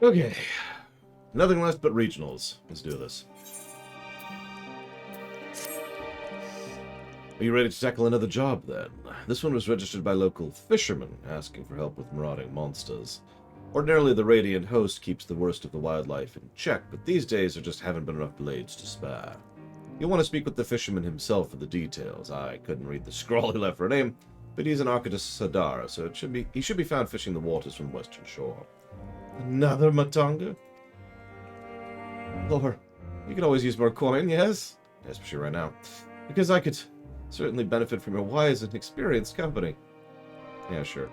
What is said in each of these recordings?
Okay. Nothing left but regionals. Let's do this. Are you ready to tackle another job, then? This one was registered by local fishermen, asking for help with marauding monsters. Ordinarily, the Radiant Host keeps the worst of the wildlife in check, but these days there just haven't been enough blades to spare. You'll want to speak with the fisherman himself for the details. I couldn't read the scrawl he left for a name, but he's an Arcadus Sadara, so he should be found fishing the waters from the western shore. Another Matanga? Lord, you could always use more coin, yes? Especially right now. Because I could certainly benefit from your wise and experienced company. Yeah, sure.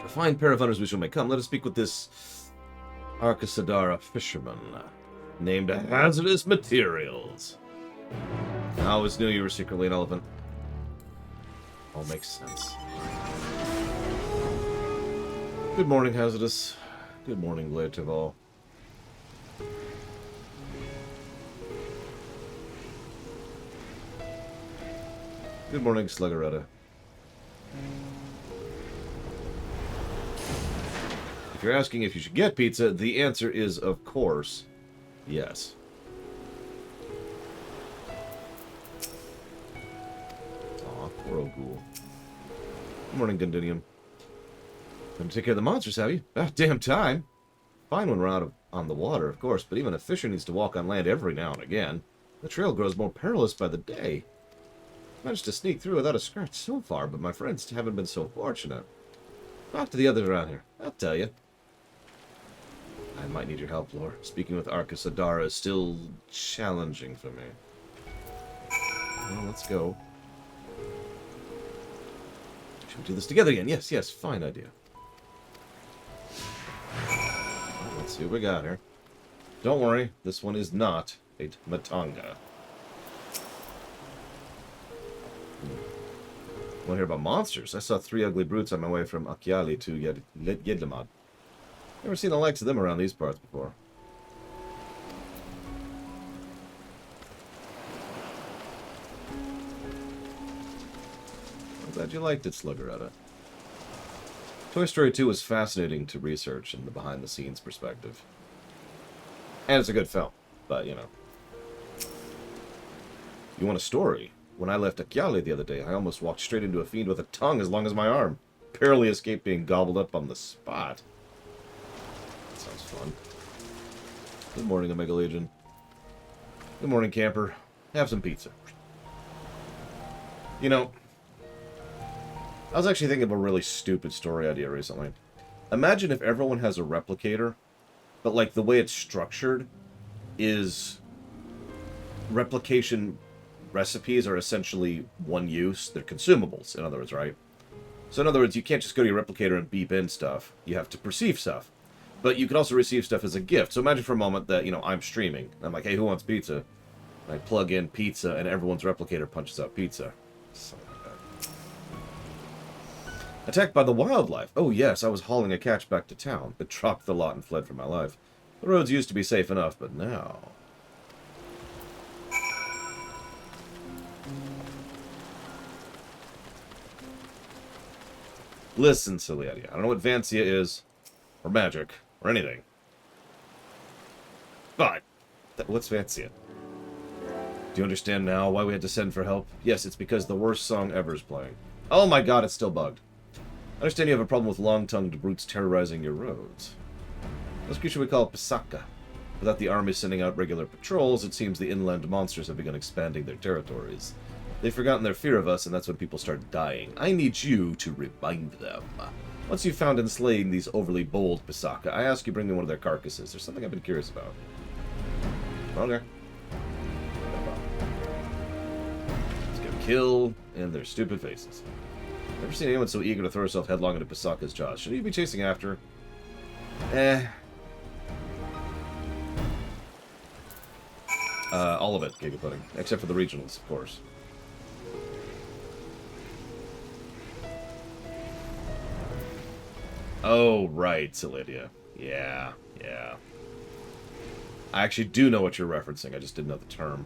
A fine pair of hunters we shall make. Come, let us speak with this Arcasadara fisherman, named Hazardous Materials. I always knew you were secretly an elephant. All makes sense. Good morning, Hazardous. Good morning, Blade Taval. Good morning, Sluggeretta. If you're asking if you should get pizza, the answer is, of course, yes. Aw, poor old ghoul. Good morning, Gundinium. Come to take care of the monsters, have you? About damn time. Fine when we're on the water, of course, but even a fisher needs to walk on land every now and again. The trail grows more perilous by the day. Managed to sneak through without a scratch so far, but my friends haven't been so fortunate. Talk to the others around here. I'll tell you. I might need your help, Lore. Speaking with Arcasadara is still challenging for me. Well, let's go. Should we do this together again? Yes, yes, fine idea. Well, let's see what we got here. Don't worry, this one is not a Matanga. Want to hear about monsters? I saw 3 ugly brutes on my way from Akyali to Yedlamad. Never seen the likes of them around these parts before. I'm glad you liked it, Sluggeretta. Toy Story 2 was fascinating to research in the behind-the-scenes perspective. And it's a good film, but, you know. You want a story? When I left Akyali the other day, I almost walked straight into a fiend with a tongue as long as my arm. Barely escaped being gobbled up on the spot. That sounds fun. Good morning, Omega Legion. Good morning, camper. Have some pizza. You know, I was actually thinking of a really stupid story idea recently. Imagine if everyone has a replicator, but like the way it's structured is replication recipes are essentially one use. They're consumables, in other words, right? So in other words, you can't just go to your replicator and beep in stuff. You have to perceive stuff. But you can also receive stuff as a gift. So imagine for a moment that, you know, I'm streaming. I'm like, hey, who wants pizza? And I plug in pizza, and everyone's replicator punches out pizza. Something like that. Attacked by the wildlife. Oh, yes, I was hauling a catch back to town. It dropped the lot and fled for my life. The roads used to be safe enough, but now... Listen, silly idea. I don't know what Vancia is, or magic, or anything. But, what's Vancia? Do you understand now why we had to send for help? Yes, it's because the worst song ever is playing. Oh my god, it's still bugged. I understand you have a problem with long-tongued brutes terrorizing your roads. This creature we call Pisaka. Without the army sending out regular patrols, it seems the inland monsters have begun expanding their territories. They've forgotten their fear of us, and that's when people start dying. I need you to remind them. Once you've found and slain these overly bold Pisaka, I ask you bring me one of their carcasses. There's something I've been curious about. Okay. Let's get a kill, and their stupid faces. Never seen anyone so eager to throw herself headlong into Pisaka's jaws. Should you be chasing after her? All of it, Giga Pudding. Except for the regionals, of course. Oh, right, Solidia. Yeah, yeah. I actually do know what you're referencing, I just didn't know the term.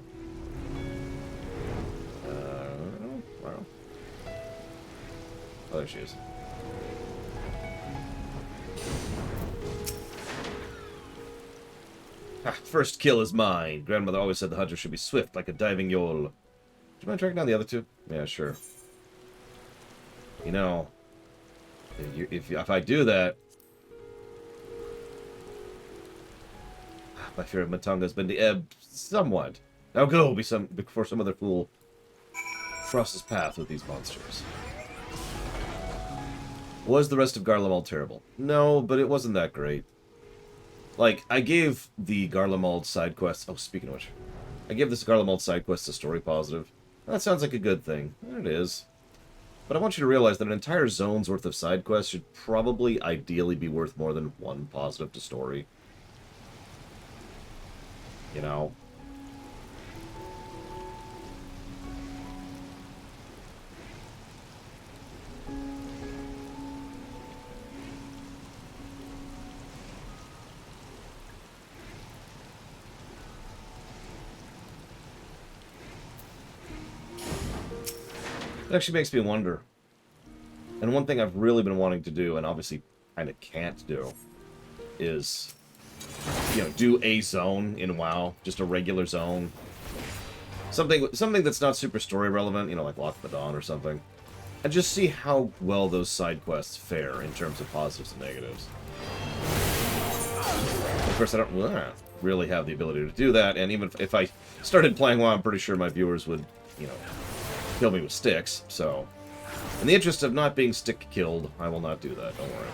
Well. Oh, there she is. Ha, first kill is mine. Grandmother always said the hunter should be swift like a diving yole. Do you mind tracking down the other two? Yeah, sure. You know, if I do that, my fear of Matanga has been to ebb somewhat. Now go before some other fool crosses path with these monsters. Was the rest of Garlemald terrible? No, but it wasn't that great. Like, I gave the Garlemald side quest... Oh, speaking of which, I gave this Garlemald side quest a story positive. That sounds like a good thing. There it is. But I want you to realize that an entire zone's worth of side quests should probably, ideally, be worth more than one positive to story. You know? It actually makes me wonder. And one thing I've really been wanting to do, and obviously kind of can't do, is, you know, do a zone in WoW. Just a regular zone. Something that's not super story relevant, you know, like Lock the Dawn or something. And just see how well those side quests fare in terms of positives and negatives. Of course, I don't really have the ability to do that, and even if I started playing WoW, I'm pretty sure my viewers would, you know, kill me with sticks, so... In the interest of not being stick-killed, I will not do that, don't worry.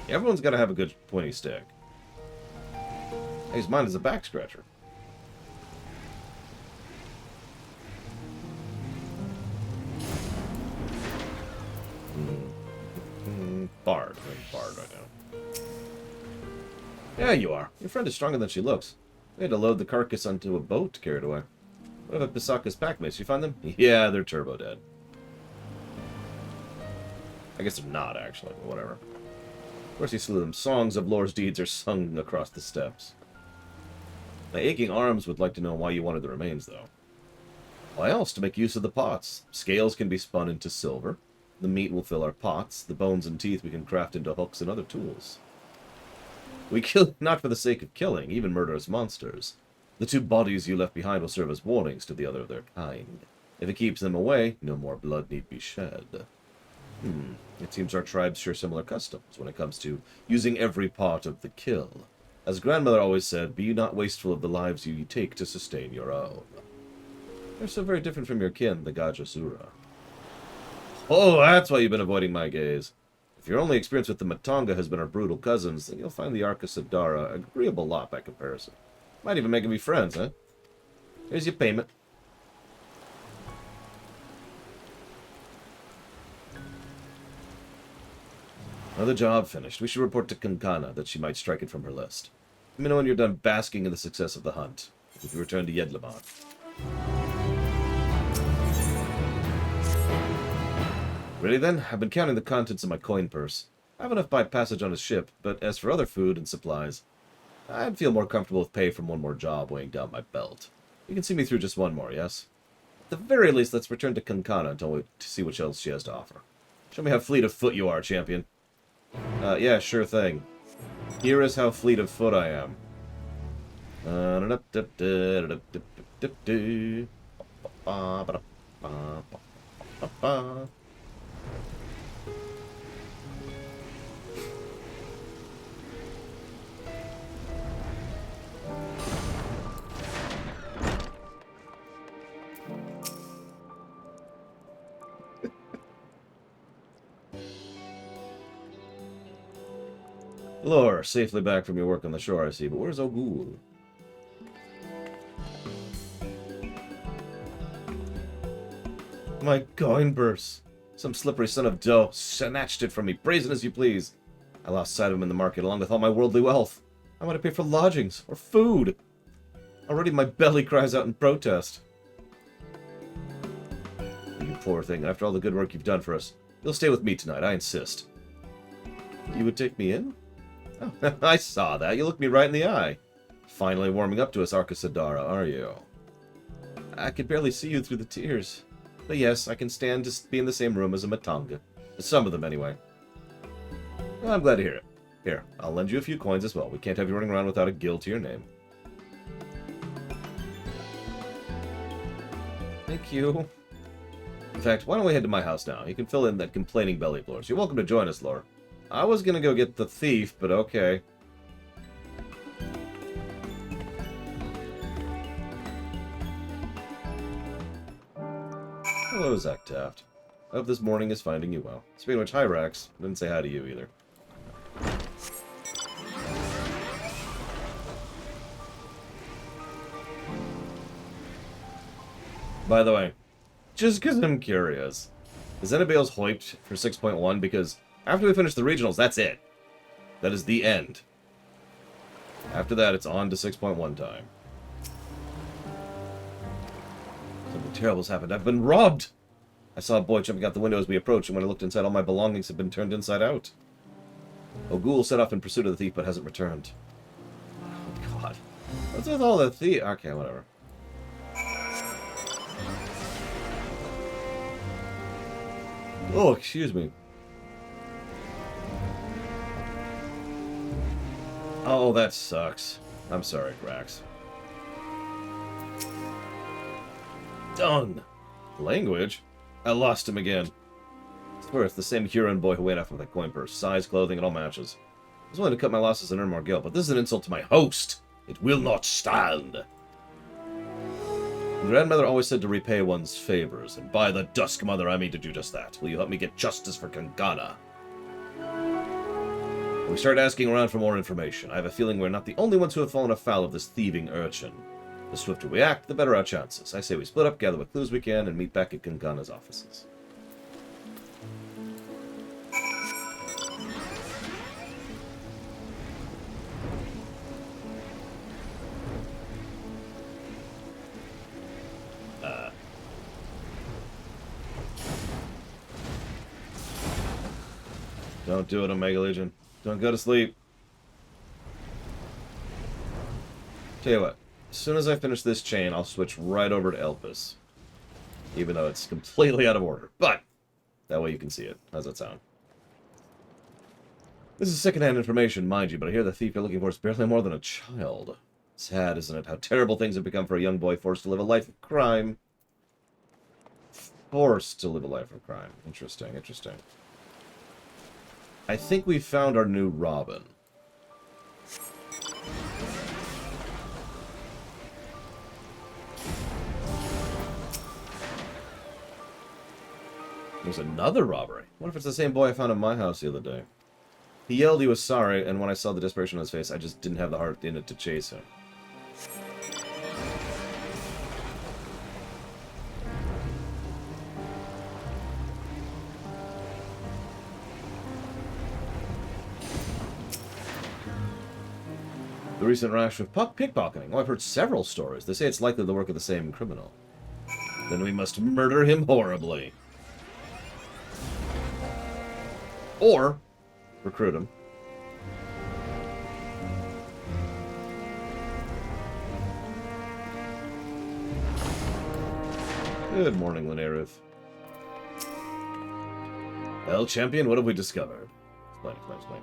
Everyone's got to have a good pointy stick. I use mine as a back scratcher. Bard. I'm Bard right now. Yeah, you are. Your friend is stronger than she looks. We had to load the carcass onto a boat to carry it away. What about Pisaka's packmates? You find them? Yeah, they're turbo dead. I guess they're not, actually, but whatever. Of course he slew them. Songs of Lor's deeds are sung across the steppes. My aching arms would like to know why you wanted the remains, though. Why else? To make use of the pots. Scales can be spun into silver. The meat will fill our pots. The bones and teeth we can craft into hooks and other tools. We kill not for the sake of killing, even murderous monsters. The two bodies you left behind will serve as warnings to the other of their kind. If it keeps them away, no more blood need be shed. It seems our tribes share similar customs when it comes to using every part of the kill. As grandmother always said, be not wasteful of the lives you take to sustain your own. You're so very different from your kin, the Gajasura. Oh, that's why you've been avoiding my gaze. If your only experience with the Matanga has been our brutal cousins, then you'll find the Arca Sadara an agreeable lot by comparison. Might even make them be friends, huh? Here's your payment. Another job finished. We should report to Kankana that she might strike it from her list. Let me know when you're done basking in the success of the hunt. We can return to Yedlamon. Ready then? I've been counting the contents of my coin purse. I have enough by passage on his ship, but as for other food and supplies, I'd feel more comfortable with pay from one more job weighing down my belt. You can see me through just one more, yes? At the very least, let's return to Kankana to see what else she has to offer. Show me how fleet of foot you are, champion. Yeah, sure thing. Here is how fleet of foot I am. Lore, safely back from your work on the shore, I see, but where's Ogul? My coin purse. Some slippery son of dough snatched it from me, brazen as you please. I lost sight of him in the market along with all my worldly wealth. How might I pay for lodgings or food? Already my belly cries out in protest. You poor thing. After all the good work you've done for us, you'll stay with me tonight, I insist. You would take me in? Oh, I saw that. You looked me right in the eye. Finally warming up to us, Arcasadara, are you? I could barely see you through the tears. But yes, I can stand to be in the same room as a Matanga. Some of them, anyway. Well, I'm glad to hear it. Here, I'll lend you a few coins as well. We can't have you running around without a guild to your name. Thank you. In fact, why don't we head to my house now? You can fill in that complaining belly of yours. You're welcome to join us, Lore. I was gonna go get the thief, but okay. Hello, Zach Taft. I hope this morning is finding you well. Speaking of which, hi, Rax. Didn't say hi to you either. By the way, just because I'm curious, is anybody else hyped for 6.1? Because after we finish the regionals, that's it. That is the end. After that, it's on to 6.1 time. Something terrible's happened. I've been robbed! I saw a boy jumping out the window as we approached, and when I looked inside, all my belongings had been turned inside out. O'Ghoul set off in pursuit of the thief, but hasn't returned. Oh, God. What's with all the thief? Okay, whatever. Oh, excuse me. Oh, that sucks. I'm sorry, Grax. Done. Language? I lost him again. I swear it's the same Huron boy who went off with that coin purse. Size, clothing, and all matches. I was willing to cut my losses and earn more guilt, but this is an insult to my host. It will not stand. Grandmother always said to repay one's favors, and by the Dusk Mother, I mean to do just that. Will you help me get justice for Kangana? We started asking around for more information. I have a feeling we're not the only ones who have fallen afoul of this thieving urchin. The swifter we act, the better our chances. I say we split up, gather what clues we can, and meet back at Kangana's offices. Don't do it, Omega Legion. Don't go to sleep. Tell you what, as soon as I finish this chain, I'll switch right over to Elpis. Even though it's completely out of order. But, that way you can see it. How's that sound? This is secondhand information, mind you, but I hear the thief you're looking for is barely more than a child. Sad, isn't it? How terrible things have become for a young boy forced to live a life of crime. Forced to live a life of crime. Interesting, interesting. I think we found our new Robin. There's another robbery. What if it's the same boy I found in my house the other day? He yelled he was sorry, and when I saw the desperation on his face, I just didn't have the heart in it to chase him. The recent rash of pickpocketing. Oh, I've heard several stories. They say it's likely the work of the same criminal. Then we must murder him horribly. Or recruit him. Good morning, Linnea. Well, champion, what have we discovered? Explain.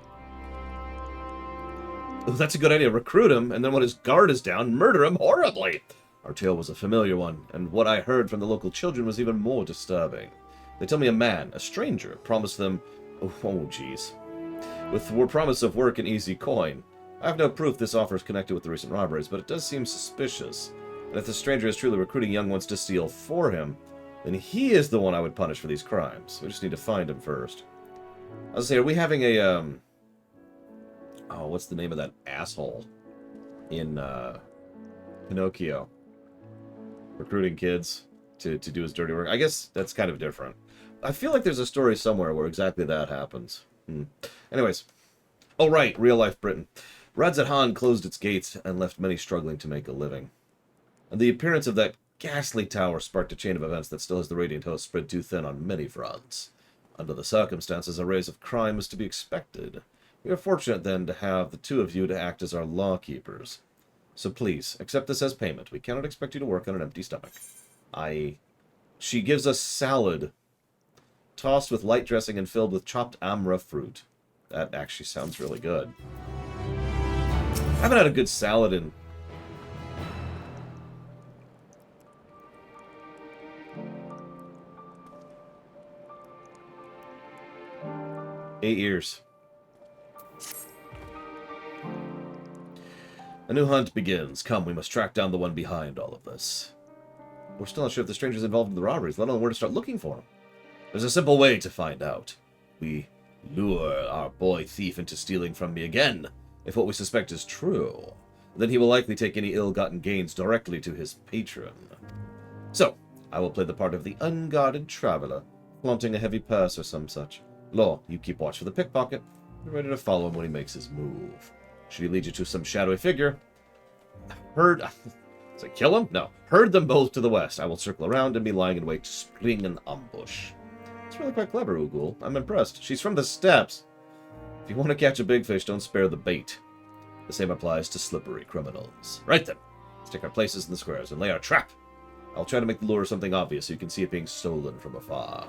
Oh, that's a good idea. Recruit him, and then when his guard is down, murder him horribly. Our tale was a familiar one, and what I heard from the local children was even more disturbing. They tell me a man, a stranger, promised them... Oh, jeez. With the promise of work and easy coin. I have no proof this offer is connected with the recent robberies, but it does seem suspicious. And if the stranger is truly recruiting young ones to steal for him, then he is the one I would punish for these crimes. We just need to find him first. I was saying, are we having a, Oh, what's the name of that asshole in, Pinocchio? Recruiting kids to do his dirty work. I guess that's kind of different. I feel like there's a story somewhere where exactly that happens. Anyways. Oh, right. Real-life Britain. Radzat Han closed its gates and left many struggling to make a living. And the appearance of that ghastly tower sparked a chain of events that still has the Radiant Host spread too thin on many fronts. Under the circumstances, a raise of crime is to be expected. We are fortunate, then, to have the two of you to act as our law-keepers. So please, accept this as payment. We cannot expect you to work on an empty stomach. She gives us salad, tossed with light dressing and filled with chopped amra fruit. That actually sounds really good. I haven't had a good salad in... eight years. A new hunt begins. Come, we must track down the one behind all of this. We're still not sure if the stranger's involved in the robberies, let alone where to start looking for him. There's a simple way to find out. We lure our boy thief into stealing from me again. If what we suspect is true, then he will likely take any ill-gotten gains directly to his patron. So, I will play the part of the unguarded traveler, flaunting a heavy purse or some such. Law, you keep watch for the pickpocket. Be ready to follow him when he makes his move. Should he lead you to some shadowy figure? Herd... Does it kill him? No. Herd them both to the west. I will circle around and be lying in wait to spring an ambush. It's really quite clever, Ugul. I'm impressed. She's from the steppes. If you want to catch a big fish, don't spare the bait. The same applies to slippery criminals. Right then. Let's take our places in the squares and lay our trap. I'll try to make the lure something obvious so you can see it being stolen from afar.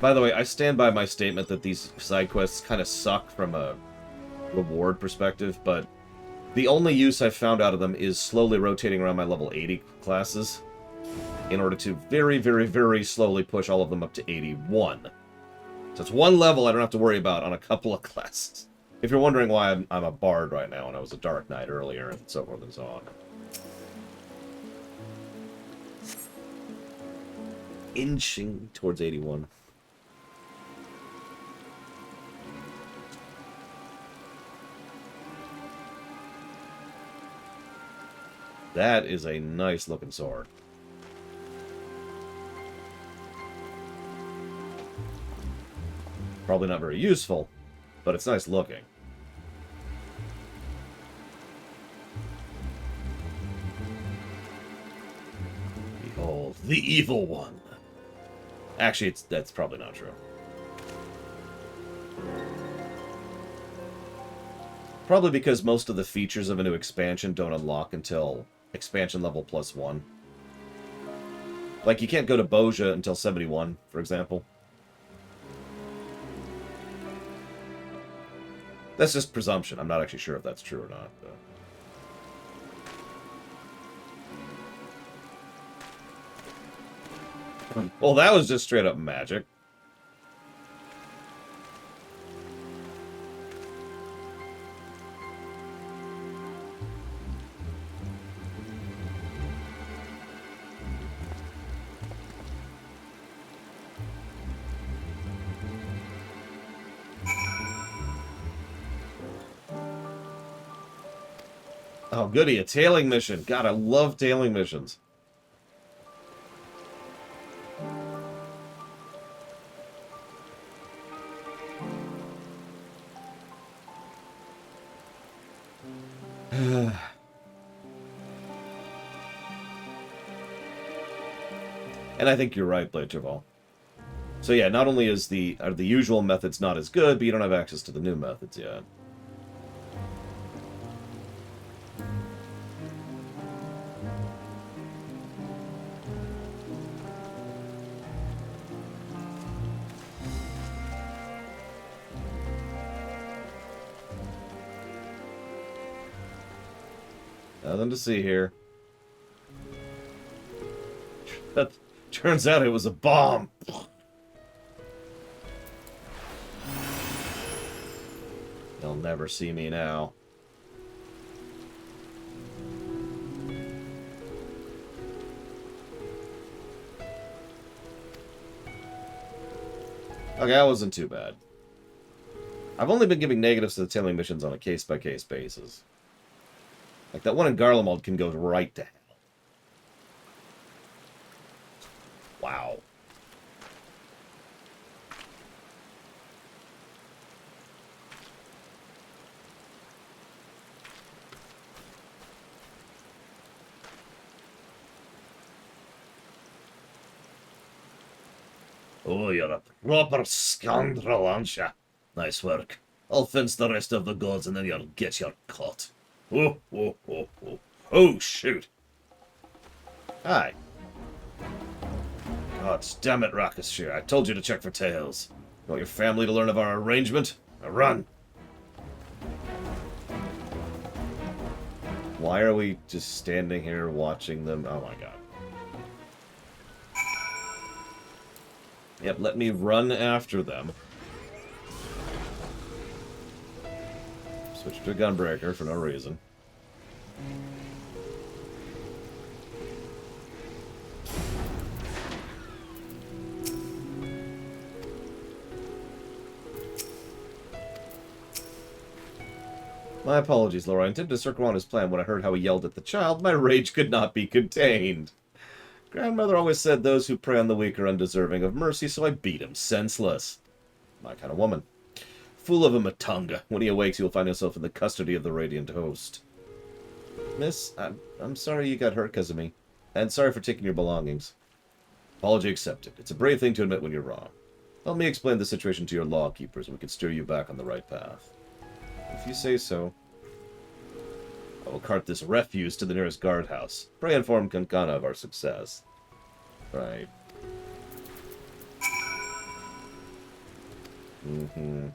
By the way, I stand by my statement that these side quests kind of suck from a reward perspective, but the only use I've found out of them is slowly rotating around my level 80 classes in order to very, very, very slowly push all of them up to 81. So it's one level I don't have to worry about on a couple of classes. If you're wondering why I'm a bard right now and I was a dark knight earlier and so forth and so on. Inching towards 81. That is a nice looking sword. Probably not very useful, but it's nice looking. Behold, the evil one. Actually, that's probably not true. Probably because most of the features of a new expansion don't unlock until expansion level +1. Like, you can't go to Boja until 71, for example. That's just presumption. I'm not actually sure if that's true or not. But... well, that was just straight up magic. Oh, goody, a tailing mission. God, I love tailing missions. And I think you're right, Blade Travel. So yeah, not only are the usual methods not as good, but you don't have access to the new methods yet. Nothing to see here. That turns out it was a bomb. They'll never see me now. Okay, that wasn't too bad. I've only been giving negatives to the tailing missions on a case-by-case basis. Like, that one in Garlemald can go right to hell. Wow. Oh, you're a proper scoundrel, aren't ya? Nice work. I'll fence the rest of the gods and then you'll get your cut. Oh, oh, oh, oh. Oh, shoot. Hi. God damn it, Rakashir. I told you to check for tails. You want your family to learn of our arrangement? Now run. Why are we just standing here watching them? Oh my god. Yep, let me run after them. Switch to a gunbreaker for no reason. My apologies, Laura. I intended to circle on his plan when I heard how he yelled at the child. My rage could not be contained. Grandmother always said those who prey on the weak are undeserving of mercy, so I beat him senseless. My kind of woman. Fool of a Matunga. When he awakes, he will find himself in the custody of the Radiant Host. Miss, I'm sorry you got hurt because of me. And sorry for taking your belongings. Apology accepted. It's a brave thing to admit when you're wrong. Let me explain the situation to your lawkeepers, and we can steer you back on the right path. If you say so. I will cart this refuse to the nearest guardhouse. Pray inform Kankana of our success. Right. Mm-hmm.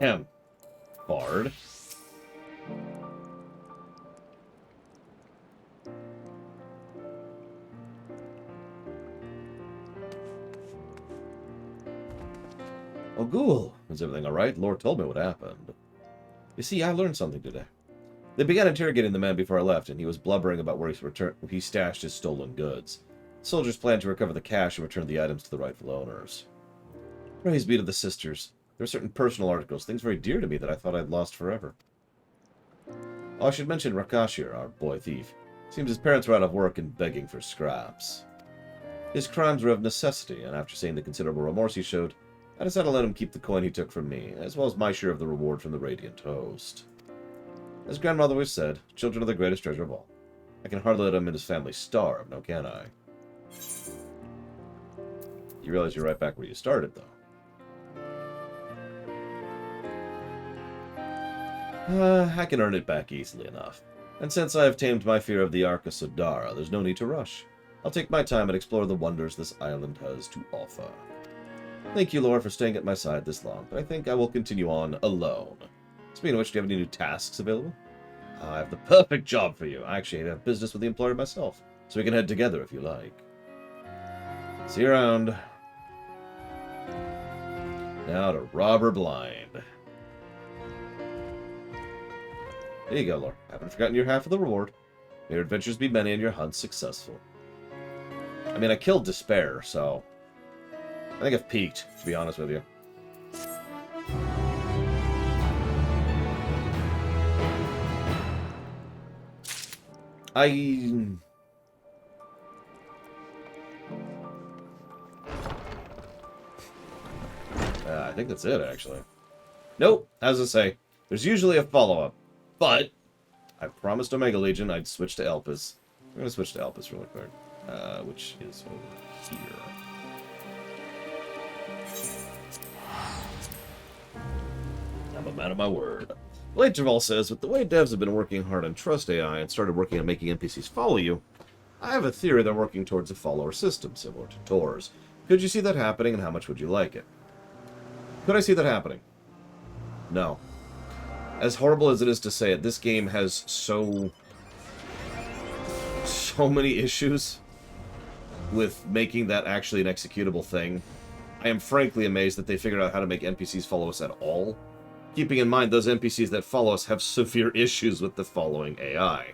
Hang on. Bard. Oh, Ghoul. Is everything alright? Lord told me what happened. You see, I learned something today. They began interrogating the man before I left, and he was blubbering about where he stashed his stolen goods. Soldiers planned to recover the cash and return the items to the rightful owners. Praise be to the sisters. There are certain personal articles, things very dear to me that I thought I'd lost forever. Oh, I should mention Rakashir, our boy thief. Seems his parents were out of work and begging for scraps. His crimes were of necessity, and after seeing the considerable remorse he showed, I decided to let him keep the coin he took from me, as well as my share of the reward from the Radiant Host. As grandmother always said, children are the greatest treasure of all. I can hardly let him and his family starve, now can I? You realize you're right back where you started, though. I can earn it back easily enough. And since I have tamed my fear of the Arca Sodara, there's no need to rush. I'll take my time and explore the wonders this island has to offer. Thank you, Lord, for staying at my side this long, but I think I will continue on alone. Speaking of which, do you have any new tasks available? I have the perfect job for you. I actually have business with the employer myself, so we can head together if you like. See you around. Now to Robber Blind. There you go, Lord. I haven't forgotten your half of the reward. May your adventures be many and your hunts successful. I mean, I killed Despair, so I think I've peaked, to be honest with you. I think that's it, actually. Nope, as I say, there's usually a follow-up. But I promised Omega Legion I'd switch to Elpis. I'm going to switch to Elpis really quick, which is over here. I'm a man of my word. Blade Travel says, with the way devs have been working hard on Trust AI and started working on making NPCs follow you, I have a theory they're working towards a follower system similar to Tor's. Could you see that happening, and how much would you like it? Could I see that happening? No. As horrible as it is to say it, this game has so many issues with making that actually an executable thing. I am frankly amazed that they figured out how to make NPCs follow us at all. Keeping in mind, those NPCs that follow us have severe issues with the following AI.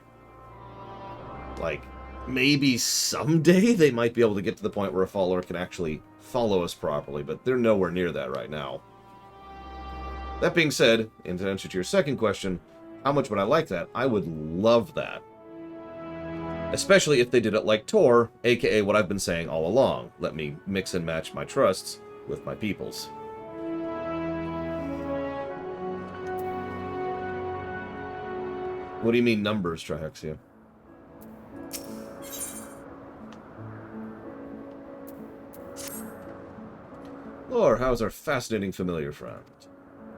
Like, maybe someday they might be able to get to the point where a follower can actually follow us properly, but they're nowhere near that right now. That being said, in answer to your second question, How much would I like that? I would love that. Especially if they did it like Tor, aka what I've been saying all along. Let me mix and match my trusts with my peoples. What do you mean numbers, Trihexia? Lore, how's our fascinating familiar friend?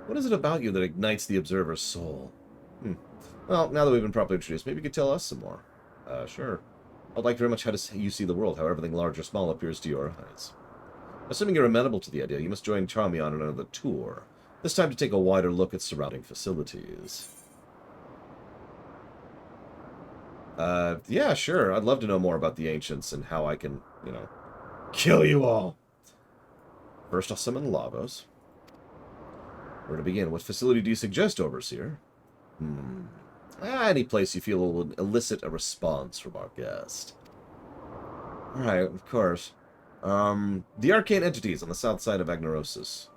What is it about you that ignites the observer's soul? Well, now that we've been properly introduced, maybe you could tell us some more. Sure. I'd like very much how you see the world, how everything large or small appears to your eyes. Assuming you're amenable to the idea, you must join Charmy on another tour. This time to take a wider look at surrounding facilities. Yeah, sure. I'd love to know more about the Ancients and how I can, you know, kill you all. First, I'll summon Lavos. Where to begin? What facility do you suggest, Overseer? Any place you feel will elicit a response from our guest. Alright, of course. The arcane entities on the south side of Agnarosis.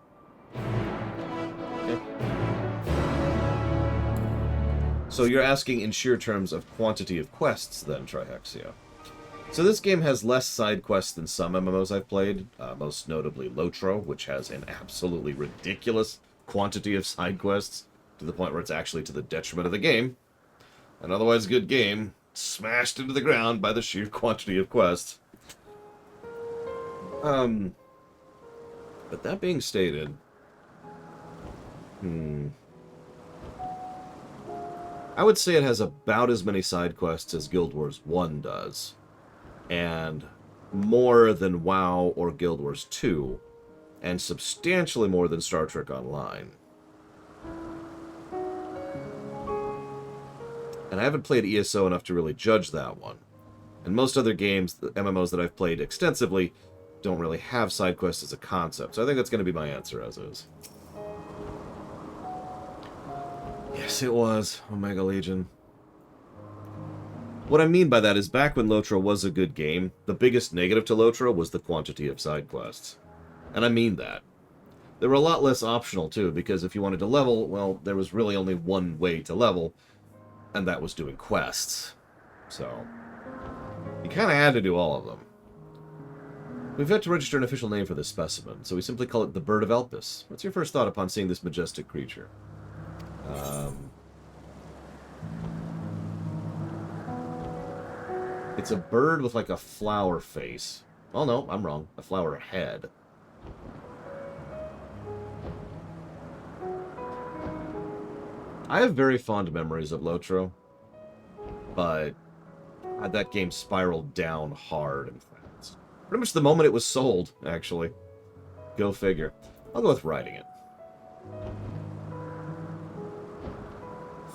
Okay. So you're asking in sheer terms of quantity of quests, then, Trihexia. So this game has less side quests than some MMOs I've played, most notably Lotro, which has an absolutely ridiculous quantity of side quests, to the point where it's actually to the detriment of the game. An otherwise good game, smashed into the ground by the sheer quantity of quests. But that being stated, I would say it has about as many side quests as Guild Wars 1 does. And more than WoW or Guild Wars 2, and substantially more than Star Trek Online. And I haven't played ESO enough to really judge that one. And most other games, the MMOs that I've played extensively, don't really have side quests as a concept. So I think that's going to be my answer as is. Yes, it was Omega Legion. What I mean by that is back when Lotro was a good game, the biggest negative to Lotro was the quantity of side quests. And I mean that. They were a lot less optional, too, because if you wanted to level, well, there was really only one way to level, and that was doing quests. So, you kind of had to do all of them. We've yet to register an official name for this specimen, so we simply call it the Bird of Elpis. What's your first thought upon seeing this majestic creature? It's a bird with like a flower face. Oh no, I'm wrong. A flower head. I have very fond memories of Lotro, but that game spiraled down hard and fast. Pretty much the moment it was sold, actually. Go figure. I'll go with writing it.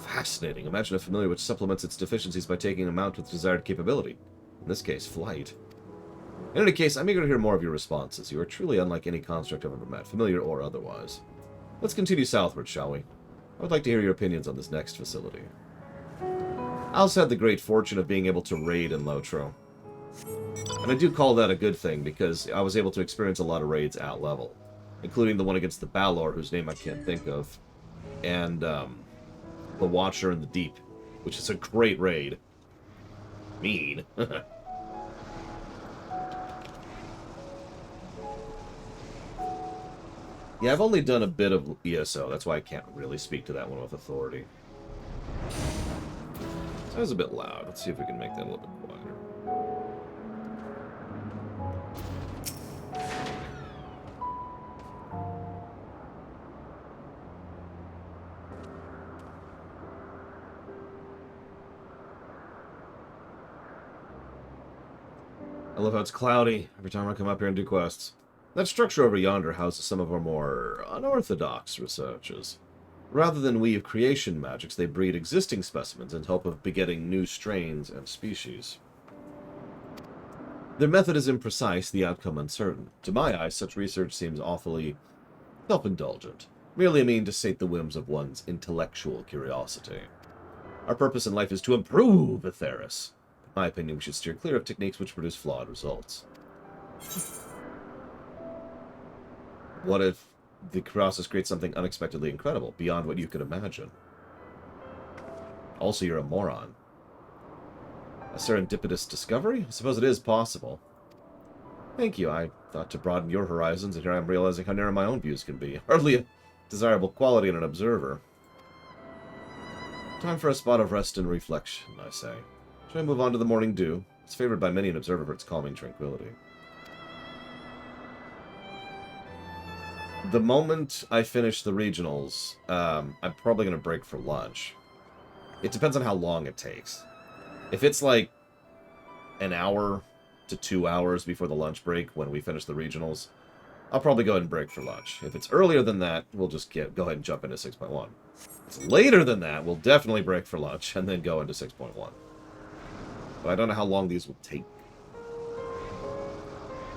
Fascinating. Imagine a familiar which supplements its deficiencies by taking a mount with desired capability. In this case, flight. In any case, I'm eager to hear more of your responses. You are truly unlike any construct I've ever met, familiar or otherwise. Let's continue southward, shall we? I would like to hear your opinions on this next facility. I also had the great fortune of being able to raid in Lotro. And I do call that a good thing, because I was able to experience a lot of raids at level. Including the one against the Balor, whose name I can't think of. And, the Watcher in the Deep, which is a great raid. Mean. Yeah, I've only done a bit of ESO, that's why I can't really speak to that one with authority. That was a bit loud. Let's see if we can make that a little bit quieter. I love how it's cloudy every time I come up here and do quests. That structure over yonder houses some of our more unorthodox researches. Rather than weave creation magics, they breed existing specimens in hope of begetting new strains and species. Their method is imprecise, the outcome uncertain. To my eyes, such research seems awfully self-indulgent, merely a mean to sate the whims of one's intellectual curiosity. Our purpose in life is to improve Aetheris. In my opinion, we should steer clear of techniques which produce flawed results. What if the process creates something unexpectedly incredible, beyond what you could imagine? Also, you're a moron. A serendipitous discovery? I suppose it is possible. Thank you. I thought to broaden your horizons, and here I'm realizing how narrow my own views can be. Hardly a desirable quality in an observer. Time for a spot of rest and reflection, I say. Shall I move on to the morning dew? It's favored by many an observer for its calming tranquility. The moment I finish the regionals, I'm probably going to break for lunch. It depends on how long it takes. If it's like an hour to 2 hours before the lunch break when we finish the regionals, I'll probably go ahead and break for lunch. If it's earlier than that, we'll just go ahead and jump into 6.1. If it's later than that, we'll definitely break for lunch and then go into 6.1. But I don't know how long these will take.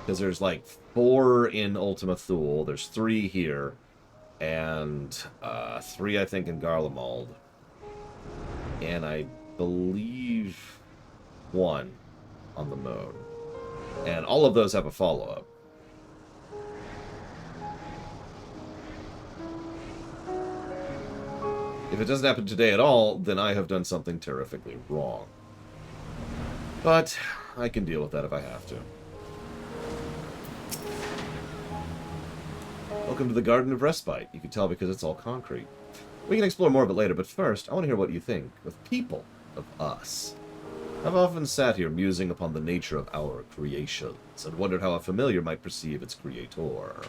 Because there's like 4 in Ultima Thule, there's 3 here, and 3 I think in Garlemald. And I believe 1 on the mode. And all of those have a follow-up. If it doesn't happen today at all, then I have done something terrifically wrong. But I can deal with that if I have to. Welcome to the Garden of Respite. You can tell because it's all concrete. We can explore more of it later, but first, I want to hear what you think of people, of us. I've often sat here musing upon the nature of our creations, and wondered how a familiar might perceive its creator.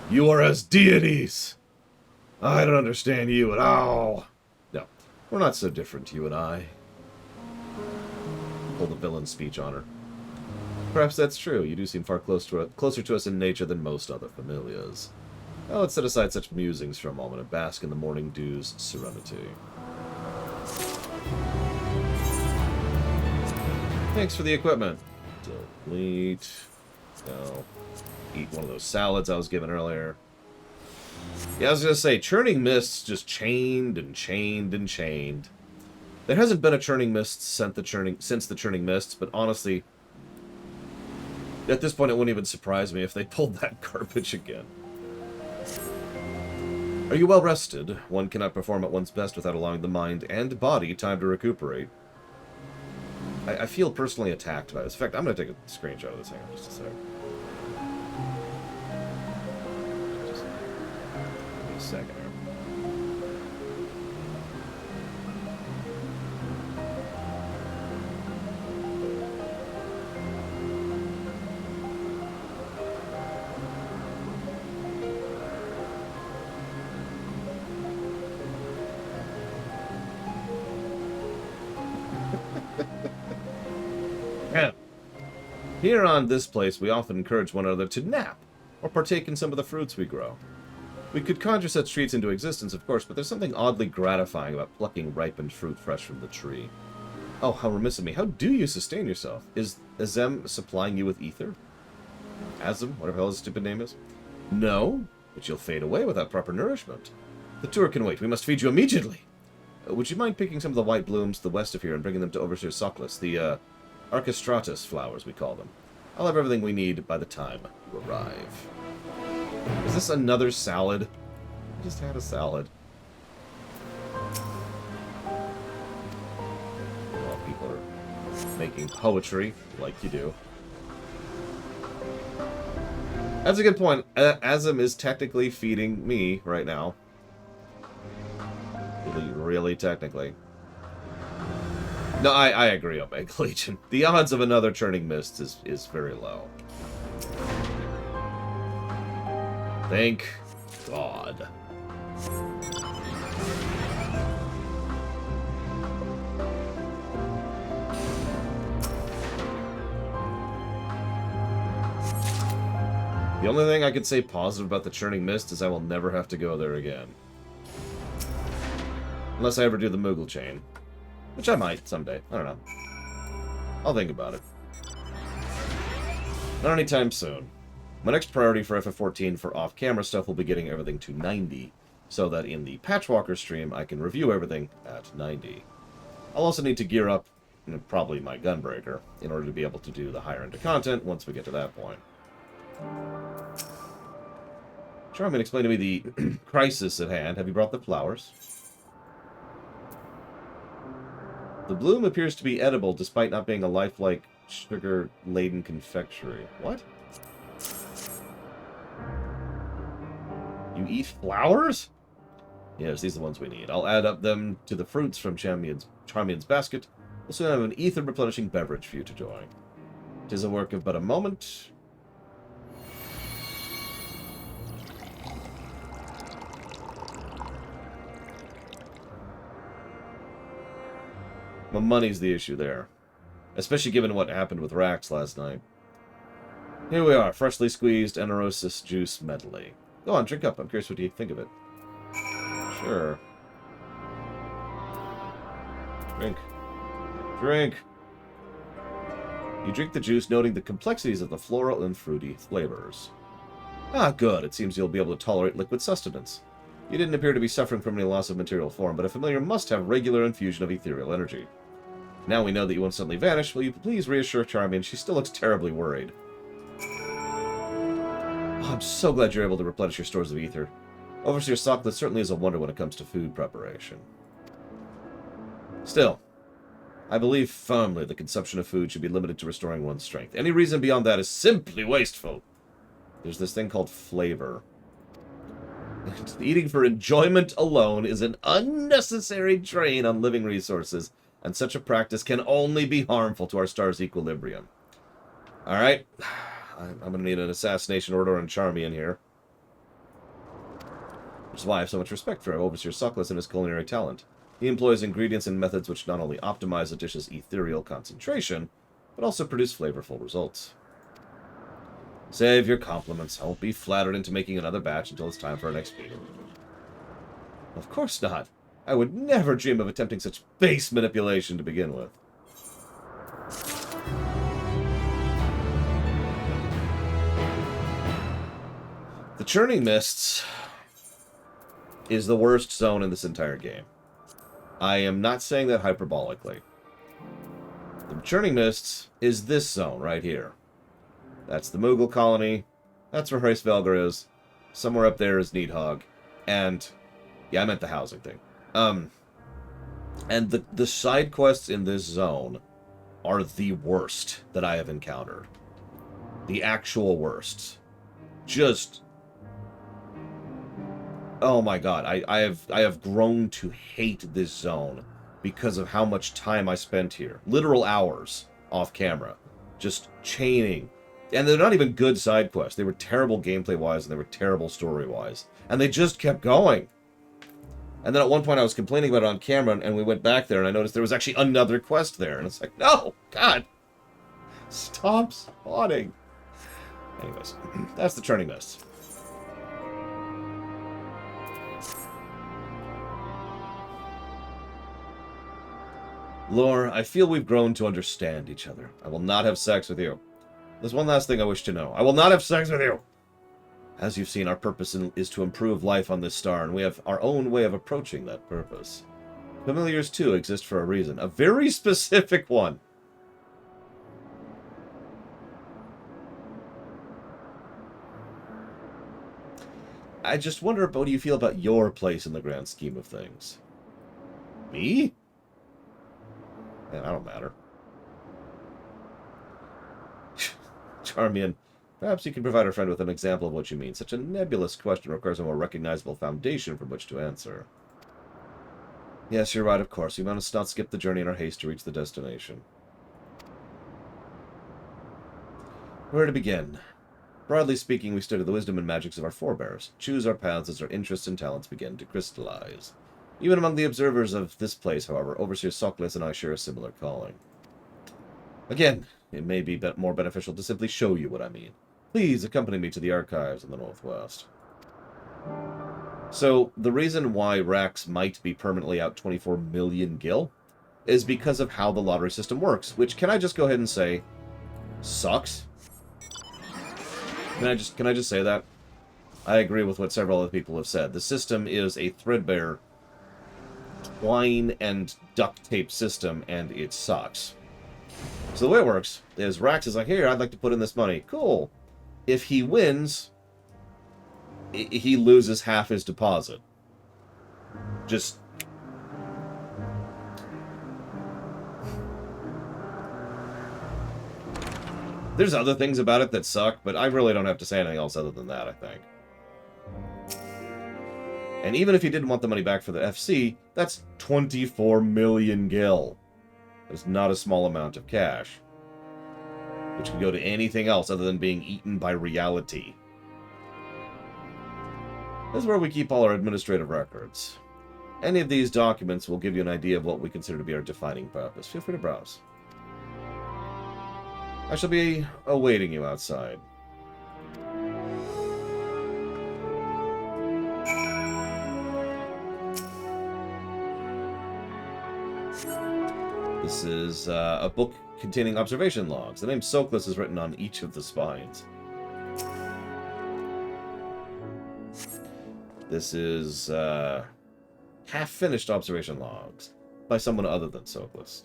You are as deities! I don't understand you at all. No, we're not so different, you and I. Pull the villain speech on her. Perhaps that's true. You do seem far closer to us in nature than most other familiars. Now let's set aside such musings for a moment and bask in the morning dew's serenity. Thanks for the equipment. Delete. No. Eat one of those salads I was given earlier. Yeah, I was going to say, churning mists just chained and chained and chained. There hasn't been a churning mist since the churning mists, but honestly, at this point it wouldn't even surprise me if they pulled that garbage again. Are you well rested? One cannot perform at one's best without allowing the mind and body time to recuperate. I feel personally attacked by this. In fact, I'm going to take a screenshot of this. Hang on just a sec. Just give me a second here. Here on this place, we often encourage one another to nap, or partake in some of the fruits we grow. We could conjure such treats into existence, of course, but there's something oddly gratifying about plucking ripened fruit fresh from the tree. Oh, how remiss of me. How do you sustain yourself? Is Azem supplying you with ether? Azem, whatever the hell his stupid name is? No, but you'll fade away without proper nourishment. The tour can wait. We must feed you immediately. Would you mind picking some of the white blooms to the west of here and bringing them to Overseer Sockless, the, Archistratus flowers, we call them. I'll have everything we need by the time you arrive. Is this another salad? I just had a salad. Well, people are making poetry, like you do. That's a good point. Azem is technically feeding me right now. Really technically. No, I agree, Omega Legion. The odds of another churning mist is very low. Thank God. The only thing I could say positive about the churning mist is I will never have to go there again. Unless I ever do the Moogle chain. Which I might someday. I don't know. I'll think about it. Not anytime soon. My next priority for FF14 for off-camera stuff will be getting everything to 90, so that in the Patchwalker stream I can review everything at 90. I'll also need to gear up, probably my Gunbreaker, in order to be able to do the higher end of content once we get to that point. Charmin, explain to me the crisis at hand. Have you brought the flowers? The bloom appears to be edible despite not being a lifelike sugar-laden confectionery. What? You eat flowers? Yes, these are the ones we need. I'll add up them to the fruits from Charmion's basket. We'll soon have an ether-replenishing beverage for you to join. 'Tis a work of but a moment. Well, money's the issue there. Especially given what happened with Rax last night. Here we are, freshly squeezed Anarosis juice medley. Go on, drink up. I'm curious what you think of it. Sure. Drink. Drink! You drink the juice, noting the complexities of the floral and fruity flavors. Ah, good. It seems you'll be able to tolerate liquid sustenance. You didn't appear to be suffering from any loss of material form, but a familiar must have regular infusion of ethereal energy. Now we know that you won't suddenly vanish. Will you please reassure Charmian? She still looks terribly worried. Oh, I'm so glad you're able to replenish your stores of ether. Overseer Sockless certainly is a wonder when it comes to food preparation. Still, I believe firmly the consumption of food should be limited to restoring one's strength. Any reason beyond that is simply wasteful. There's this thing called flavor. Eating for enjoyment alone is an unnecessary drain on living resources, and such a practice can only be harmful to our star's equilibrium. Alright, I'm going to need an assassination order on Charmian here. Which is why I have so much respect for Overseer Sockless and his culinary talent. He employs ingredients and methods which not only optimize a dish's ethereal concentration, but also produce flavorful results. Save your compliments. I won't be flattered into making another batch until it's time for our next meeting. Of course not. I would never dream of attempting such base manipulation to begin with. The Churning Mists is the worst zone in this entire game. I am not saying that hyperbolically. The Churning Mists is this zone right here. That's the Moogle colony. That's where Heist Velgar is. Somewhere up there is Needhog. And, yeah, I meant the housing thing. And the side quests in this zone are the worst that I have encountered. The actual worst. Just... oh my god, I have grown to hate this zone because of how much time I spent here. Literal hours off camera. Just chaining. And they're not even good side quests. They were terrible gameplay-wise and they were terrible story-wise. And they just kept going. And then at one point I was complaining about it on camera and we went back there and I noticed there was actually another quest there. And it's like, no! God! Stop spawning! Anyways, that's the Churning Mists. Lore, I feel we've grown to understand each other. I will not have sex with you. There's one last thing I wish to know. I will not have sex with you! As you've seen, our purpose is to improve life on this star, and we have our own way of approaching that purpose. Familiars, too, exist for a reason. A very specific one. I just wonder what do you feel about your place in the grand scheme of things? Me? Man, I don't matter. Charmian, perhaps you can provide our friend with an example of what you mean. Such a nebulous question requires a more recognizable foundation from which to answer. Yes, you're right, of course. We must not skip the journey in our haste to reach the destination. Where to begin? Broadly speaking, we study the wisdom and magics of our forebears, choose our paths as our interests and talents begin to crystallize. Even among the observers of this place, however, Overseer Sockless and I share a similar calling. Again, it may be more beneficial to simply show you what I mean. Please accompany me to the archives in the Northwest. So, the reason why Rax might be permanently out 24 million gil is because of how the lottery system works, which, can I just go ahead and say, sucks? Can I just say that? I agree with what several other people have said. The system is a threadbare twine and duct tape system, and it sucks. So the way it works is Rax is like, here, I'd like to put in this money. Cool. If he wins, he loses half his deposit. Just... There's other things about it that suck, but I really don't have to say anything else other than that, I think. And even if you didn't want the money back for the FC, that's 24 million gil. That's not a small amount of cash. Which could go to anything else other than being eaten by reality. This is where we keep all our administrative records. Any of these documents will give you an idea of what we consider to be our defining purpose. Feel free to browse. I shall be awaiting you outside. This is a book containing observation logs. The name Soclus is written on each of the spines. This is half-finished observation logs by someone other than Soclus.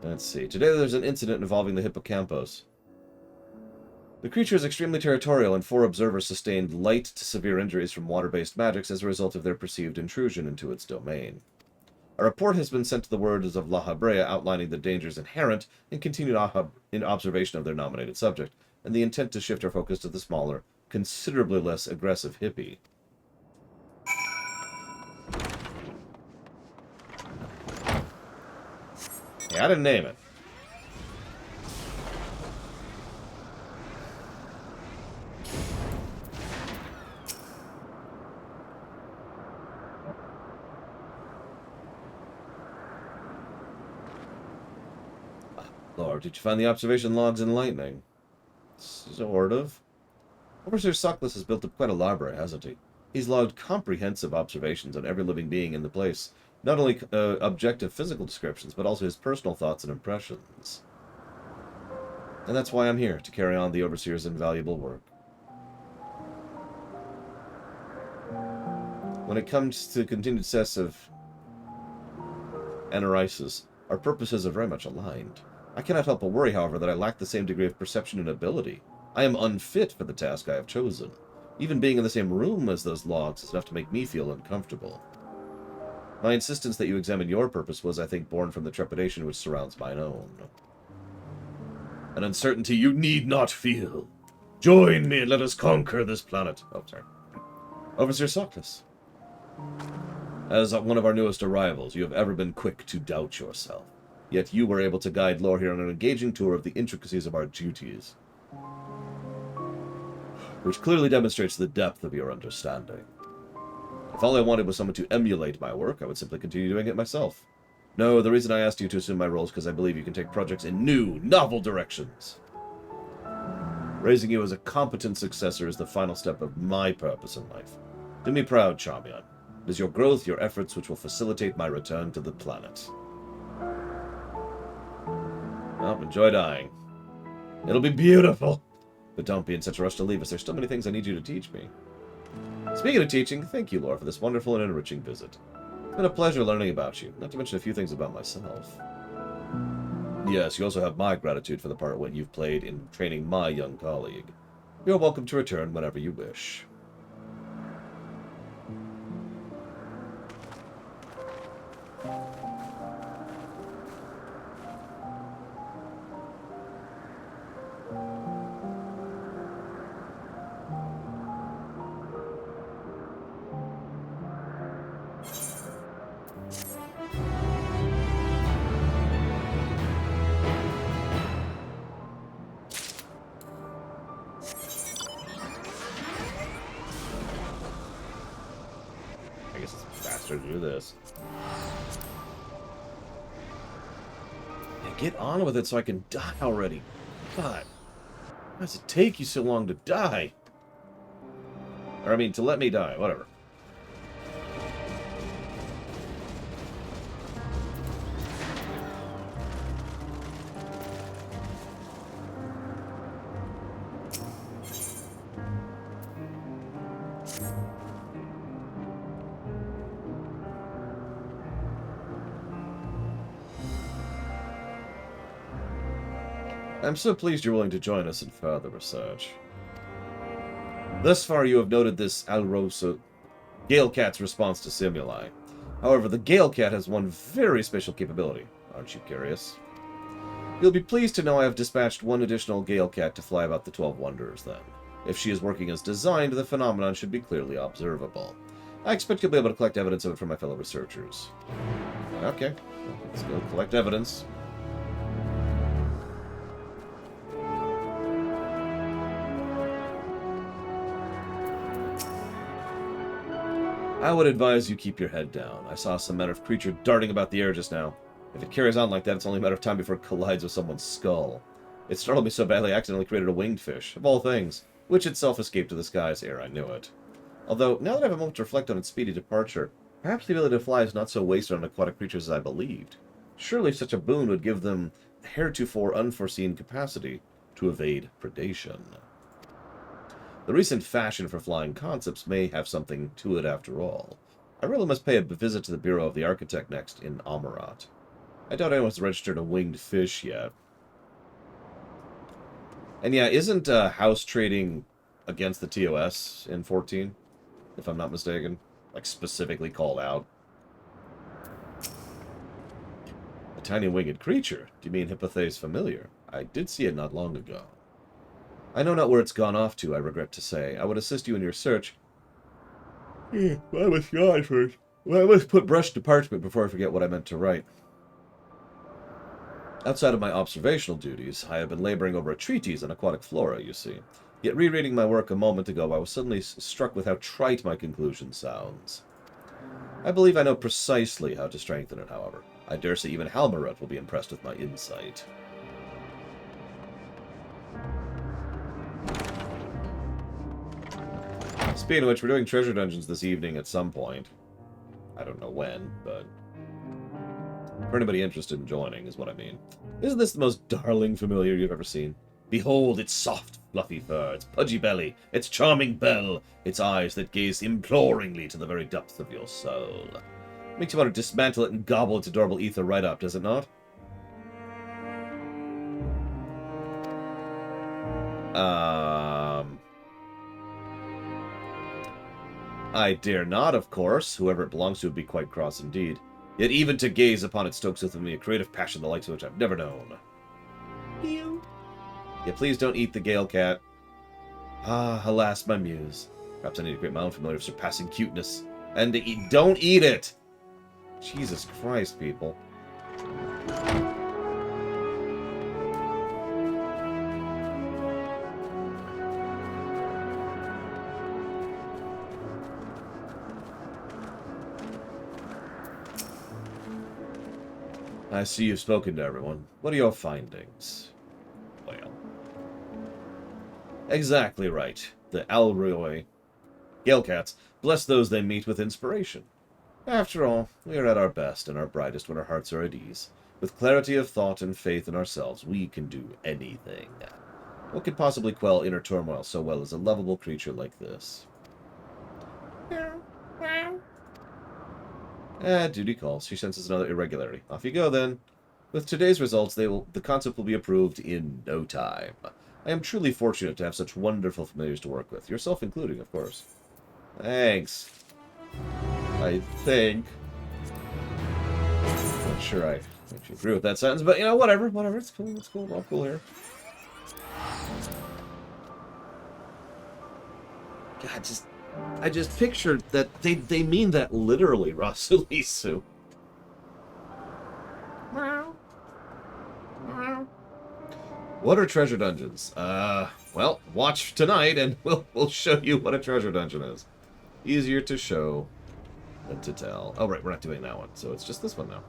Let's see. Today there's an incident involving the hippocampus. The creature is extremely territorial, and 4 observers sustained light to severe injuries from water-based magics as a result of their perceived intrusion into its domain. A report has been sent to the Words of La Habrea outlining the dangers inherent in continued observation of their nominated subject, and the intent to shift our focus to the smaller, considerably less aggressive hippie. Yeah, I didn't name it. Lord, did you find the observation logs enlightening? Sort of. Officer Soclus has built up quite a library, hasn't he? He's logged comprehensive observations on every living being in the place. Not only objective physical descriptions, but also his personal thoughts and impressions. And that's why I'm here, to carry on the Overseer's invaluable work. When it comes to continued success of Anarisis, our purposes are very much aligned. I cannot help but worry, however, that I lack the same degree of perception and ability. I am unfit for the task I have chosen. Even being in the same room as those logs is enough to make me feel uncomfortable. My insistence that you examine your purpose was, I think, born from the trepidation which surrounds mine own. An uncertainty you need not feel. Join me and let us conquer this planet. Oh, sorry. Overseer Soclus. As one of our newest arrivals, you have ever been quick to doubt yourself. Yet you were able to guide Lore here on an engaging tour of the intricacies of our duties, which clearly demonstrates the depth of your understanding. If all I wanted was someone to emulate my work, I would simply continue doing it myself. No, the reason I asked you to assume my role is because I believe you can take projects in new, novel directions. Raising you as a competent successor is the final step of my purpose in life. Do me proud, Charmian. It is your growth, your efforts, which will facilitate my return to the planet. Well, enjoy dying. It'll be beautiful. But don't be in such a rush to leave us. There's still many things I need you to teach me. Speaking of teaching, thank you, Lore, for this wonderful and enriching visit. It's been a pleasure learning about you, not to mention a few things about myself. Yes, you also have my gratitude for the part when you've played in training my young colleague. You're welcome to return whenever you wish. I guess it's faster to do this. Yeah, get on with it so I can die already. God. Why does it take you so long to die? Or, I mean, to let me die. Whatever. I'm so pleased you're willing to join us in further research. Thus far, you have noted this Alrosa Galecat's response to stimuli. However, the Gale Cat has one very special capability. Aren't you curious? You'll be pleased to know I have dispatched one additional Gale Cat to fly about the 12 Wonders, then. If she is working as designed, the phenomenon should be clearly observable. I expect you'll be able to collect evidence of it from my fellow researchers. Okay, let's go collect evidence. I would advise you keep your head down. I saw some manner of creature darting about the air just now. If it carries on like that, it's only a matter of time before it collides with someone's skull. It startled me so badly I accidentally created a winged fish, of all things, which itself escaped to the skies ere I knew it. Although, now that I have a moment to reflect on its speedy departure, perhaps the ability to fly is not so wasted on aquatic creatures as I believed. Surely such a boon would give them heretofore unforeseen capacity to evade predation. The recent fashion for flying concepts may have something to it after all. I really must pay a visit to the Bureau of the Architect next in Amarat. I doubt anyone's registered a winged fish yet. And yeah, isn't house trading against the TOS in 14? If I'm not mistaken. Like, specifically called out. A tiny winged creature? Do you mean Hippothes familiar? I did see it not long ago. I know not where it's gone off to, I regret to say. I would assist you in your search. I must go first. Well, I must put brush to parchment before I forget what I meant to write. Outside of my observational duties, I have been laboring over a treatise on aquatic flora, you see. Yet rereading my work a moment ago, I was suddenly struck with how trite my conclusion sounds. I believe I know precisely how to strengthen it, however. I dare say even Halmaret will be impressed with my insight. Speaking of which, we're doing treasure dungeons this evening at some point. I don't know when, but for anybody interested in joining is what I mean. Isn't this the most darling familiar you've ever seen? Behold its soft, fluffy fur, its pudgy belly, its charming bell, its eyes that gaze imploringly to the very depths of your soul. Makes you want to dismantle it and gobble its adorable ether right up, does it not? I dare not, of course. Whoever it belongs to would be quite cross indeed. Yet even to gaze upon it stokes within me a creative passion the likes of which I've never known. Ew. Yeah, please don't eat the Gale Cat. Ah, alas, my muse. Perhaps I need to create my own familiar of surpassing cuteness. And to eat, don't eat it! Jesus Christ, people. I see you've spoken to everyone. What are your findings? Well, exactly right. The Alroy Galecats bless those they meet with inspiration. After all, we are at our best and our brightest when our hearts are at ease. With clarity of thought and faith in ourselves, we can do anything. What could possibly quell inner turmoil so well as a lovable creature like this? Duty calls. She senses another irregularity. Off you go, then. With today's results, the concept will be approved in no time. I am truly fortunate to have such wonderful familiars to work with. Yourself including, of course. Thanks. I think. Not sure I actually agree with that sentence, but, you know, whatever. It's cool. It's cool. All cool here. God, I just pictured that they mean that literally, Rasulisu. What are treasure dungeons? Well, watch tonight and we'll show you what a treasure dungeon is. Easier to show than to tell. Oh, right, we're not doing that one, so it's just this one now.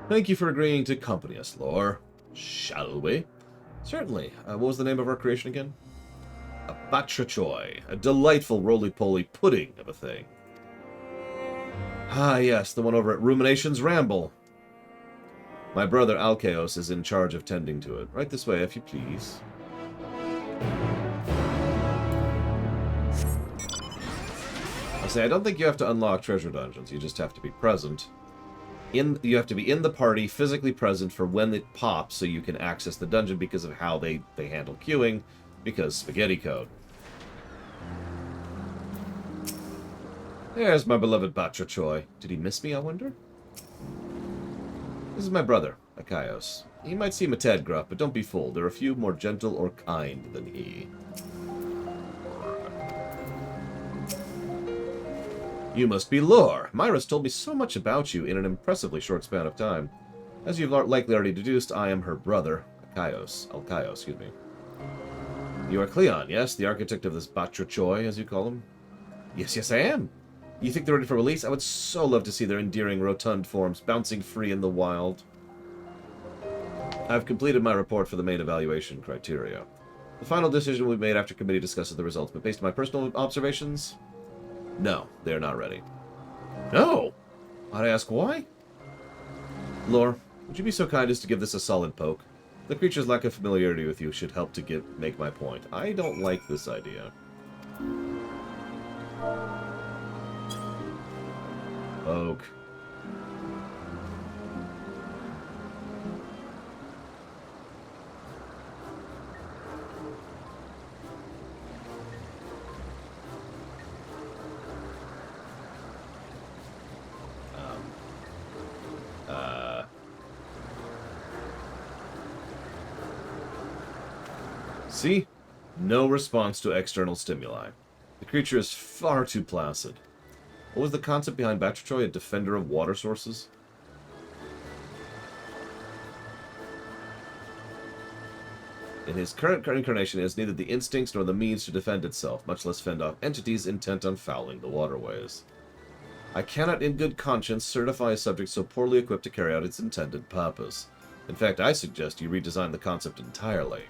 Thank you for agreeing to accompany us, Lore. Shall we? Certainly. What was the name of our creation again? A batrachoy. A delightful roly-poly pudding of a thing. Ah, yes, the one over at Rumination's Ramble. My brother Alkeos is in charge of tending to it. Right this way, if you please. I say, I don't think you have to unlock treasure dungeons. You just have to be present. You have to be in the party, physically present for when it pops so you can access the dungeon because of how they handle queuing, because spaghetti code. There's my beloved Batra Choi. Did he miss me, I wonder? This is my brother, Akaios. He might seem a tad gruff, but don't be fooled. There are few more gentle or kind than he. You must be Lore. Myra's told me so much about you in an impressively short span of time. As you've likely already deduced, I am her brother, Alkaios, excuse me. You are Cleon, yes? The architect of this Batra Choi, as you call him? Yes, I am. You think they're ready for release? I would so love to see their endearing, rotund forms bouncing free in the wild. I've completed my report for the main evaluation criteria. The final decision will be made after committee discusses the results, but based on my personal observations, no, they are not ready. No? I'd ask why? Lore, would you be so kind as to give this a solid poke? The creature's lack of familiarity with you should help to make my point. I don't like this idea. Poke. See? No response to external stimuli. The creature is far too placid. What was the concept behind Batra Choi, a defender of water sources? In his current incarnation, it has neither the instincts nor the means to defend itself, much less fend off entities intent on fouling the waterways. I cannot in good conscience certify a subject so poorly equipped to carry out its intended purpose. In fact, I suggest you redesign the concept entirely.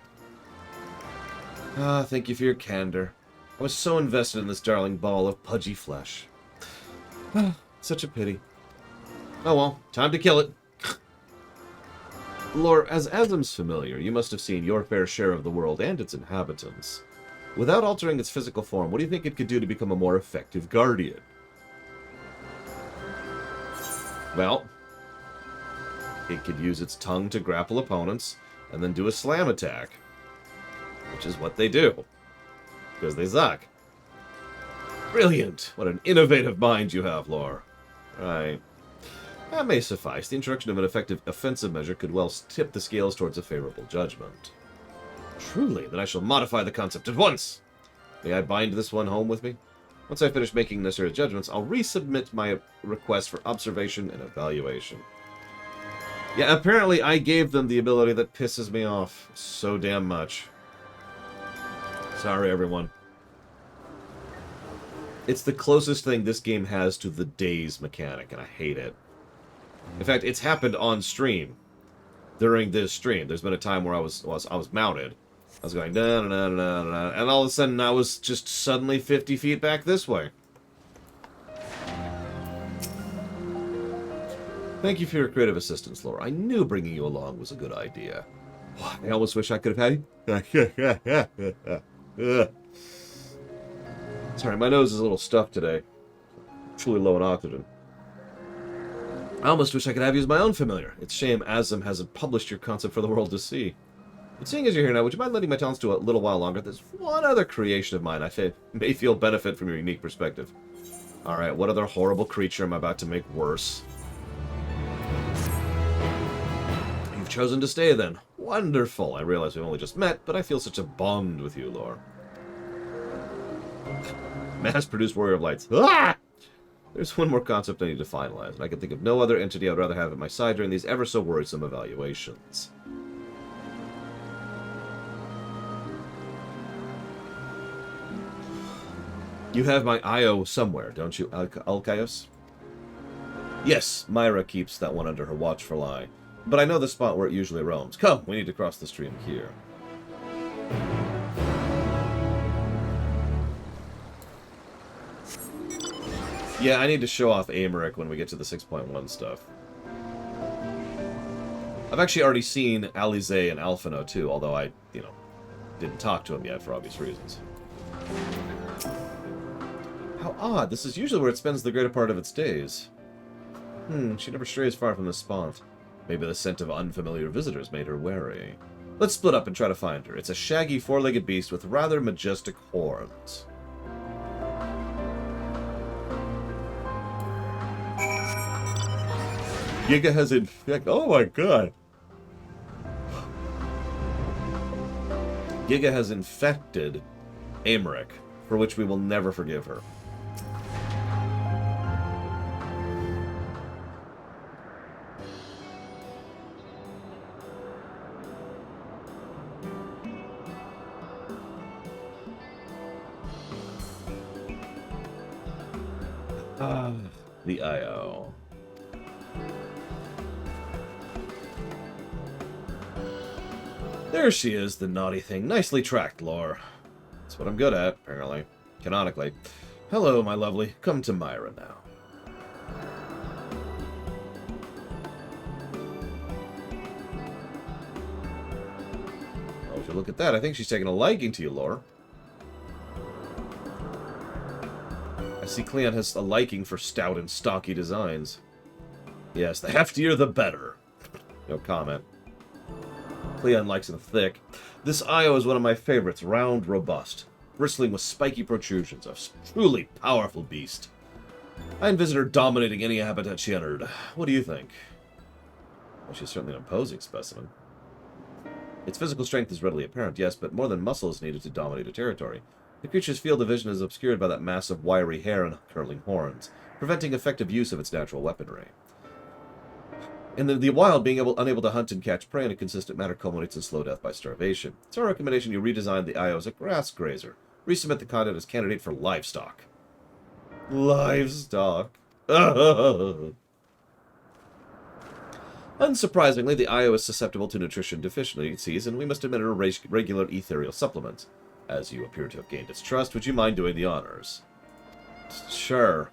Ah, thank you for your candor. I was so invested in this darling ball of pudgy flesh. Such a pity. Oh well, time to kill it. Lore, as Azim's familiar, you must have seen your fair share of the world and its inhabitants. Without altering its physical form, what do you think it could do to become a more effective guardian? Well, it could use its tongue to grapple opponents, and then do a slam attack. Which is what they do. Because they suck. Brilliant! What an innovative mind you have, Lore. Right. That may suffice. The introduction of an effective offensive measure could well tip the scales towards a favorable judgment. Truly, then I shall modify the concept at once! May I bind this one home with me? Once I finish making necessary judgments, I'll resubmit my request for observation and evaluation. Yeah, apparently I gave them the ability that pisses me off so damn much. Sorry, everyone. It's the closest thing this game has to the daze mechanic, and I hate it. In fact, it's happened on stream. During this stream, there's been a time where I was mounted. I was going da da da da da, and all of a sudden I was just suddenly 50 feet back this way. Thank you for your creative assistance, Lore. I knew bringing you along was a good idea. I almost wish I could have had you. Sorry, my nose is a little stuffed today. Truly low in oxygen. I almost wish I could have you as my own familiar. It's a shame Azim hasn't published your concept for the world to see. But seeing as you're here now, would you mind letting my talents do a little while longer? There's one other creation of mine I may feel benefit from your unique perspective. Alright, what other horrible creature am I about to make worse? You've chosen to stay then. Wonderful. I realize we've only just met, but I feel such a bond with you, Lore. Mass-produced Warrior of Lights. Ah! There's one more concept I need to finalize, and I can think of no other entity I'd rather have at my side during these ever-so-worrisome evaluations. You have my IO somewhere, don't you, Alkaios? Yes, Myra keeps that one under her watchful eye. But I know the spot where it usually roams. Come, we need to cross the stream here. Yeah, I need to show off Americ when we get to the 6.1 stuff. I've actually already seen Alize and Alphino too, although I, didn't talk to him yet for obvious reasons. How odd. This is usually where it spends the greater part of its days. She never strays far from the spot. Maybe the scent of unfamiliar visitors made her wary. Let's split up and try to find her. It's a shaggy, four-legged beast with rather majestic horns. Giga has infected... Oh my god. Giga has infected Amaric, for which we will never forgive her. The IO. There she is, the naughty thing. Nicely tracked, Lore. That's what I'm good at, apparently. Canonically. Hello, my lovely. Come to Myra now. Oh, if you look at that, I think she's taking a liking to you, Lore. I see Cleon has a liking for stout and stocky designs. Yes, the heftier the better. No comment. Cleon likes them thick. This IO is one of my favorites, round, robust, bristling with spiky protrusions, a truly powerful beast. I envision her dominating any habitat she entered. What do you think? Well, she's certainly an imposing specimen. Its physical strength is readily apparent, yes, but more than muscle is needed to dominate a territory. The creature's field of vision is obscured by that mass of wiry hair and curling horns, preventing effective use of its natural weaponry. In the wild, being unable to hunt and catch prey in a consistent manner culminates in slow death by starvation. It's our recommendation you redesign the IO as a grass grazer. Resubmit the content as candidate for livestock. Livestock. Unsurprisingly, the IO is susceptible to nutrition deficiencies, and we must administer regular ethereal supplements. As you appear to have gained its trust, would you mind doing the honors? Sure.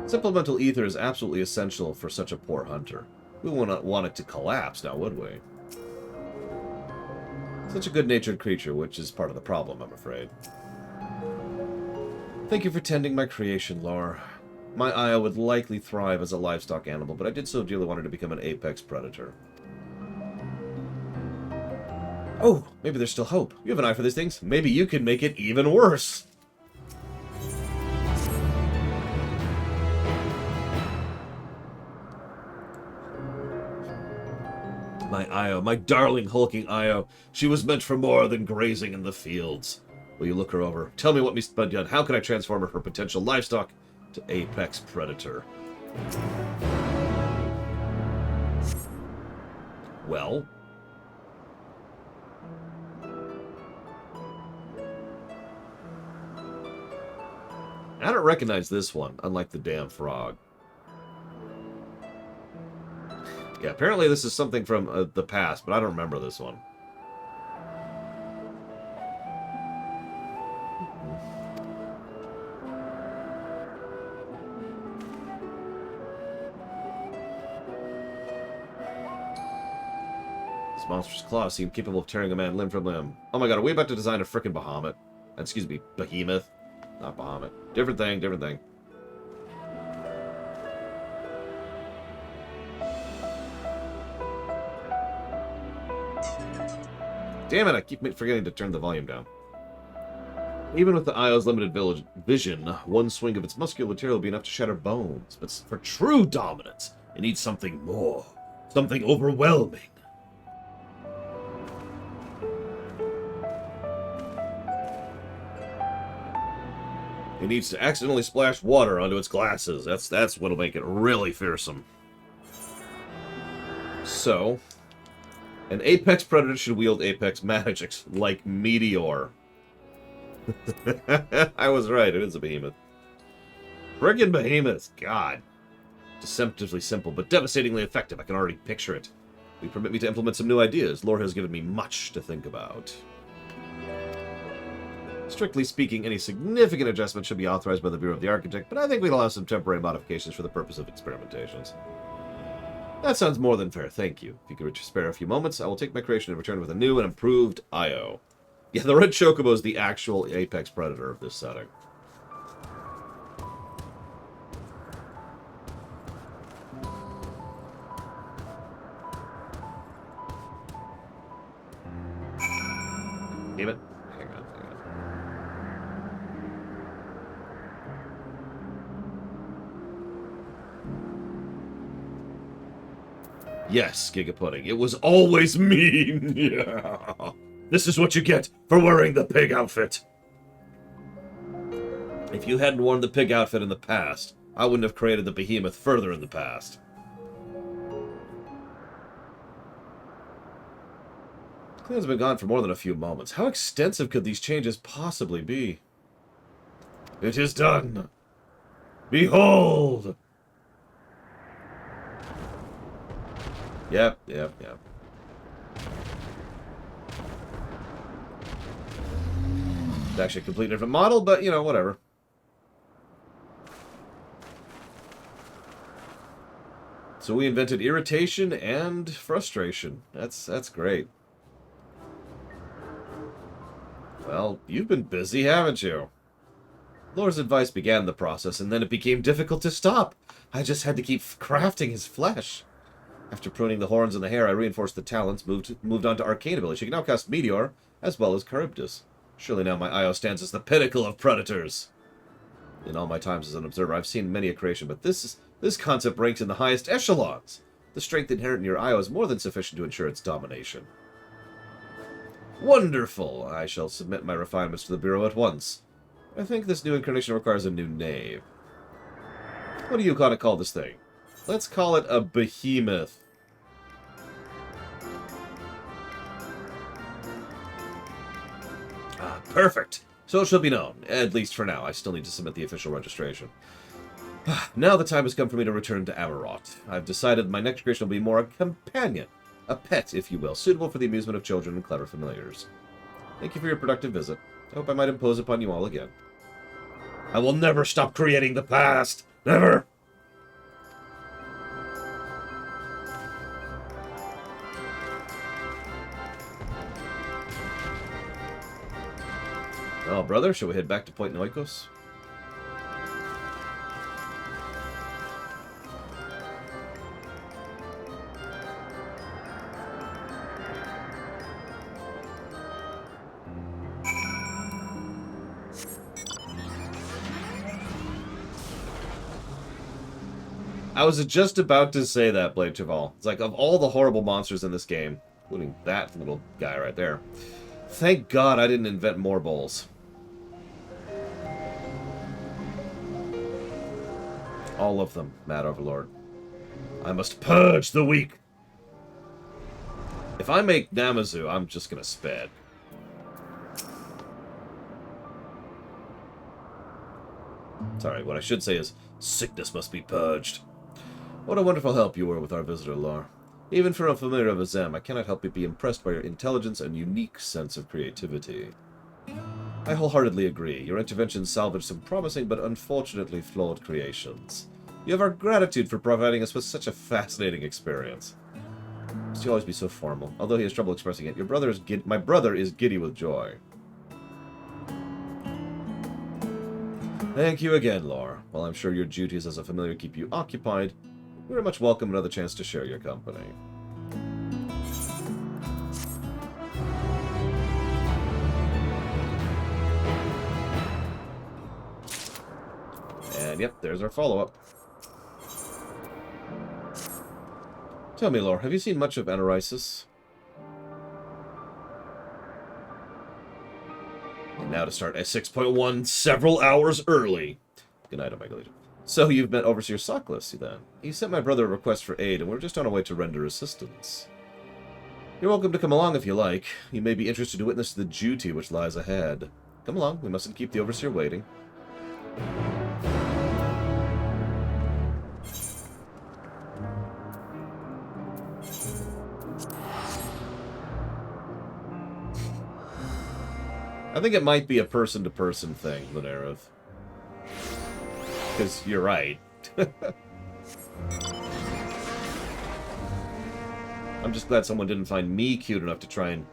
Supplemental ether is absolutely essential for such a poor hunter. We wouldn't want it to collapse, now would we? Such a good-natured creature, which is part of the problem, I'm afraid. Thank you for tending my creation, Lore. My IO would likely thrive as a livestock animal, but I did so dearly want her to become an apex predator. Oh, maybe there's still hope. You have an eye for these things. Maybe you can make it even worse. My IO, my darling hulking IO. She was meant for more than grazing in the fields. Will you look her over? Tell me what must be done. How can I transform her from potential livestock to apex predator? Well... I don't recognize this one, unlike the damn frog. Yeah, apparently this is something from the past, but I don't remember this one. This monstrous claws seem capable of tearing a man limb from limb. Oh my god, are we about to design a frickin' Bahamut? Excuse me, Behemoth. Not Bahamut. Different thing, different thing. Damn it, I keep forgetting to turn the volume down. Even with the IO's limited vision, one swing of its muscular material will be enough to shatter bones. But for true dominance, it needs something more. Something overwhelming. It needs to accidentally splash water onto its glasses. That's what'll make it really fearsome. So... an apex predator should wield apex magics, like Meteor. I was right, it is a behemoth. Friggin' behemoth, God. Deceptively simple, but devastatingly effective. I can already picture it. Will you permit me to implement some new ideas? Lore has given me much to think about. Strictly speaking, any significant adjustment should be authorized by the Bureau of the Architect, but I think we'd allow some temporary modifications for the purpose of experimentations. That sounds more than fair, thank you. If you could spare a few moments, I will take my creation and return with a new and improved IO. Yeah, the red chocobo is the actual apex predator of this setting. Damn it. Hang on. Yes, Giga Pudding. It was always mean. Yeah. This is what you get for wearing the pig outfit. If you hadn't worn the pig outfit in the past, I wouldn't have created the behemoth further in the past. Clan's been gone for more than a few moments. How extensive could these changes possibly be? It is done. Behold! Yep. It's actually a completely different model, but, you know, whatever. So we invented irritation and frustration. That's great. Well, you've been busy, haven't you? Lore's advice began the process, and then it became difficult to stop. I just had to keep crafting his flesh. After pruning the horns and the hair, I reinforced the talents, moved on to arcane ability. She can now cast Meteor, as well as Charybdis. Surely now my Io stands as the pinnacle of predators. In all my times as an observer, I've seen many a creation, but this concept ranks in the highest echelons. The strength inherent in your Io is more than sufficient to ensure its domination. Wonderful! I shall submit my refinements to the Bureau at once. I think this new incarnation requires a new name. What do you gotta call this thing? Let's call it a behemoth. Ah, perfect! So it shall be known, at least for now. I still need to submit the official registration. Now the time has come for me to return to Amarot. I've decided my next creation will be more a companion. A pet, if you will, suitable for the amusement of children and clever familiars. Thank you for your productive visit. I hope I might impose upon you all again. I will never stop creating the past! Never! Well, brother, shall we head back to Point Noikos? I was just about to say that, Blade Cheval. It's like, of all the horrible monsters in this game, including that little guy right there, thank God I didn't invent more bowls. All of them, Mad Overlord. I must purge the weak. If I make Namazu, I'm just gonna sped. Sorry, what I should say is, sickness must be purged. What a wonderful help you were with our visitor, Lar. Even for a familiar of Azem, I cannot help but be impressed by your intelligence and unique sense of creativity. I wholeheartedly agree. Your intervention salvaged some promising but unfortunately flawed creations. You have our gratitude for providing us with such a fascinating experience. Must you always be so formal? Although he has trouble expressing it, my brother is giddy with joy. Thank you again, Lore. While I'm sure your duties as a familiar keep you occupied, you very much welcome another chance to share your company. And yep, there's our follow-up. Tell me, Lore, have you seen much of Anarisis? And now to start at 6.1, several hours early. Good night, Omega Legion. So you've met Overseer Sockless, then. He sent my brother a request for aid, and we're just on our way to render assistance. You're welcome to come along if you like. You may be interested to witness the duty which lies ahead. Come along, we mustn't keep the Overseer waiting. I think it might be a person-to-person thing, Lunerith. Because you're right. I'm just glad someone didn't find me cute enough to try and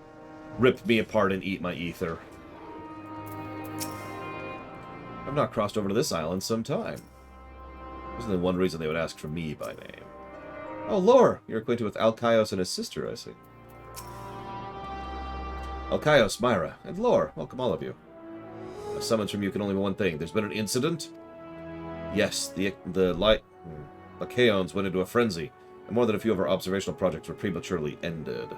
rip me apart and eat my ether. I've not crossed over to this island some time. There's only one reason they would ask for me by name. Oh, Lore! You're acquainted with Alkaios and his sister, I see. Alkaios, Myra, and Lore, welcome all of you. A summons from you can only mean one thing. There's been an incident? Yes, the Lycaons went into a frenzy, and more than a few of our observational projects were prematurely ended.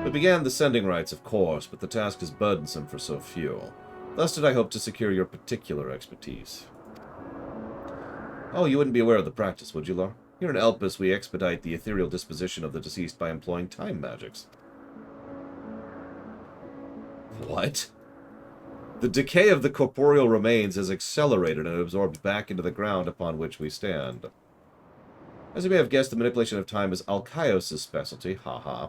We began the sending rites, of course, but the task is burdensome for so few. Thus did I hope to secure your particular expertise. Oh, you wouldn't be aware of the practice, would you, Lore? Here in Elpis, we expedite the ethereal disposition of the deceased by employing time magics. What? The decay of the corporeal remains is accelerated and absorbed back into the ground upon which we stand. As you may have guessed, the manipulation of time is Alkaios' specialty, haha.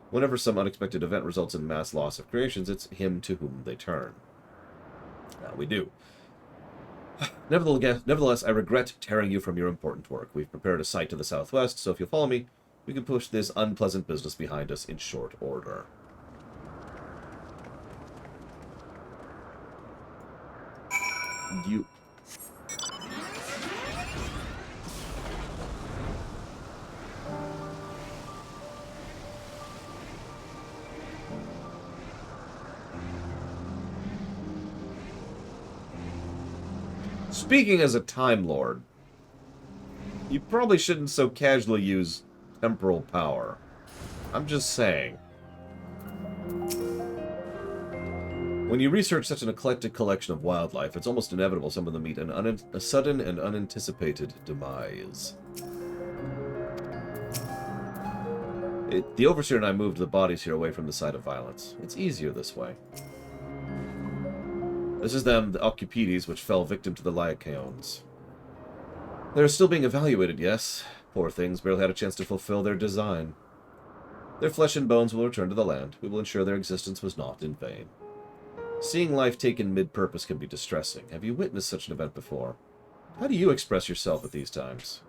Whenever some unexpected event results in mass loss of creations, it's him to whom they turn. Now we do. Nevertheless, I regret tearing you from your important work. We've prepared a site to the southwest, so if you'll follow me, we can push this unpleasant business behind us in short order. You... Speaking as a Time Lord, you probably shouldn't so casually use temporal power. I'm just saying. When you research such an eclectic collection of wildlife, it's almost inevitable some of them meet a sudden and unanticipated demise. The Overseer and I moved the bodies here away from the site of violence. It's easier this way. This is them, the Occupides, which fell victim to the Lycaons. They're still being evaluated, yes. Poor things, barely had a chance to fulfill their design. Their flesh and bones will return to the land. We will ensure their existence was not in vain. Seeing life taken mid-purpose can be distressing. Have you witnessed such an event before? How do you express yourself at these times?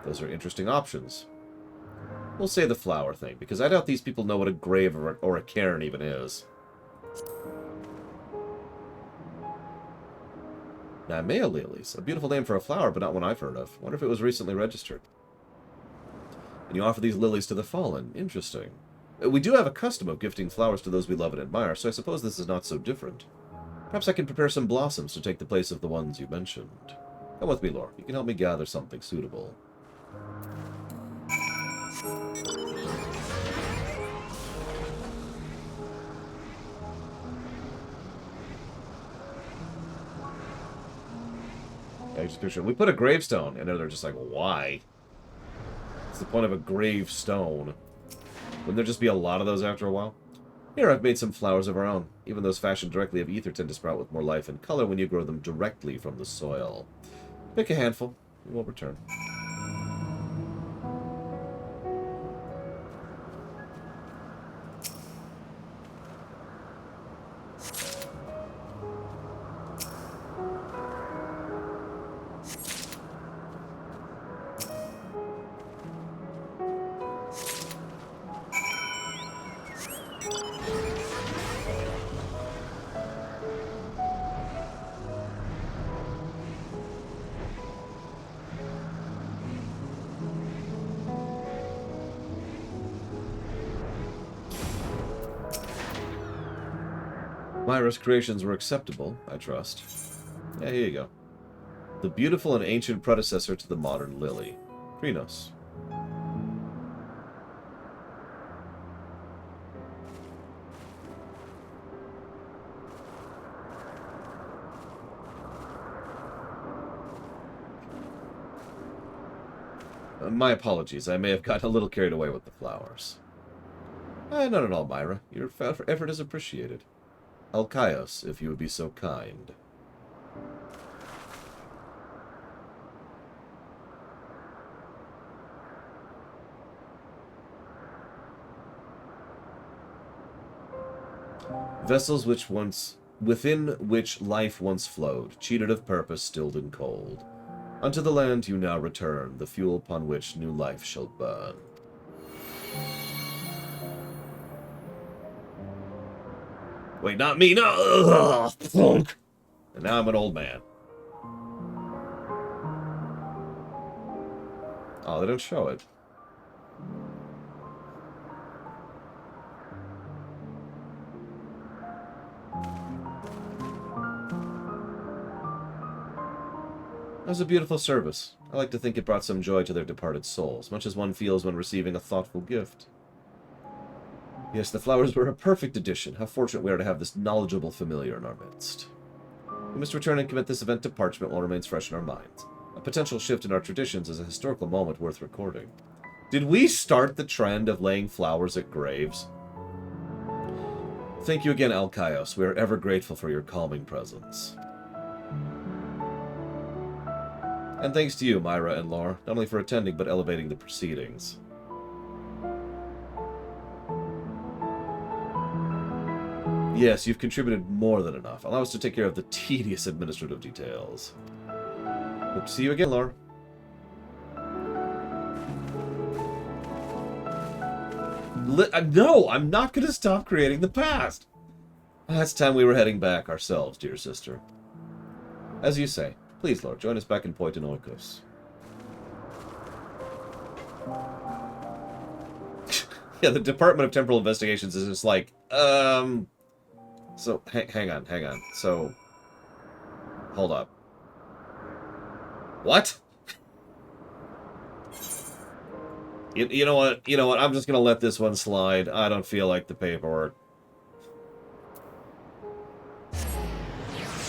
Those are interesting options. We'll say the flower thing, because I doubt these people know what a grave or a cairn even is. Namea lilies. A beautiful name for a flower, but not one I've heard of. Wonder if it was recently registered. And you offer these lilies to the fallen. Interesting. We do have a custom of gifting flowers to those we love and admire, so I suppose this is not so different. Perhaps I can prepare some blossoms to take the place of the ones you mentioned. Come with me, Lore. You can help me gather something suitable. I just picture we put a gravestone, and they're just like, why? What's the point of a gravestone? Wouldn't there just be a lot of those after a while? Here, I've made some flowers of our own. Even those fashioned directly of ether tend to sprout with more life and color when you grow them directly from the soil. Pick a handful. We will return. Myra's creations were acceptable, I trust. Yeah, here you go. The beautiful and ancient predecessor to the modern lily. Krinos. My apologies. I may have gotten a little carried away with the flowers. Not at all, Myra. Your effort is appreciated. Alkaios, if you would be so kind. Vessels within which life once flowed, cheated of purpose, stilled and cold. Unto the land you now return, the fuel upon which new life shall burn. Wait, not me, no! Ugh, plunk. And now I'm an old man. Oh, they don't show it. That was a beautiful service. I like to think it brought some joy to their departed souls, much as one feels when receiving a thoughtful gift. Yes, the flowers were a perfect addition. How fortunate we are to have this knowledgeable familiar in our midst. We must return and commit this event to parchment while it remains fresh in our minds. A potential shift in our traditions is a historical moment worth recording. Did we start the trend of laying flowers at graves? Thank you again, Alkaios. We are ever grateful for your calming presence. And thanks to you, Myra and Laura, not only for attending, but elevating the proceedings. Yes, you've contributed more than enough. Allow us to take care of the tedious administrative details. Hope to see you again, Laura. No, I'm not going to stop creating the past. It's time we were heading back ourselves, dear sister. As you say. Please, Lord, join us back in Point Oikos. Yeah, the Department of Temporal Investigations is just like, So, hang on. So, hold up. What? You know what? You know what? I'm just gonna let this one slide. I don't feel like the paperwork.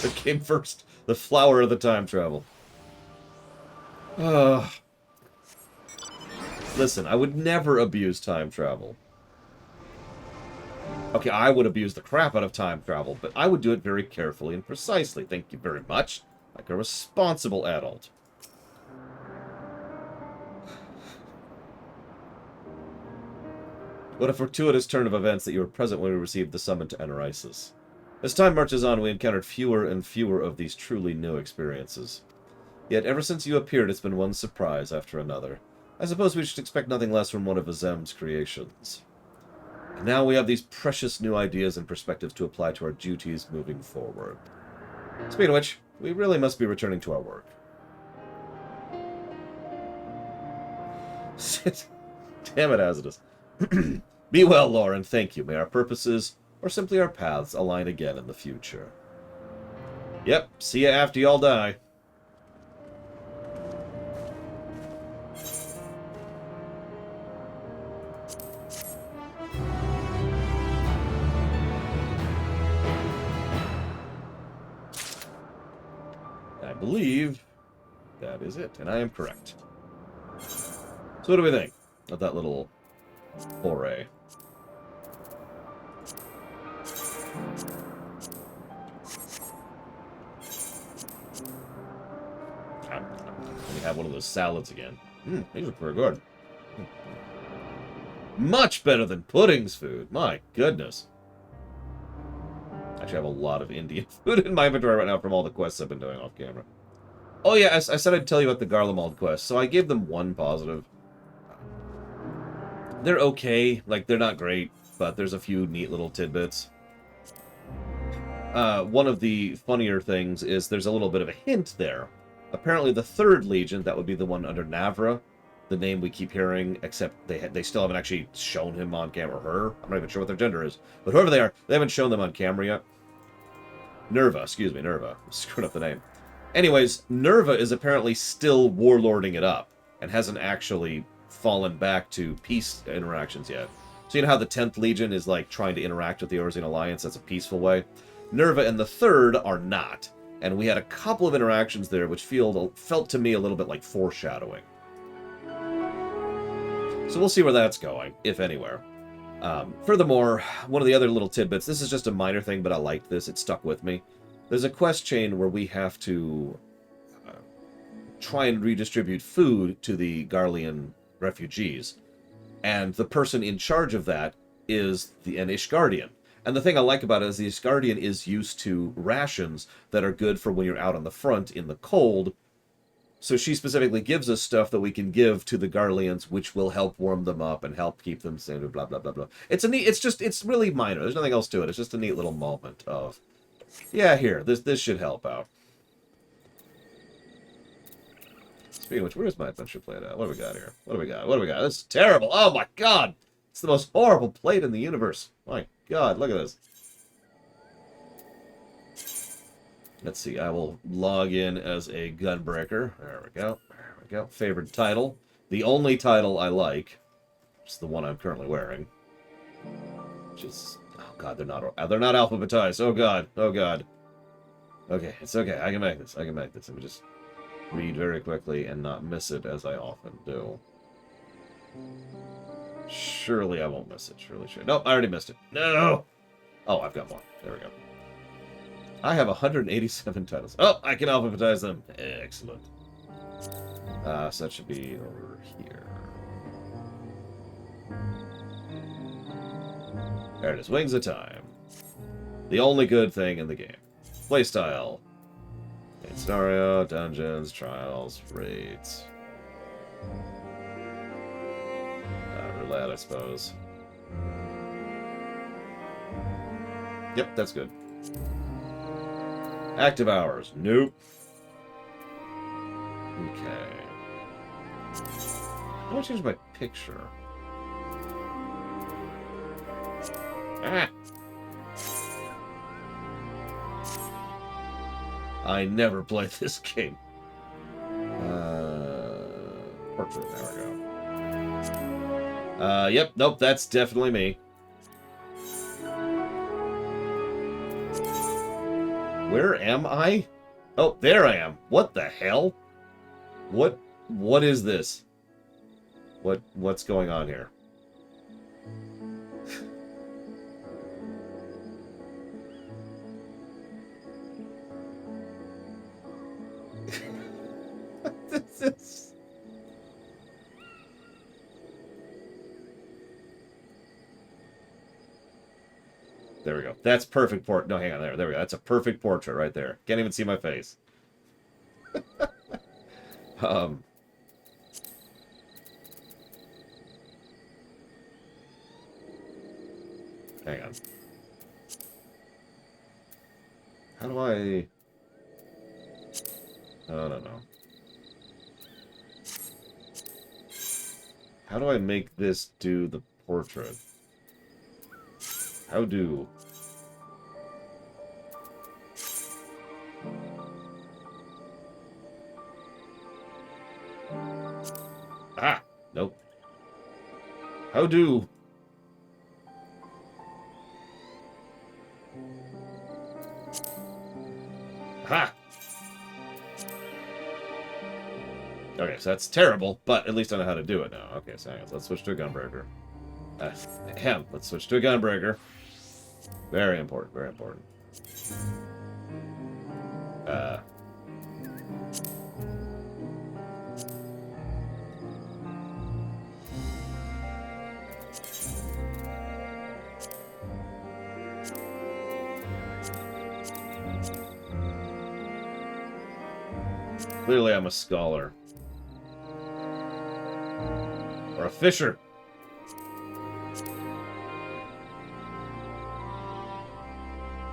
It came first. The flower of the time travel. Listen, I would never abuse time travel. Okay, I would abuse the crap out of time travel, but I would do it very carefully and precisely. Thank you very much. Like a responsible adult. What a fortuitous turn of events that you were present when we received the summon to Enerisis. As time marches on, we encountered fewer and fewer of these truly new experiences. Yet, ever since you appeared, it's been one surprise after another. I suppose we should expect nothing less from one of Azem's creations. And now we have these precious new ideas and perspectives to apply to our duties moving forward. Speaking of which, we really must be returning to our work. Damn it, Azidus. Be well, Lauren, thank you. May our purposes, or simply our paths, align again in the future. Yep, see ya after y'all die. I believe that is it, and I am correct. So what do we think of that little foray? Let me have one of those salads again. These are pretty good. Much better than Pudding's food. My goodness. Actually, I have a lot of Indian food in my inventory right now from all the quests I've been doing off camera. Oh yeah, I said I'd tell you about the Garlemald quest, so I gave them one positive. They're okay. Like, they're not great, but there's a few neat little tidbits. One of the funnier things is there's a little bit of a hint there. Apparently the 3rd Legion, that would be the one under Navra, the name we keep hearing, except they still haven't actually shown him on camera, or her. I'm not even sure what their gender is. But whoever they are, they haven't shown them on camera yet. Nerva, excuse me, Nerva. Screwed up the name. Anyways, Nerva is apparently still warlording it up, and hasn't actually fallen back to peace interactions yet. So you know how the 10th Legion is like trying to interact with the Orzian Alliance? That's a peaceful way. Nerva and the 3rd are not. And we had a couple of interactions there which felt to me a little bit like foreshadowing. So we'll see where that's going, if anywhere. Furthermore, one of the other little tidbits, this is just a minor thing, but I liked this. It stuck with me. There's a quest chain where we have to try and redistribute food to the Garlean refugees. And the person in charge of that is an Ishgardian. And the thing I like about it is the Ishgardian is used to rations that are good for when you're out on the front in the cold, So she specifically gives us stuff that we can give to the Garleans, which will help warm them up and help keep them safe, blah, blah, blah, blah. It's a neat, it's really minor. There's nothing else to it. It's just a neat little moment of, yeah, here, this should help out. Speaking of which, where's my adventure plate at? What do we got here? What do we got? What do we got? This is terrible. Oh my god! It's the most horrible plate in the universe. My god, look at this. Let's see, I will log in as a gunbreaker. There we go. There we go. Favorite title. The only title I like. It's the one I'm currently wearing. Which is... Oh god, they're not alphabetized. Oh god. Oh god. Okay, it's okay. I can make this. I can make this. Let me just read very quickly and not miss it as I often do. Surely I won't miss it. Surely should. Nope, I already missed it. No! Oh, I've got more. There we go. I have 187 titles. Oh, I can alphabetize them. Excellent. So that should be over here. There it is. Wings of Time. The only good thing in the game. Playstyle. Main scenario, dungeons, trials, raids. Roulette, I suppose. Yep, that's good. Active hours. Nope. Okay. I'm gonna change my picture. Ah! I never played this game. Portrait, there we go. Yep, nope, that's definitely me. Where am I? Oh, there I am. What the hell? What is this? What's going on here? This is... There we go. That's perfect portrait. No, hang on. There we go. That's a perfect portrait right there. Can't even see my face. Hang on. How do I... I don't know. How do I make this do the portrait? How do... Ah! Nope. How do... Ha! Okay, so that's terrible, but at least I know how to do it now. Okay, so hang on. Let's switch to a gunbreaker. Let's switch to a gunbreaker. Very important, very important. Clearly I'm a scholar. Or a fisher.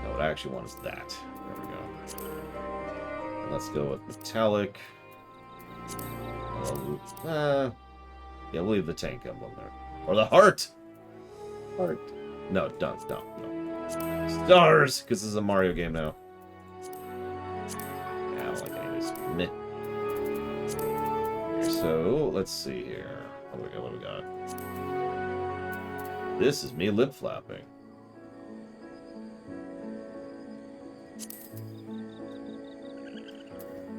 No, what I actually want is that. There we go. Let's go with metallic. Yeah, we'll leave the tank emblem there. Or the heart! Heart. No, don't. No. Stars! Because this is a Mario game now. Yeah, I don't like any of these. Meh. So, let's see here. What do we got? This is me lip flapping.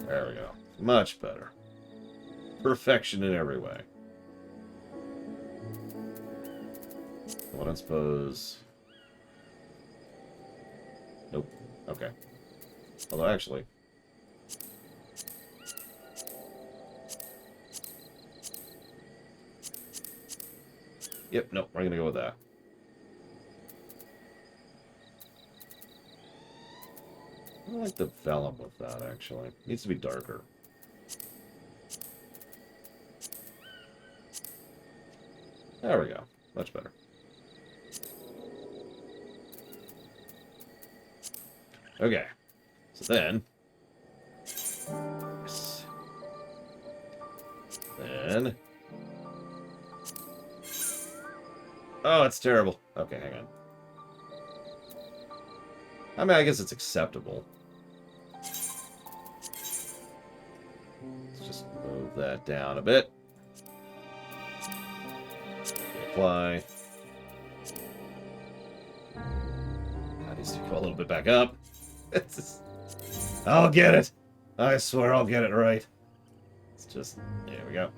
There we go. Much better. Perfection in every way. What I suppose... Nope. Okay. Although, actually... Yep, nope, we're gonna go with that. I like the vellum with that, actually. It needs to be darker. There we go. Much better. Okay. So then... Yes. Then... Oh, it's terrible. Okay, hang on. I mean, I guess it's acceptable. Let's just move that down a bit. Apply. That needs to go a little bit back up. I'll get it. I swear I'll get it right. It's just... There we go.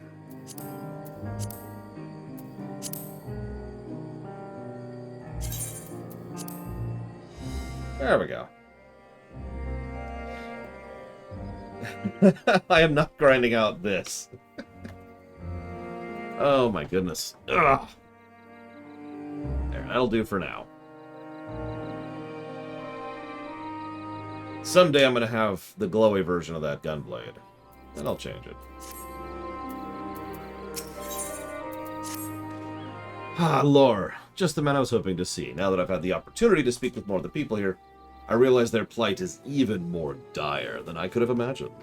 There we go. I am not grinding out this. Oh my goodness. Ugh. There, that'll do for now. Someday I'm going to have the glowy version of that gunblade. Then I'll change it. Ah, lore. Just the man I was hoping to see. Now that I've had the opportunity to speak with more of the people here, I realize their plight is even more dire than I could have imagined.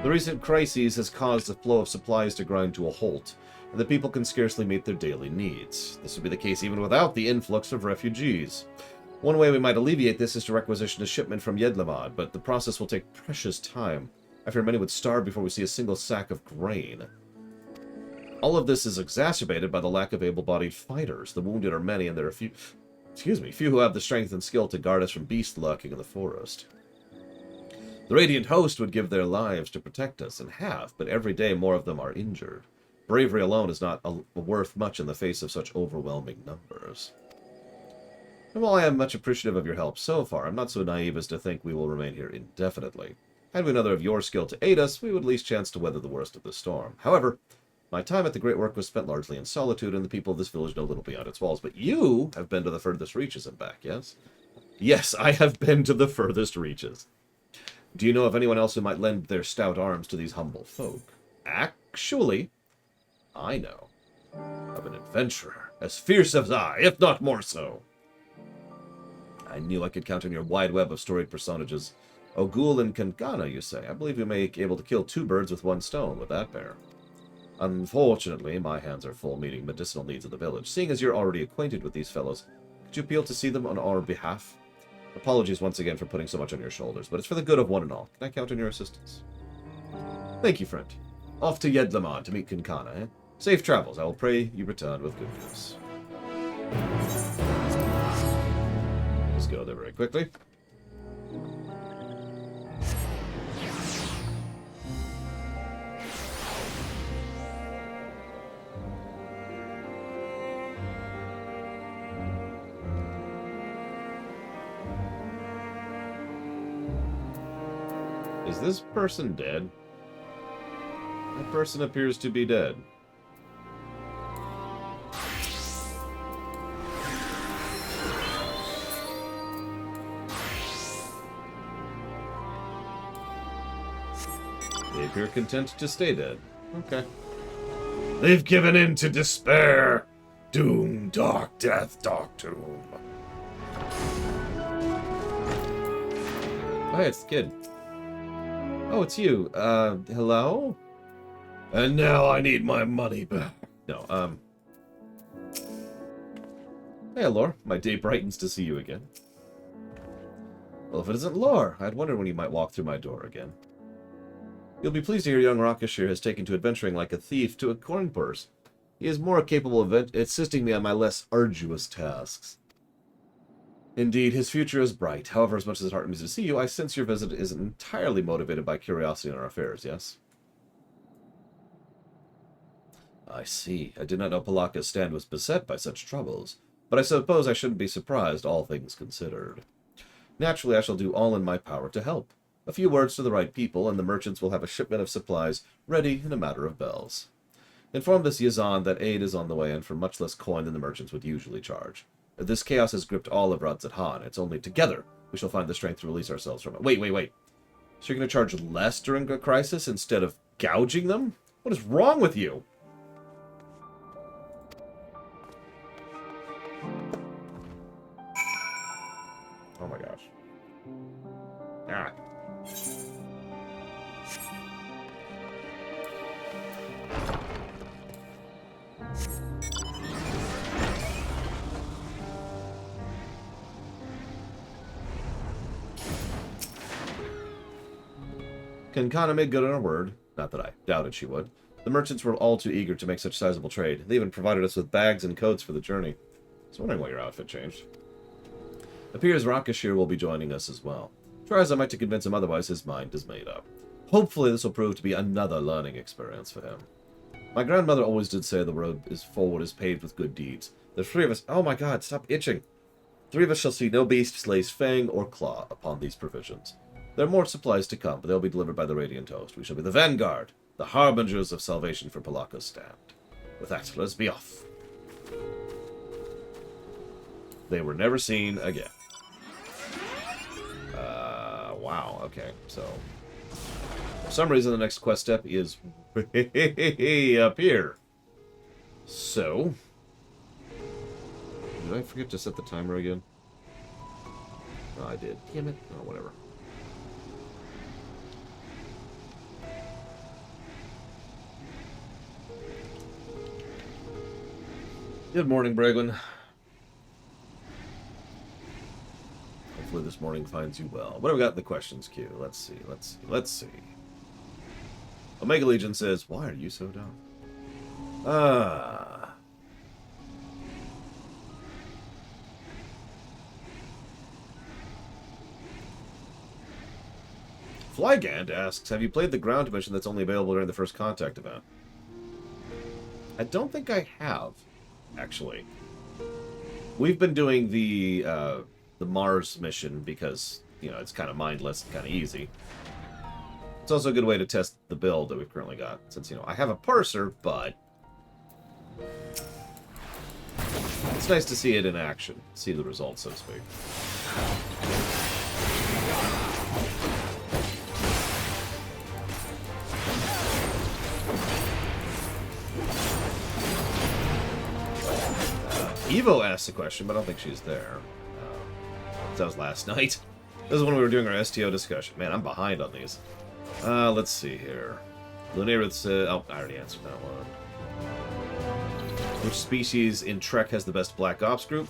The recent crises has caused the flow of supplies to grind to a halt, and the people can scarcely meet their daily needs. This would be the case even without the influx of refugees. One way we might alleviate this is to requisition a shipment from Yedlamad, but the process will take precious time. I fear many would starve before we see a single sack of grain. All of this is exacerbated by the lack of able-bodied fighters. The wounded are many, and there are few who have the strength and skill to guard us from beasts lurking in the forest. The Radiant Host would give their lives to protect us, and have, but every day more of them are injured. Bravery alone is not worth much in the face of such overwhelming numbers. And while I am much appreciative of your help so far, I'm not so naive as to think we will remain here indefinitely. Had we another of your skill to aid us, we would at least chance to weather the worst of the storm. However, my time at the Great Work was spent largely in solitude, and the people of this village know little beyond its walls. But you have been to the furthest reaches and back, yes? Yes, I have been to the furthest reaches. Do you know of anyone else who might lend their stout arms to these humble folk? Actually, I know of an adventurer as fierce as I, if not more so. I knew I could count on your wide web of storied personages. Ogul and Kankana, you say? I believe you may be able to kill two birds with one stone with that pair. Unfortunately, my hands are full meeting medicinal needs of the village. Seeing as you're already acquainted with these fellows, could you appeal to see them on our behalf? Apologies once again for putting so much on your shoulders, but it's for the good of one and all. Can I count on your assistance? Thank you, friend. Off to Yedlamad to meet Kankana, eh? Safe travels. I will pray you return with good news. Let's go there very quickly. Is this person dead? That person appears to be dead. They appear content to stay dead. Okay. They've given in to despair. Doom, dark death, dark doom. Oh, hey, it's the kid. Oh, it's you. Hello? And now I need my money back. No, Hey, Lore. My day brightens to see you again. Well, if it isn't Lore, I'd wonder when you might walk through my door again. You'll be pleased to hear young Rockashire has taken to adventuring like a thief to a coin purse. He is more capable of assisting me on my less arduous tasks. Indeed, his future is bright. However, as much as it heartens me to see you, I sense your visit isn't entirely motivated by curiosity in our affairs, yes? I see. I did not know Palaka's stand was beset by such troubles, but I suppose I shouldn't be surprised, all things considered. Naturally, I shall do all in my power to help. A few words to the right people, and the merchants will have a shipment of supplies ready in a matter of bells. Inform this Yazan that aid is on the way and for much less coin than the merchants would usually charge. This chaos has gripped all of Radzat-Han. It's only together we shall find the strength to release ourselves from it. Wait. So you're going to charge less during a crisis instead of gouging them? What is wrong with you? Can Kana make good on her word? Not that I doubted she would. The merchants were all too eager to make such sizable trade. They even provided us with bags and coats for the journey. I was wondering why your outfit changed. It appears Rakashir will be joining us as well. Try as I might to convince him otherwise, his mind is made up. Hopefully this will prove to be another learning experience for him. My grandmother always did say the road forward is paved with good deeds. The three of us... Oh my god, stop itching! 3 of us shall see no beast lays fang or claw upon these provisions. There are more supplies to come, but they'll be delivered by the Radiant Host. We shall be the vanguard, the harbingers of salvation for Palaka's stand. With that, let's be off. They were never seen again. Wow, okay, so... For some reason, the next quest step is way up here. So... Did I forget to set the timer again? Oh, I did. Damn it. Oh, whatever. Good morning, Braglin. Hopefully this morning finds you well. What have we got in the questions queue? Let's see. Omega Legion says, why are you so dumb? Flygant asks, have you played the ground mission that's only available during the first contact event? I don't think I have, actually. We've been doing the Mars mission because, you know, it's kind of mindless and kind of easy. It's also a good way to test the build that we've currently got, since, you know, I have a parser, but it's nice to see it in action, see the results, so to speak. Evo asked a question, but I don't think she's there. That was last night. This is when we were doing our STO discussion. Man, I'm behind on these. Let's see here. Lunarith said... Oh, I already answered that one. Which species in Trek has the best Black Ops group?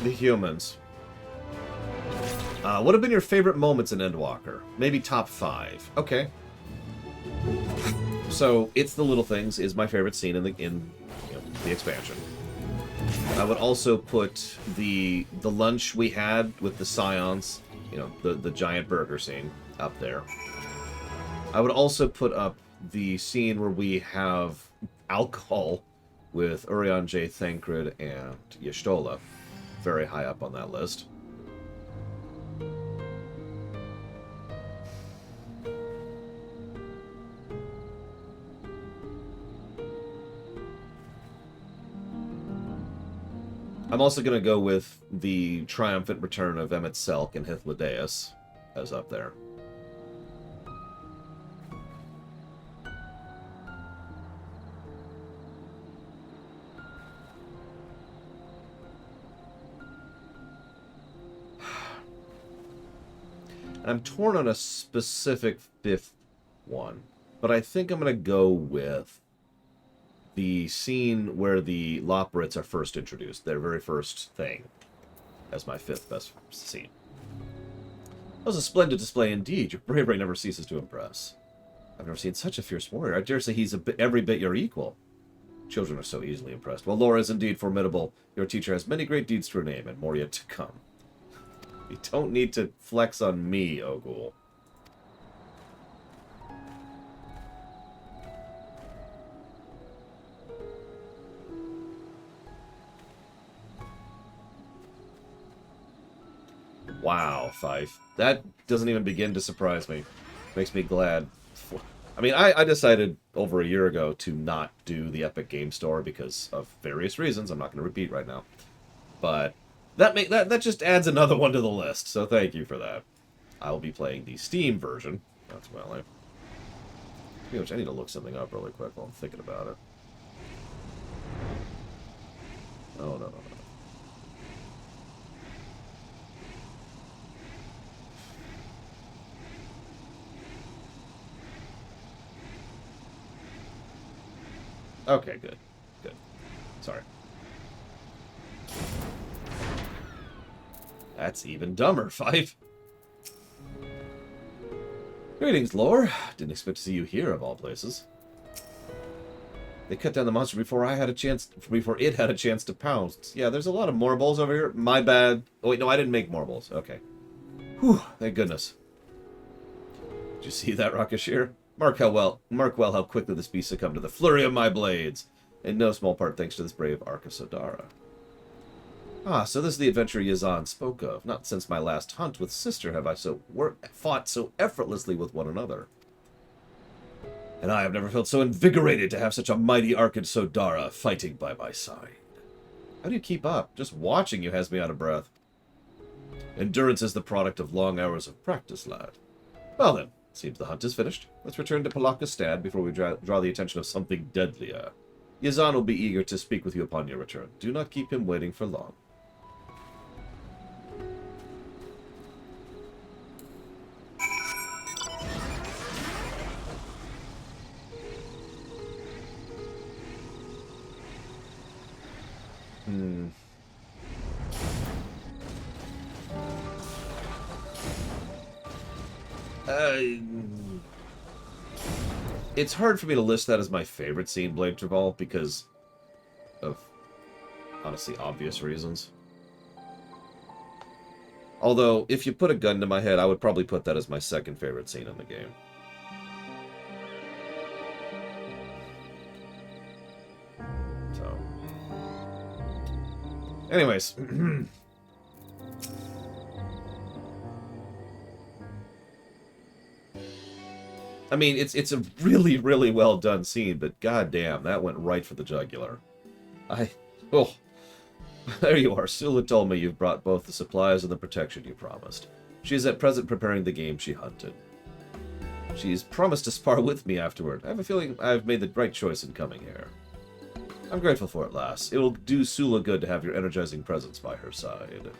The humans. What have been your favorite moments in Endwalker? Maybe top 5. Okay. So, It's the Little Things is my favorite scene in the expansion. I would also put the lunch we had with the Scions, you know, the giant burger scene up there. I would also put up the scene where we have alcohol with Urian J. Thancred and Y'shtola. Very high up on that list. I'm also going to go with the triumphant return of Emmett Selk and Hythlodaeus as up there. I'm torn on a specific 5th one, but I think I'm going to go with the scene where the Loporrits are first introduced, their very first thing, as my 5th best scene. That was a splendid display indeed. Your bravery never ceases to impress. I've never seen such a fierce warrior. I dare say he's every bit your equal. Children are so easily impressed. Well, Laura is indeed formidable. Your teacher has many great deeds to her name, and more yet to come. You don't need to flex on me, Ogul. Wow, Fife. That doesn't even begin to surprise me. Makes me glad. I mean, I decided over a year ago to not do the Epic Game Store because of various reasons. I'm not going to repeat right now. But that just adds another one to the list, so thank you for that. I will be playing the Steam version. That's well, I need to look something up really quick while I'm thinking about it. Oh, no. Okay, good. Good. Sorry. That's even dumber, Fife. Greetings, Lore. Didn't expect to see you here, of all places. They cut down the monster before it had a chance to pounce. Yeah, there's a lot of morbals over here. My bad. Oh, wait, no, I didn't make morbals. Okay. Whew, thank goodness. Did you see that, Rakashir? Mark well how quickly this beast succumbed to the flurry of my blades. In no small part thanks to this brave Arkasodara. Ah, so this is the adventure Yazan spoke of. Not since my last hunt with sister have I fought so effortlessly with one another. And I have never felt so invigorated to have such a mighty Arkasodara fighting by my side. How do you keep up? Just watching you has me out of breath. Endurance is the product of long hours of practice, lad. Well then, seems the hunt is finished. Let's return to Palakastad before we draw the attention of something deadlier. Yazan will be eager to speak with you upon your return. Do not keep him waiting for long. It's hard for me to list that as my favorite scene, Blade Tribal, because of, honestly, obvious reasons. Although, if you put a gun to my head, I would probably put that as my second favorite scene in the game. So. Anyways. I mean, it's a really, really well done scene, but goddamn, that went right for the jugular. Oh, there you are. Sula told me you've brought both the supplies and the protection you promised. She is at present preparing the game she hunted. She's promised to spar with me afterward. I have a feeling I've made the right choice in coming here. I'm grateful for it, lass. It will do Sula good to have your energizing presence by her side.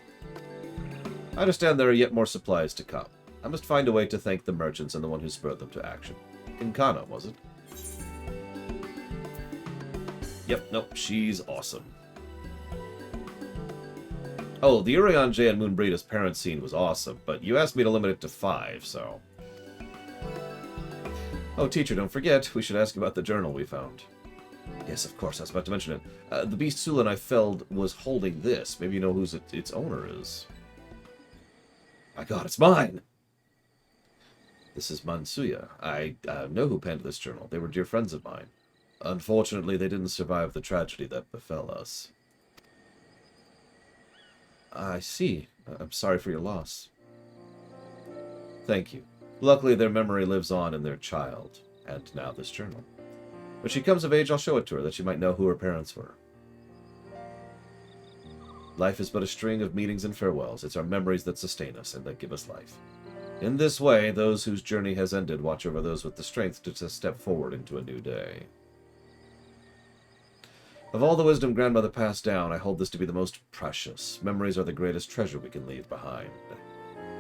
I understand there are yet more supplies to come. I must find a way to thank the merchants and the one who spurred them to action. Inkana, was it? Yep, nope, she's awesome. Oh, the Urian J and Moonbreeda's parent scene was awesome, but you asked me to limit it to 5, so... Oh, teacher, don't forget, we should ask about the journal we found. Yes, of course, I was about to mention it. The beast Sula and I felled was holding this. Maybe you know who its owner is. My god, it's mine! This is Mansuya. I know who penned this journal. They were dear friends of mine. Unfortunately, they didn't survive the tragedy that befell us. I see. I'm sorry for your loss. Thank you. Luckily, their memory lives on in their child, and now this journal. When she comes of age, I'll show it to her, that she might know who her parents were. Life is but a string of meetings and farewells. It's our memories that sustain us and that give us life. In this way, those whose journey has ended watch over those with the strength to step forward into a new day. Of all the wisdom grandmother passed down, I hold this to be the most precious. Memories are the greatest treasure we can leave behind.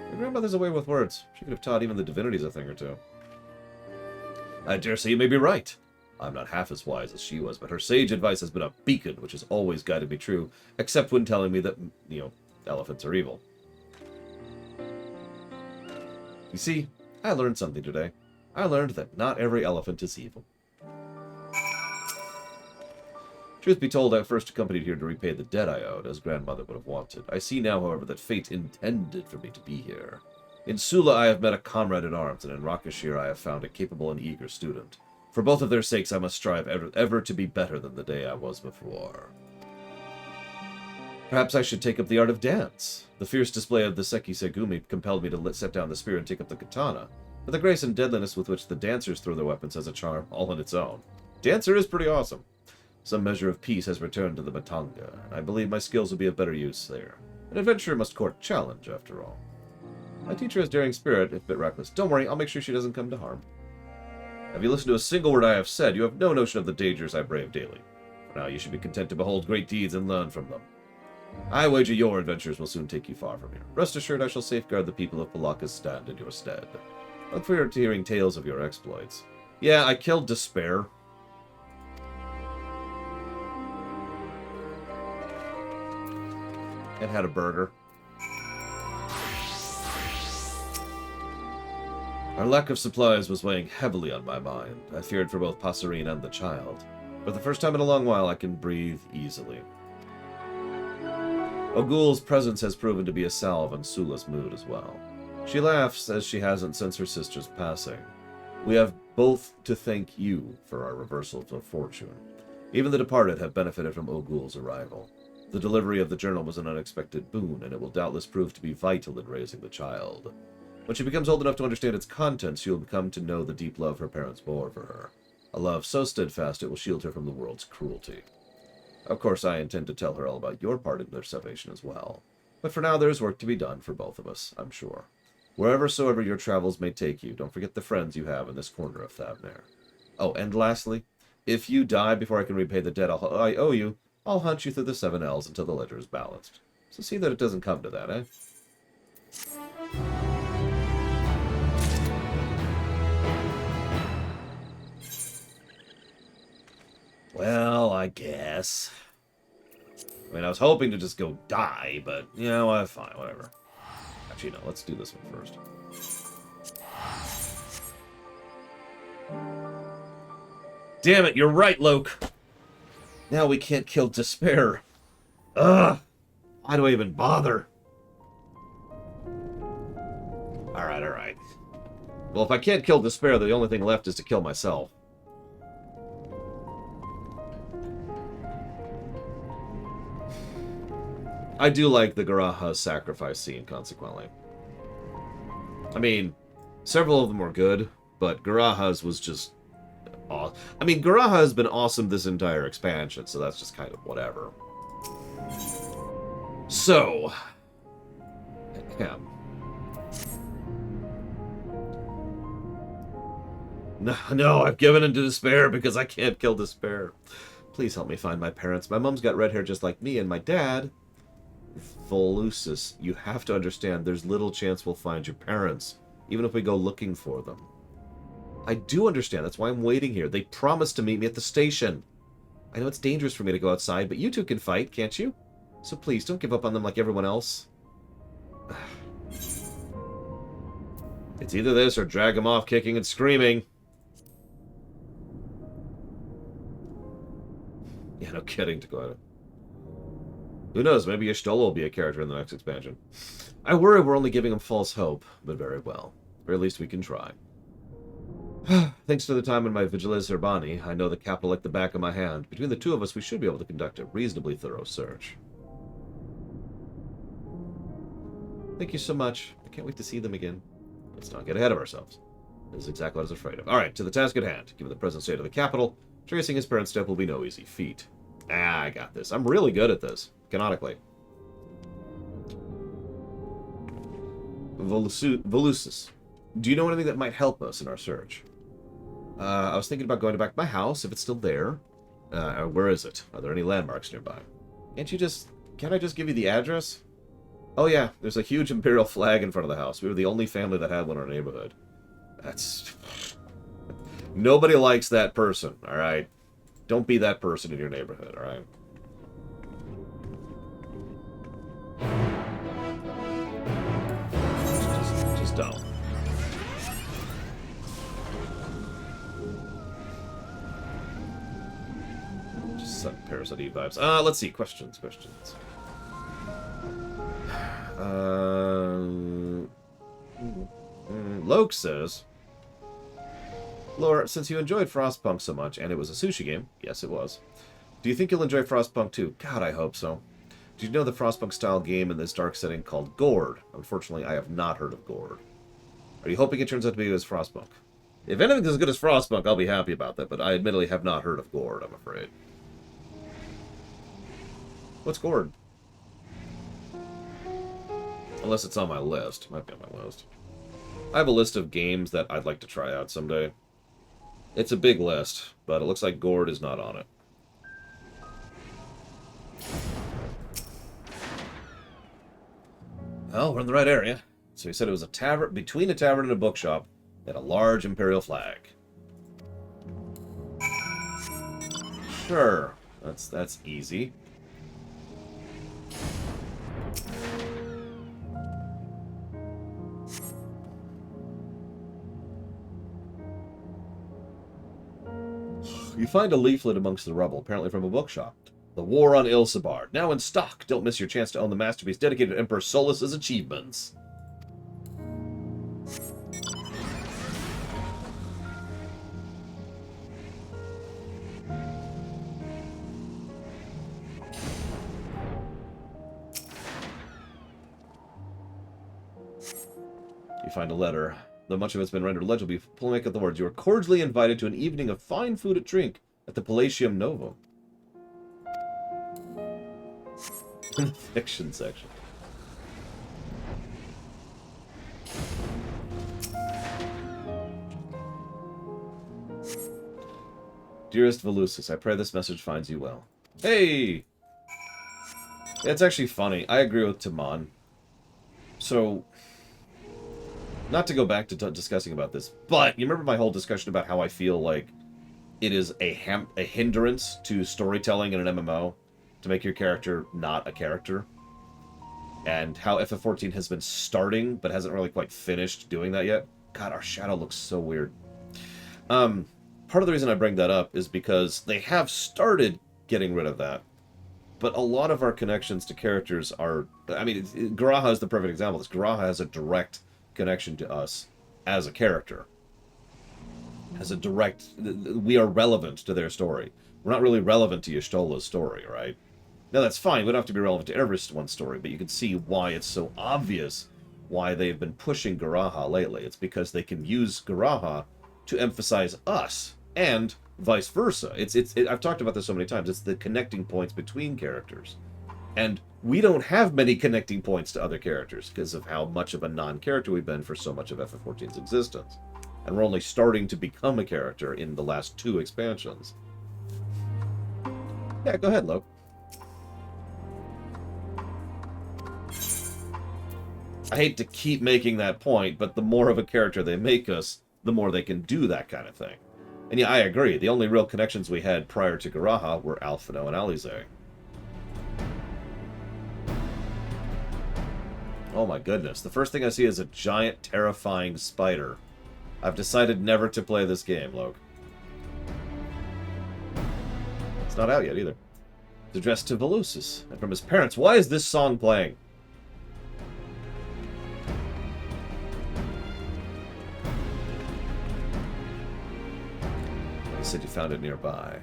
Your grandmother's a way with words. She could have taught even the divinities a thing or two. I dare say you may be right. I'm not half as wise as she was, but her sage advice has been a beacon, which has always guided me true, except when telling me that, elephants are evil. You see, I learned something today. I learned that not every elephant is evil. Truth be told, I first accompanied here to repay the debt I owed, as grandmother would have wanted. I see now, however, that fate intended for me to be here. In Sula I have met a comrade in arms, and in Rakashir I have found a capable and eager student. For both of their sakes I must strive ever to be better than the day I was before. Perhaps I should take up the art of dance. The fierce display of the Seki Segumi compelled me to set down the spear and take up the katana, but the grace and deadliness with which the dancers throw their weapons has a charm all on its own. Dancer is pretty awesome. Some measure of peace has returned to the Matanga, and I believe my skills will be of better use there. An adventurer must court challenge, after all. My teacher has daring spirit, if a bit reckless. Don't worry, I'll make sure she doesn't come to harm. Have you listened to a single word I have said, you have no notion of the dangers I brave daily. For now you should be content to behold great deeds and learn from them. I wager your adventures will soon take you far from here. Rest assured I shall safeguard the people of Palakastad in your stead. Look forward to hearing tales of your exploits. Yeah, I killed Despair. And had a burger. Our lack of supplies was weighing heavily on my mind. I feared for both Passerine and the child. For the first time in a long while, I can breathe easily. Ogul's presence has proven to be a salve on Sula's mood as well. She laughs as she hasn't since her sister's passing. We have both to thank you for our reversal of fortune. Even the departed have benefited from Ogul's arrival. The delivery of the journal was an unexpected boon, and it will doubtless prove to be vital in raising the child. When she becomes old enough to understand its contents, she will come to know the deep love her parents bore for her. A love so steadfast it will shield her from the world's cruelty. Of course, I intend to tell her all about your part in their salvation as well. But for now, there's work to be done for both of us, I'm sure. Whereversoever your travels may take you, don't forget the friends you have in this corner of Thavnair. Oh, and lastly, if you die before I can repay the debt I owe you, I'll hunt you through the 7 L's until the ledger is balanced. So see that it doesn't come to that, eh? Well, I guess. I mean, I was hoping to just go die, but, you know what, fine, whatever. Actually, no, let's do this one first. Damn it, you're right, Loke! Now we can't kill despair. Ugh! Why do I even bother? Alright, alright. Well, if I can't kill despair, the only thing left is to kill myself. I do like the Garaha's sacrifice scene, consequently. I mean, several of them were good, but Garaha's was just awesome. I mean, Garaha has been awesome this entire expansion, so that's just kind of whatever. So, No, I've given into despair because I can't kill despair. Please help me find my parents. My mom's got red hair just like me, and my dad... Volusus, you have to understand there's little chance we'll find your parents, even if we go looking for them. I do understand, that's why I'm waiting here. They promised to meet me at the station. I know it's dangerous for me to go outside, but you two can fight, can't you? So please, don't give up on them like everyone else. It's either this or drag them off kicking and screaming. Yeah, no kidding, Dakota. Who knows, maybe Y'shtola will be a character in the next expansion. I worry we're only giving him false hope, but very well. Or at least we can try. Thanks to the time in my Vigiles Urbani, I know the capital like the back of my hand. Between the two of us, we should be able to conduct a reasonably thorough search. Thank you so much. I can't wait to see them again. Let's not get ahead of ourselves. This is exactly what I was afraid of. Alright, to the task at hand. Given the present state of the capital, tracing his parents' step will be no easy feat. Ah, I got this. I'm really good at this. Canonically. Volusus. Do you know anything that might help us in our search? I was thinking about going back to my house, if it's still there. Where is it? Are there any landmarks nearby? Can't I just give you the address? Oh yeah, there's a huge Imperial flag in front of the house. We were the only family that had one in our neighborhood. That's... Nobody likes that person, alright? Don't be that person in your neighborhood, alright? Just don't. Just suck Parasite vibes. Let's see. Questions. Loke says... Laura, since you enjoyed Frostpunk so much, and it was a sushi game, yes it was, do you think you'll enjoy Frostpunk too? God, I hope so. Did you know the Frostpunk-style game in this dark setting called Gourd? Unfortunately, I have not heard of Gourd. Are you hoping it turns out to be as Frostpunk? If anything's as good as Frostpunk, I'll be happy about that, but I admittedly have not heard of Gourd, I'm afraid. What's Gourd? Unless it's on my list. Might be on my list. I have a list of games that I'd like to try out someday. It's a big list, but it looks like Gourd is not on it. Well, we're in the right area. So he said it was a tavern, between a tavern and a bookshop, and a large Imperial flag. Sure, that's easy. You find a leaflet amongst the rubble, apparently from a bookshop. The War on Ilsabard, now in stock. Don't miss your chance to own the masterpiece dedicated to Emperor Solus's achievements. You find a letter. Though much of it's been rendered legible, pull make out the words. You are cordially invited to an evening of fine food and drink at the Palatium Novum. In the fiction section. Dearest Volusus, I pray this message finds you well. Hey! Yeah, it's actually funny. I agree with Timon. So, not to go back to discussing about this, but you remember my whole discussion about how I feel like it is a hindrance to storytelling in an MMO to make your character not a character? And how FF14 has been starting, but hasn't really quite finished doing that yet? God, our shadow looks so weird. Part of the reason I bring that up is because they have started getting rid of that. But a lot of our connections to characters are... I mean, Garaha is the perfect example. Garaha has a direct connection to us as a character. Has a direct... We are relevant to their story. We're not really relevant to Y'shtola's story, right? Now, that's fine. We don't have to be relevant to everyone's story, but you can see why it's so obvious why they've been pushing Garaha lately. It's because they can use Garaha to emphasize us, and vice versa. I've talked about this so many times. It's the connecting points between characters. And we don't have many connecting points to other characters because of how much of a non-character we've been for so much of FF14's existence. And we're only starting to become a character in the last 2 expansions. Yeah, go ahead, Lo. I hate to keep making that point, but the more of a character they make us, the more they can do that kind of thing. And yeah, I agree. The only real connections we had prior to Garaha were Alphino and Alize. Oh my goodness. The first thing I see is a giant, terrifying spider. I've decided never to play this game, Loke. It's not out yet, either. It's addressed to Volusus, and from his parents. Why is this song playing? You said you found it nearby.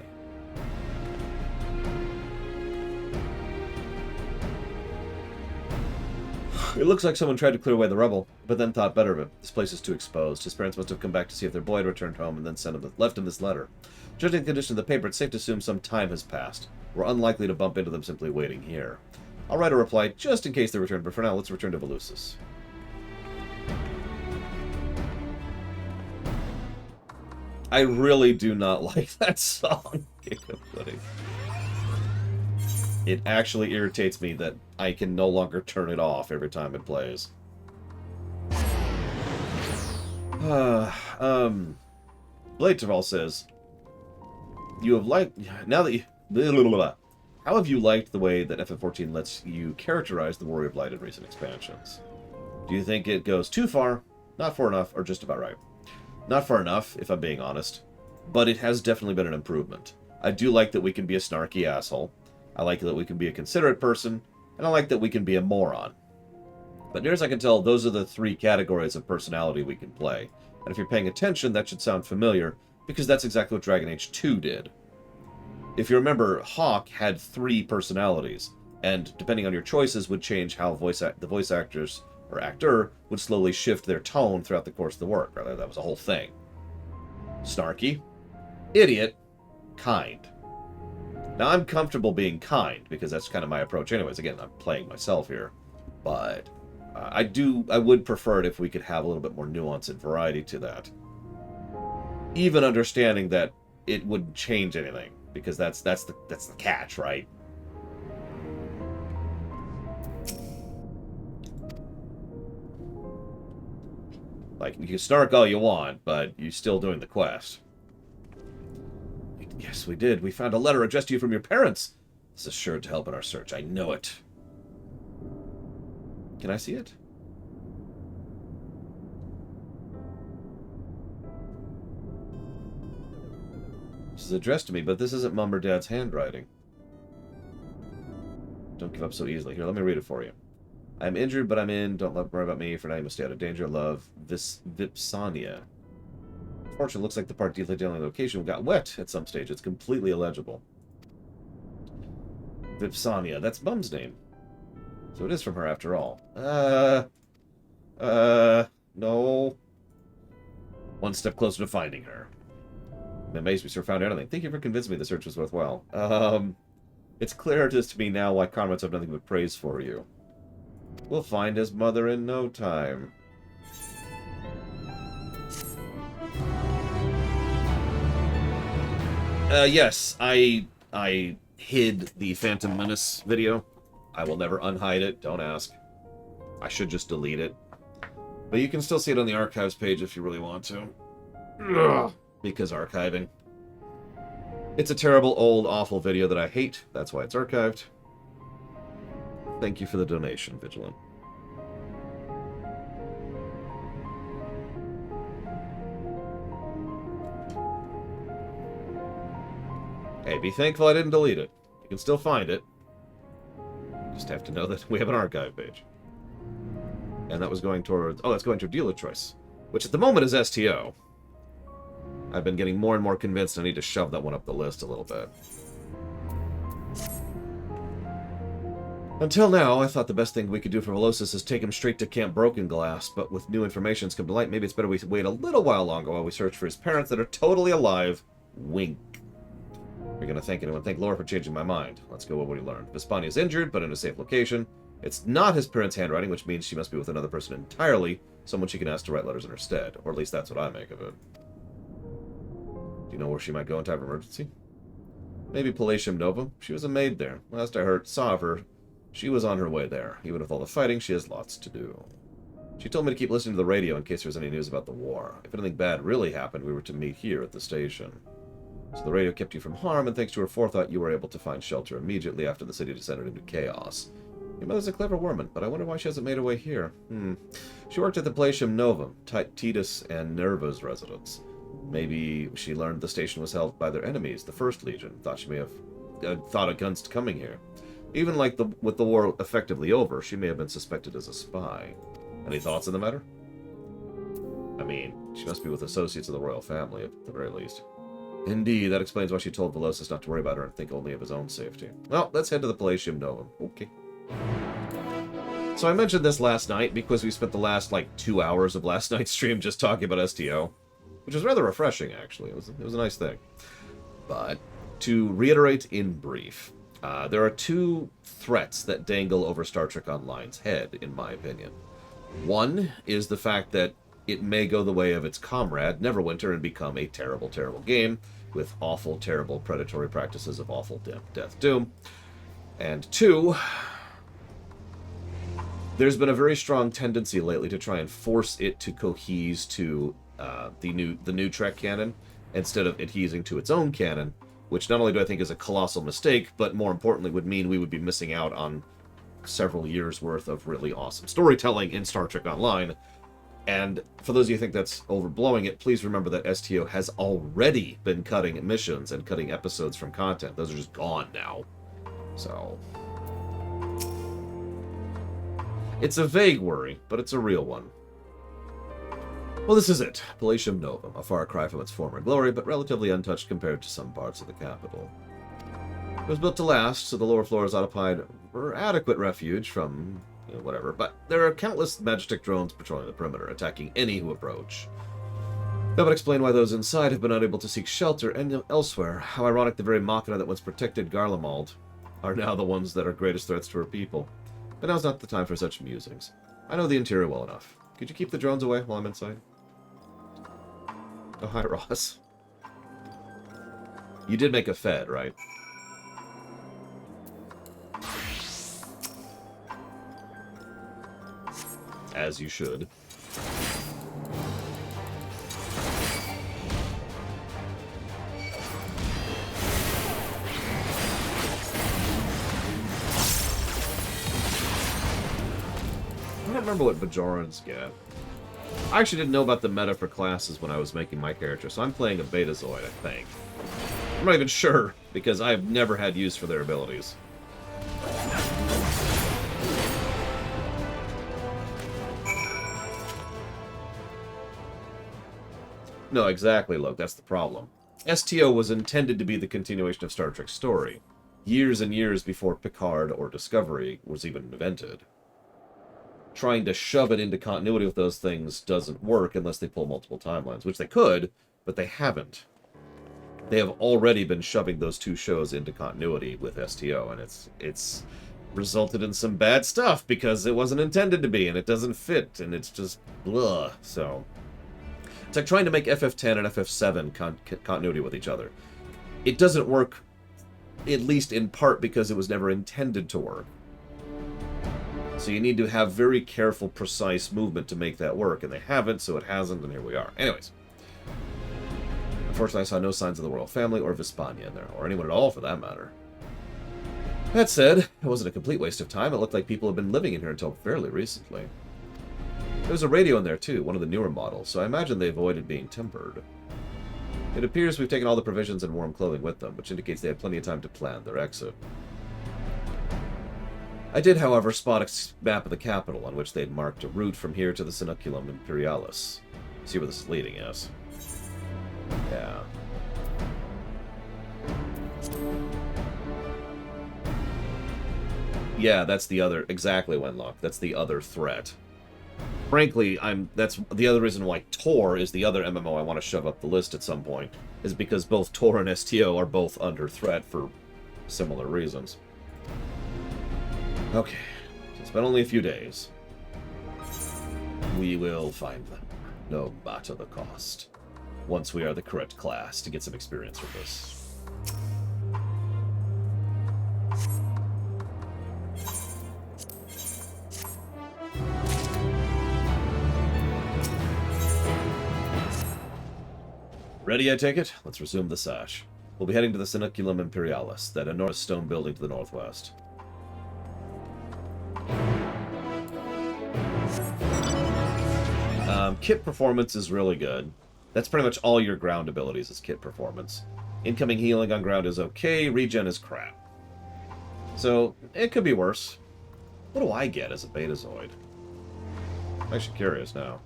It looks like someone tried to clear away the rubble, but then thought better of it. This place is too exposed. His parents must have come back to see if their boy had returned home and then left him this letter. Judging the condition of the paper, it's safe to assume some time has passed. We're unlikely to bump into them simply waiting here. I'll write a reply just in case they return, but for now, let's return to Volusus. I really do not like that song, Jacob Pudding. It actually irritates me that I can no longer turn it off every time it plays. Blade Taval says, "You have liked... Now that you... Blah, blah, blah. How have you liked the way that FF14 lets you characterize the Warrior of Light in recent expansions? Do you think it goes too far, not far enough, or just about right?" Not far enough, if I'm being honest. But it has definitely been an improvement. I do like that we can be a snarky asshole. I like that we can be a considerate person. And I like that we can be a moron. But near as I can tell, those are the 3 categories of personality we can play. And if you're paying attention, that should sound familiar, because that's exactly what Dragon Age 2 did. If you remember, Hawk had 3 personalities, and depending on your choices would change how the voice actors or actor would slowly shift their tone throughout the course of the work. Rather, that was a whole thing. Snarky, idiot, kind. Now, I'm comfortable being kind, because that's kind of my approach anyways. Again, I'm playing myself here. But I would prefer it if we could have a little bit more nuance and variety to that. Even understanding that it wouldn't change anything, because that's the catch, right? Like, you can snark all you want, but you're still doing the quest. Yes, we did. We found a letter addressed to you from your parents. This is sure to help in our search. I know it. Can I see it? is addressed to me, but this isn't Mum or Dad's handwriting. Don't give up so easily. Here, let me read it for you. I'm injured, but I'm in. Don't worry about me. For now, you must stay out of danger. Love, Vipsania. Unfortunately, it looks like the part detailing the location got wet at some stage. It's completely illegible. Vipsania. That's Mum's name. So it is from her after all. No. One step closer to finding her. I'm amazed we still found anything. Thank you for convincing me the search was worthwhile. It's clear to me now why Carmets have nothing but praise for you. We'll find his mother in no time. Yes, I hid the Phantom Menace video. I will never unhide it, don't ask. I should just delete it. But you can still see it on the archives page if you really want to. Ugh, because archiving. It's a terrible, old, awful video that I hate. That's why it's archived. Thank you for the donation, Vigilant. Hey, be thankful I didn't delete it. You can still find it. Just have to know that we have an archive page. And that was going towards... Oh, that's going to dealer choice. Which at the moment is STO. I've been getting more and more convinced I need to shove that one up the list a little bit. Until now, I thought the best thing we could do for Velocis is take him straight to Camp Broken Glass, but with new information come to light, maybe it's better we wait a little while longer while we search for his parents that are totally alive. Wink. You're going to thank anyone. Thank Laura for changing my mind. Let's go with what he learned. Vespania is injured, but in a safe location. It's not his parents' handwriting, which means she must be with another person entirely, someone she can ask to write letters in her stead. Or at least that's what I make of it. Do you know where she might go in time of emergency? Maybe Palatium Novum. She was a maid there. Last I heard, saw of her, she was on her way there. Even with all the fighting, she has lots to do. She told me to keep listening to the radio in case there was any news about the war. If anything bad really happened, we were to meet here at the station. So the radio kept you from harm, and thanks to her forethought, you were able to find shelter immediately after the city descended into chaos. Your mother's a clever woman, but I wonder why she hasn't made her way here. She worked at the Palatium Novum, Titus and Nerva's residence. Maybe she learned the station was held by their enemies, the First Legion. Thought she may have thought against coming here. Even with the war effectively over, she may have been suspected as a spy. Any thoughts on the matter? I mean, she must be with associates of the royal family, at the very least. Indeed, that explains why she told Velocis not to worry about her and think only of his own safety. Well, let's head to the Palatium Novum. Okay. So I mentioned this last night because we spent the last, 2 hours of last night's stream just talking about STO. Which was rather refreshing, actually. It was a nice thing. But, to reiterate in brief, there are two threats that dangle over Star Trek Online's head, in my opinion. One is the fact that it may go the way of its comrade, Neverwinter, and become a terrible, terrible game with awful, terrible predatory practices of awful death doom. And two, there's been a very strong tendency lately to try and force it to cohese to the new Trek canon instead of adhesing to its own canon, which not only do I think is a colossal mistake, but more importantly would mean we would be missing out on several years worth of really awesome storytelling in Star Trek Online. And for those of you who think that's overblowing it, please remember that STO has already been cutting missions and cutting episodes from content. Those are just gone now. So it's a vague worry, but it's a real one. Well, this is it. Palatium Novum, a far cry from its former glory, but relatively untouched compared to some parts of the capital. It was built to last, so the lower floors occupied were adequate refuge from whatever, but there are countless Majestic drones patrolling the perimeter, attacking any who approach. That would explain why those inside have been unable to seek shelter and elsewhere. How ironic the very Machina that once protected Garlemald are now the ones that are greatest threats to her people. But now's not the time for such musings. I know the interior well enough. Could you keep the drones away while I'm inside? Oh, hi, Ross. You did make a Fed, right? As you should. I don't remember what Bajorans get. I actually didn't know about the meta for classes when I was making my character, so I'm playing a Betazoid, I think. I'm not even sure, because I've never had use for their abilities. No, exactly, look, that's the problem. STO was intended to be the continuation of Star Trek's story, years and years before Picard or Discovery was even invented. Trying to shove it into continuity with those things doesn't work unless they pull multiple timelines, which they could, but they haven't. They have already been shoving those two shows into continuity with STO, and it's resulted in some bad stuff because it wasn't intended to be, and it doesn't fit, and it's just blah. So it's like trying to make FF10 and FF7 continuity with each other. It doesn't work, at least in part because it was never intended to work. So you need to have very careful, precise movement to make that work, and they haven't, so it hasn't, and here we are. Anyways. Unfortunately, I saw no signs of the royal family or Vespania in there, or anyone at all for that matter. That said, it wasn't a complete waste of time. It looked like people had been living in here until fairly recently. There was a radio in there too, one of the newer models, so I imagine they avoided being tempered. It appears we've taken all the provisions and warm clothing with them, which indicates they had plenty of time to plan their exit. I did, however, spot a map of the capital on which they'd marked a route from here to the Sinoculum Imperialis. See where this is leading us. Yeah. Yeah, that's the other... Exactly, Wenlock. That's the other threat. Frankly, that's the other reason why Tor is the other MMO I want to shove up the list at some point, is because both Tor and STO are both under threat for similar reasons. Okay. It's been only a few days. We will find them, no matter the cost. Once we are the correct class to get some experience with this. Ready, I take it? Let's resume the sash. We'll be heading to the Sinoculum Imperialis, that enormous stone building to the northwest. Kit performance is really good. That's pretty much all your ground abilities is kit performance. Incoming healing on ground is okay, regen is crap. So, it could be worse. What do I get as a Betazoid? I'm actually curious now.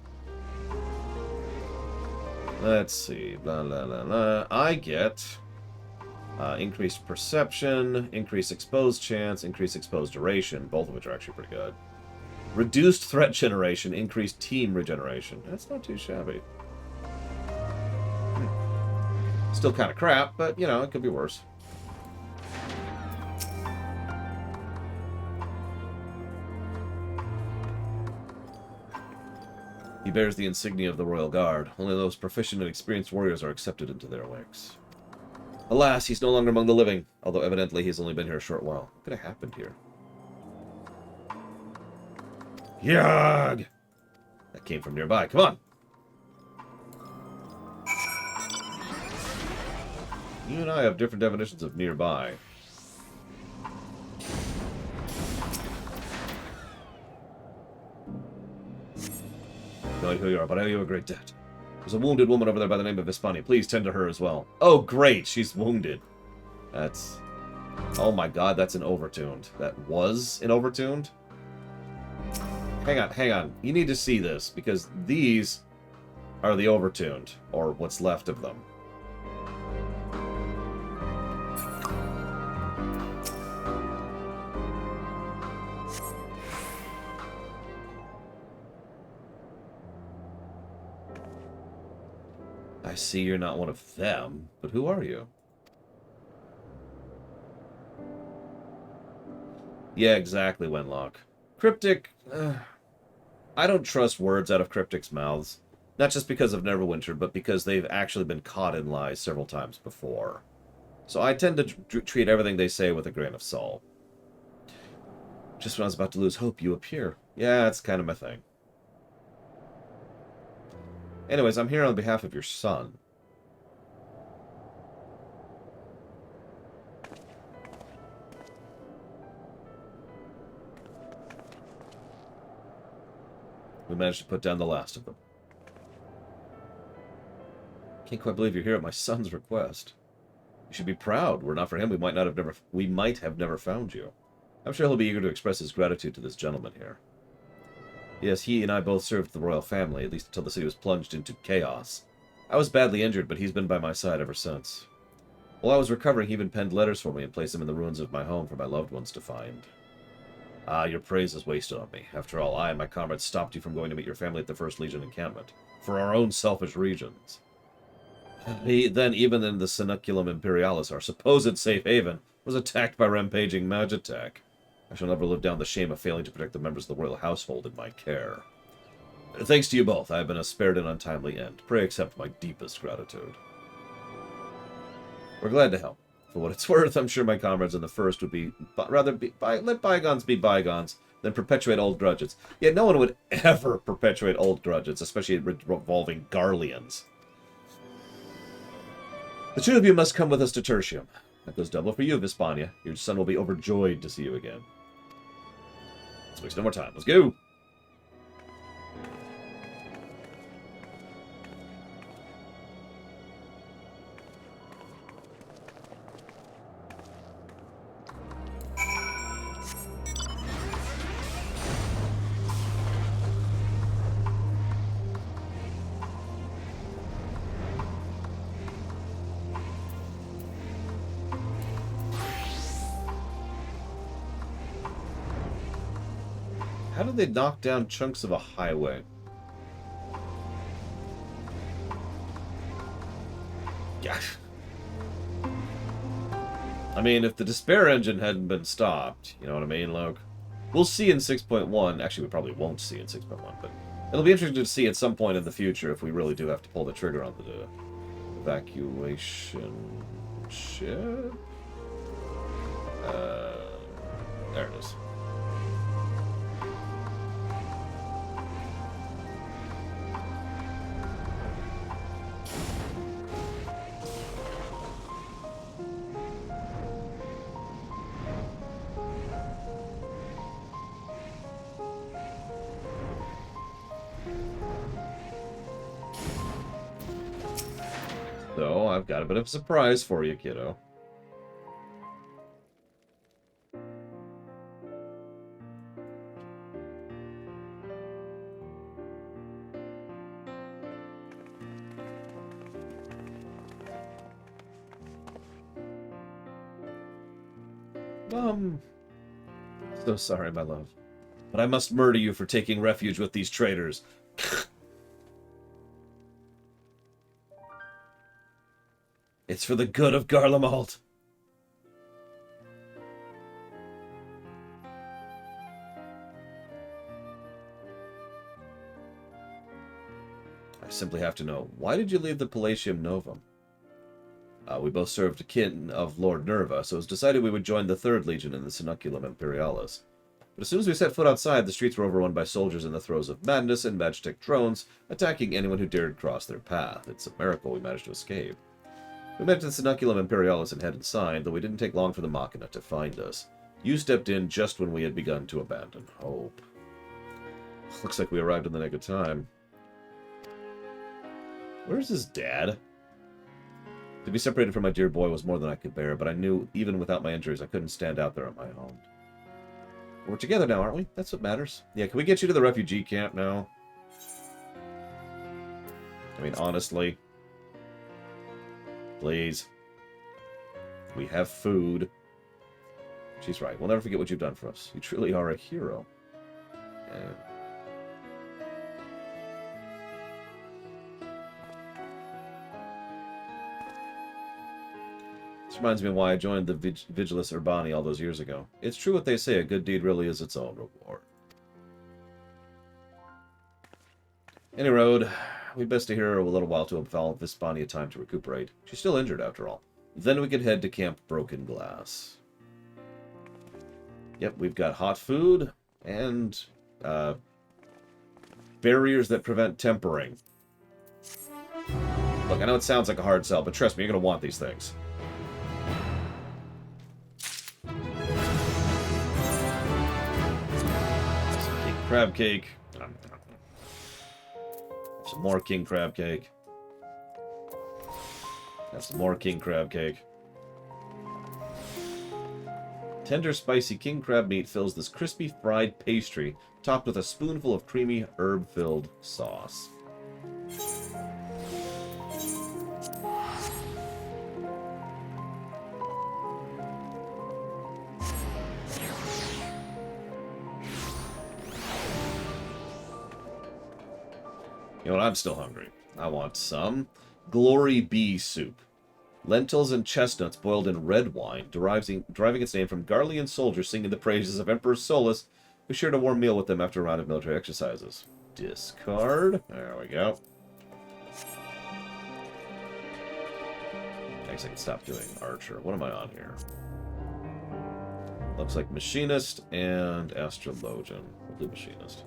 Let's see. Blah, blah, blah, blah. I get increased perception, increased exposed chance, increased exposed duration, both of which are actually pretty good. Reduced threat generation, increased team regeneration. That's not too shabby. Still kind of crap, but, you know, it could be worse. He bears the insignia of the Royal Guard. Only those proficient and experienced warriors are accepted into their ranks. Alas, he's no longer among the living, although evidently he's only been here a short while. What could have happened here? Yag! That came from nearby. Come on! You and I have different definitions of nearby. No idea who you are, but I owe you a great debt. There's a wounded woman over there by the name of Vespania. Please tend to her as well. Oh, great! She's wounded. That's... Oh my god, that's an overtuned. That was an overtuned? Hang on, hang on. You need to see this, because these are the overtuned, or what's left of them. I see you're not one of them, but who are you? Yeah, exactly, Wenlock. Cryptic... I don't trust words out of Cryptic's mouths. Not just because of Neverwinter, but because they've actually been caught in lies several times before. So I tend to treat everything they say with a grain of salt. Just when I was about to lose hope, you appear. Yeah, that's kind of my thing. Anyways, I'm here on behalf of your son. We managed to put down the last of them. Can't quite believe you're here at my son's request. You should be proud. Were it not for him, we might have never found you. I'm sure he'll be eager to express his gratitude to this gentleman here. Yes, he and I both served the royal family, at least until the city was plunged into chaos. I was badly injured, but he's been by my side ever since. While I was recovering, he even penned letters for me and placed them in the ruins of my home for my loved ones to find. Ah, your praise is wasted on me. After all, I and my comrades stopped you from going to meet your family at the First Legion encampment, for our own selfish reasons. Then, even in the Seneculum Imperialis, our supposed safe haven, was attacked by rampaging Magitek. I shall never live down the shame of failing to protect the members of the royal household in my care. Thanks to you both, I have been spared an untimely end. Pray accept my deepest gratitude. We're glad to help. For what it's worth, I'm sure my comrades in the First would let bygones be bygones than perpetuate old grudges. Yet no one would ever perpetuate old grudges, especially involving Garleans. The two of you must come with us to Tertium. That goes double for you, Vespania. Your son will be overjoyed to see you again. Let's waste no more time. Let's go! How did they knock down chunks of a highway? Yeah. I mean, if the Despair engine hadn't been stopped, you know what I mean, Luke? We'll see in 6.1. Actually, we probably won't see in 6.1, but it'll be interesting to see at some point in the future if we really do have to pull the trigger on the evacuation ship. There it is. So, I've got a bit of a surprise for you, kiddo. So sorry, my love. But I must murder you for taking refuge with these traitors. It's for the good of Garlemald. I simply have to know, why did you leave the Palatium Novum? We both served kin of Lord Nerva, so it was decided we would join the Third Legion in the Seneculum Imperialis. But as soon as we set foot outside, the streets were overrun by soldiers in the throes of madness and Magitek drones, attacking anyone who dared cross their path. It's a miracle we managed to escape. We met at the Seneculum Imperialis and headed inside, though we didn't take long for the Machina to find us. You stepped in just when we had begun to abandon hope. Looks like we arrived in the nick of time. Where's his dad? To be separated from my dear boy was more than I could bear, but I knew, even without my injuries, I couldn't stand out there on my own. We're together now, aren't we? That's what matters. Yeah, can we get you to the refugee camp now? I mean, honestly. Please. We have food. She's right. We'll never forget what you've done for us. You truly are a hero. And this reminds me of why I joined the Vigilis Urbani all those years ago. It's true what they say, a good deed really is its own reward. Any road, we'd best stay here a little while to allow Vespania time to recuperate. She's still injured, after all. Then we could head to Camp Broken Glass. Yep, we've got hot food and barriers that prevent tempering. Look, I know it sounds like a hard sell, but trust me, you're going to want these things. King crab cake. Some more king crab cake. Have some more king crab cake. Tender, spicy king crab meat fills this crispy fried pastry, topped with a spoonful of creamy, herb-filled sauce. You know what? I'm still hungry. I want some Glory Bee soup. Lentils and chestnuts boiled in red wine, deriving its name from Garlean soldiers singing the praises of Emperor Solus, who shared a warm meal with them after a round of military exercises. Discard. There we go. I guess I can stop doing Archer. What am I on here? Looks like Machinist and Astrologian. We'll do Machinist.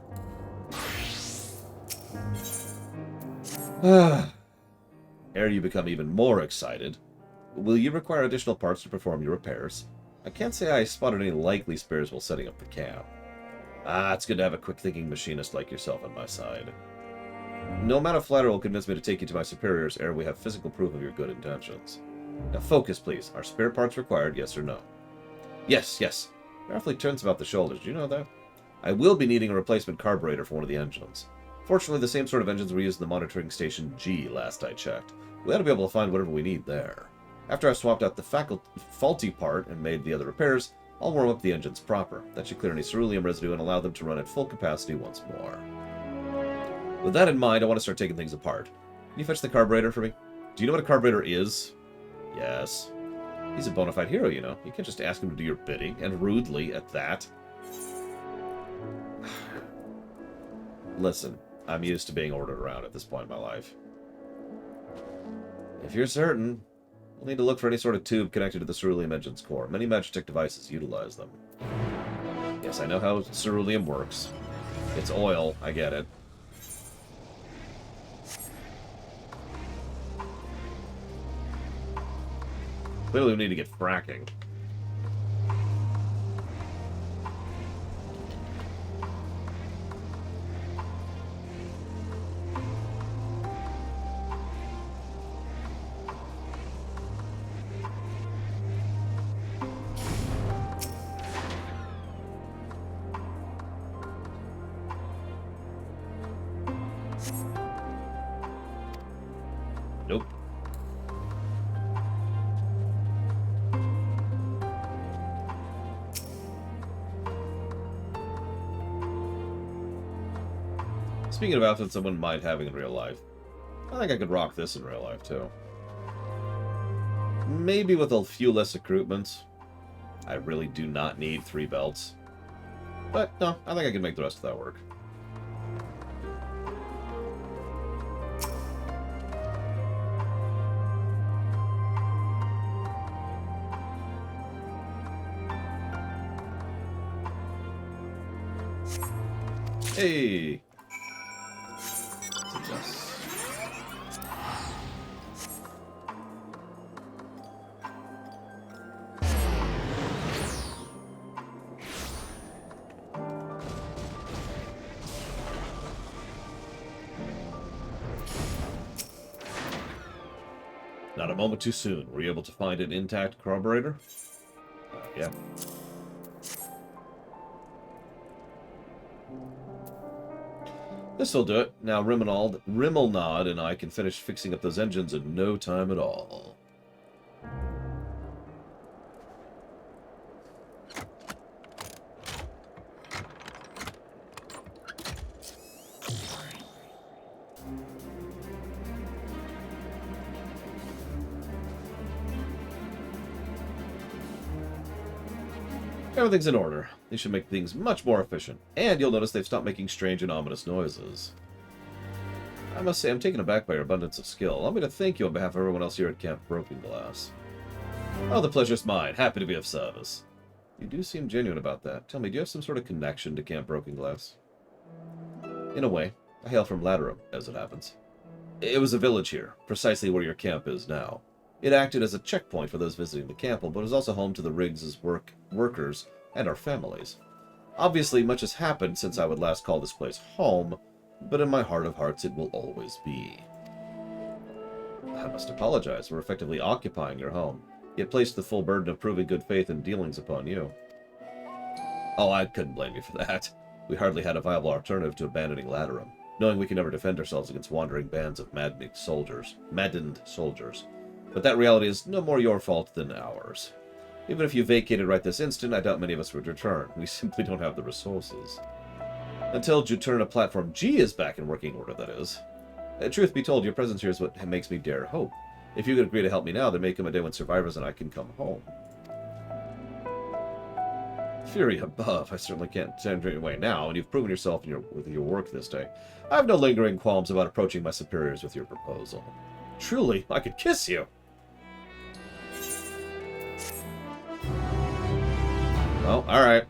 Ere you become even more excited, will you require additional parts to perform your repairs? I can't say I spotted any likely spares while setting up the camp. It's good to have a quick-thinking machinist like yourself on my side. No amount of flattery will convince me to take you to my superiors ere we have physical proof of your good intentions. Now focus, please. Are spare parts required, yes or no? Yes, yes. You're awfully tense about the shoulders. Do you know that? I will be needing a replacement carburetor for one of the engines. Fortunately, the same sort of engines were used in the monitoring station G last I checked. We ought to be able to find whatever we need there. After I've swapped out the faulty part and made the other repairs, I'll warm up the engines proper. That should clear any ceruleum residue and allow them to run at full capacity once more. With that in mind, I want to start taking things apart. Can you fetch the carburetor for me? Do you know what a carburetor is? Yes. He's a bona fide hero, you know. You can't just ask him to do your bidding, and rudely at that. Listen, I'm used to being ordered around at this point in my life. If you're certain, we'll need to look for any sort of tube connected to the ceruleum engine's core. Many Magitech devices utilize them. Yes, I know how ceruleum works. It's oil, I get it. Clearly we need to get fracking. Nope. Speaking of outfits I wouldn't mind having in real life, I think I could rock this in real life, too. Maybe with a few less recruitments. I really do not need 3 belts. But, no, I think I can make the rest of that work. Hey! Let's adjust. Not a moment too soon. Were you able to find an intact carburetor? Yeah. This'll do it. Now Rimelnod and I can finish fixing up those engines in no time at all. Everything's in order. These should make things much more efficient. And you'll notice they've stopped making strange and ominous noises. I must say, I'm taken aback by your abundance of skill. Allow me to thank you on behalf of everyone else here at Camp Broken Glass. Oh, the pleasure's mine. Happy to be of service. You do seem genuine about that. Tell me, do you have some sort of connection to Camp Broken Glass? In a way. I hail from Laterum, as it happens. It was a village here, precisely where your camp is now. It acted as a checkpoint for those visiting the camp, but was also home to the Riggs' workers and our families. Obviously, much has happened since I would last call this place home, but in my heart of hearts it will always be. I must apologize. We're effectively occupying your home, yet placed the full burden of proving good faith and dealings upon you. Oh, I couldn't blame you for that. We hardly had a viable alternative to abandoning Laterum, knowing we can never defend ourselves against wandering bands of maddened soldiers. But that reality is no more your fault than ours. Even if you vacated right this instant, I doubt many of us would return. We simply don't have the resources. Until Juturna Platform G is back in working order, that is. Truth be told, your presence here is what makes me dare hope. If you could agree to help me now, there may come a day when survivors and I can come home. Fury above, I certainly can't send you away now, and you've proven yourself with your work this day. I have no lingering qualms about approaching my superiors with your proposal. Truly, I could kiss you! Well, alright.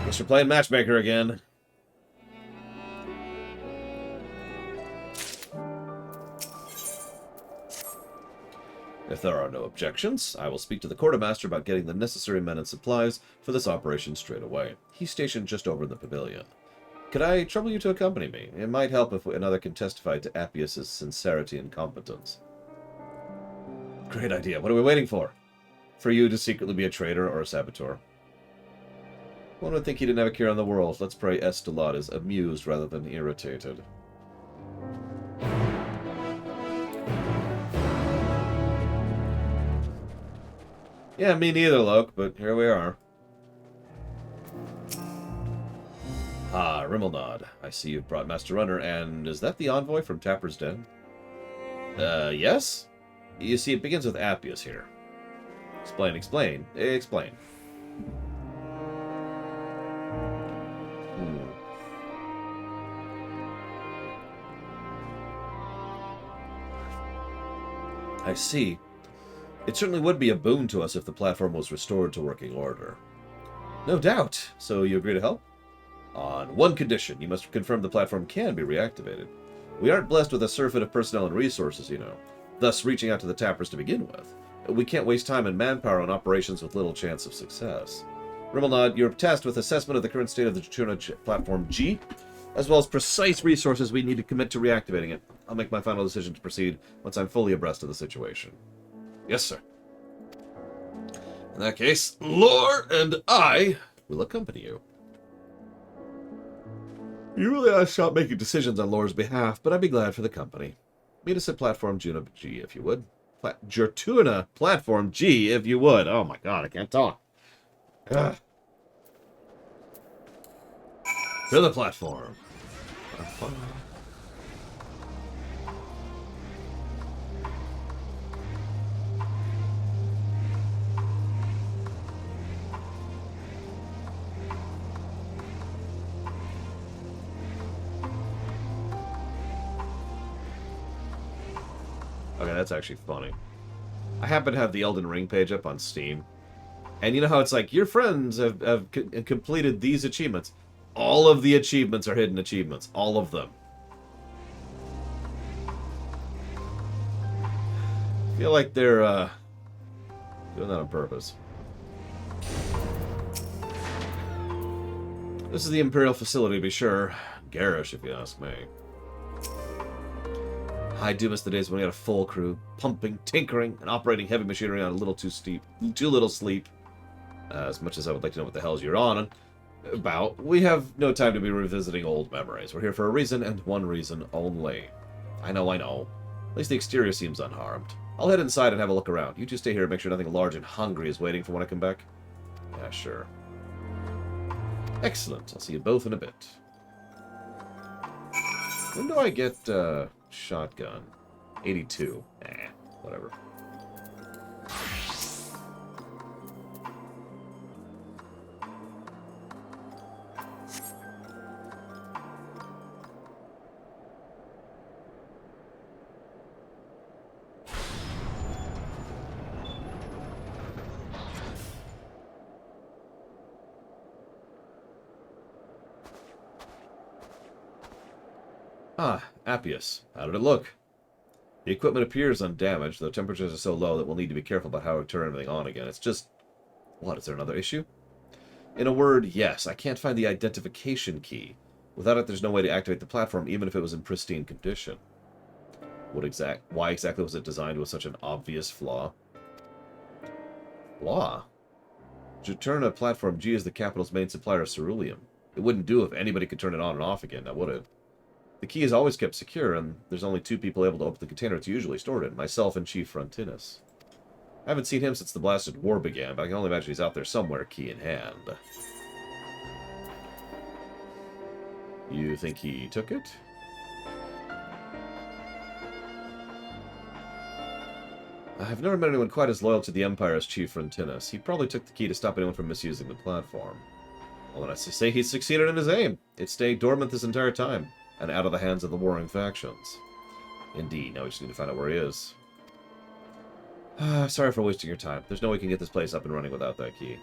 Guess you're playing matchmaker again. If there are no objections, I will speak to the quartermaster about getting the necessary men and supplies for this operation straight away. He's stationed just over in the pavilion. Could I trouble you to accompany me? It might help if another can testify to Appius' sincerity and competence. Great idea. What are we waiting for? For you to secretly be a traitor or a saboteur? One would think he didn't have a care in the world. Let's pray Estelad is amused rather than irritated. Yeah, me neither, Loke, but here we are. Ah, Rimmelnod. I see you've brought Master Runner, and is that the envoy from Tapper's Den? Yes? You see, it begins with Appius here. Explain. I see. It certainly would be a boon to us if the platform was restored to working order. No doubt. So you agree to help? On one condition. You must confirm the platform can be reactivated. We aren't blessed with a surfeit of personnel and resources, you know. Thus, reaching out to the Tappers to begin with. We can't waste time and manpower on operations with little chance of success. Rimmelnod, you're tasked with assessment of the current state of the Juturna Platform G, as well as precise resources we need to commit to reactivating it. I'll make my final decision to proceed once I'm fully abreast of the situation. Yes, sir. In that case, Lore and I will accompany you. You really ought to stop making decisions on Lore's behalf, but I'd be glad for the company. Meet us at Platform Juturna G, if you would. Juturna Platform G, if you would. Oh my god, I can't talk. Ugh. To the platform. Okay, that's actually funny. I happen to have the Elden Ring page up on Steam. And you know how it's like, your friends have completed these achievements. All of the achievements are hidden achievements. All of them. I feel like they're doing that on purpose. This is the Imperial facility, to be sure. Garish, if you ask me. I do miss the days when we had a full crew, pumping, tinkering, and operating heavy machinery on a little too little sleep. As much as I would like to know what the hell you're on about, we have no time to be revisiting old memories. We're here for a reason, and one reason only. I know. At least the exterior seems unharmed. I'll head inside and have a look around. You two stay here and make sure nothing large and hungry is waiting for when I come back. Yeah, sure. Excellent. I'll see you both in a bit. When do I get, shotgun? 82. Whatever. Ah, Appius. How did it look? The equipment appears undamaged, though temperatures are so low that we'll need to be careful about how we turn everything on again. It's just... What, is there another issue? In a word, yes. I can't find the identification key. Without it, there's no way to activate the platform, even if it was in pristine condition. Why exactly was it designed with such an obvious flaw? Flaw? Juturna Platform G is the capital's main supplier of ceruleum. It wouldn't do if anybody could turn it on and off again, now would it? The key is always kept secure, and there's only 2 people able to open the container it's usually stored in, myself and Chief Frontinus. I haven't seen him since the blasted war began, but I can only imagine he's out there somewhere, key in hand. You think he took it? I've never met anyone quite as loyal to the Empire as Chief Frontinus. He probably took the key to stop anyone from misusing the platform. Well, then I say he succeeded in his aim. It stayed dormant this entire time, and out of the hands of the warring factions. Indeed, now we just need to find out where he is. Sorry for wasting your time. There's no way we can get this place up and running without that key.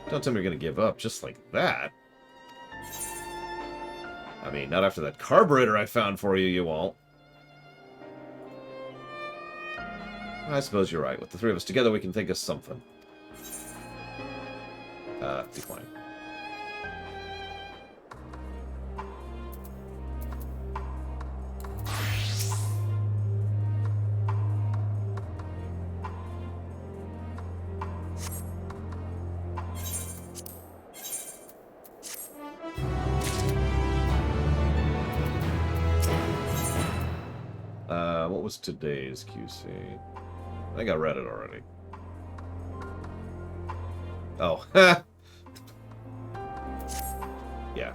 Don't tell me you're going to give up just like that. I mean, not after that carburetor I found for you, you won't. I suppose you're right. With the 3 of us together, we can think of something. Decline. What was today's QC? I think I read it already. Oh, yeah.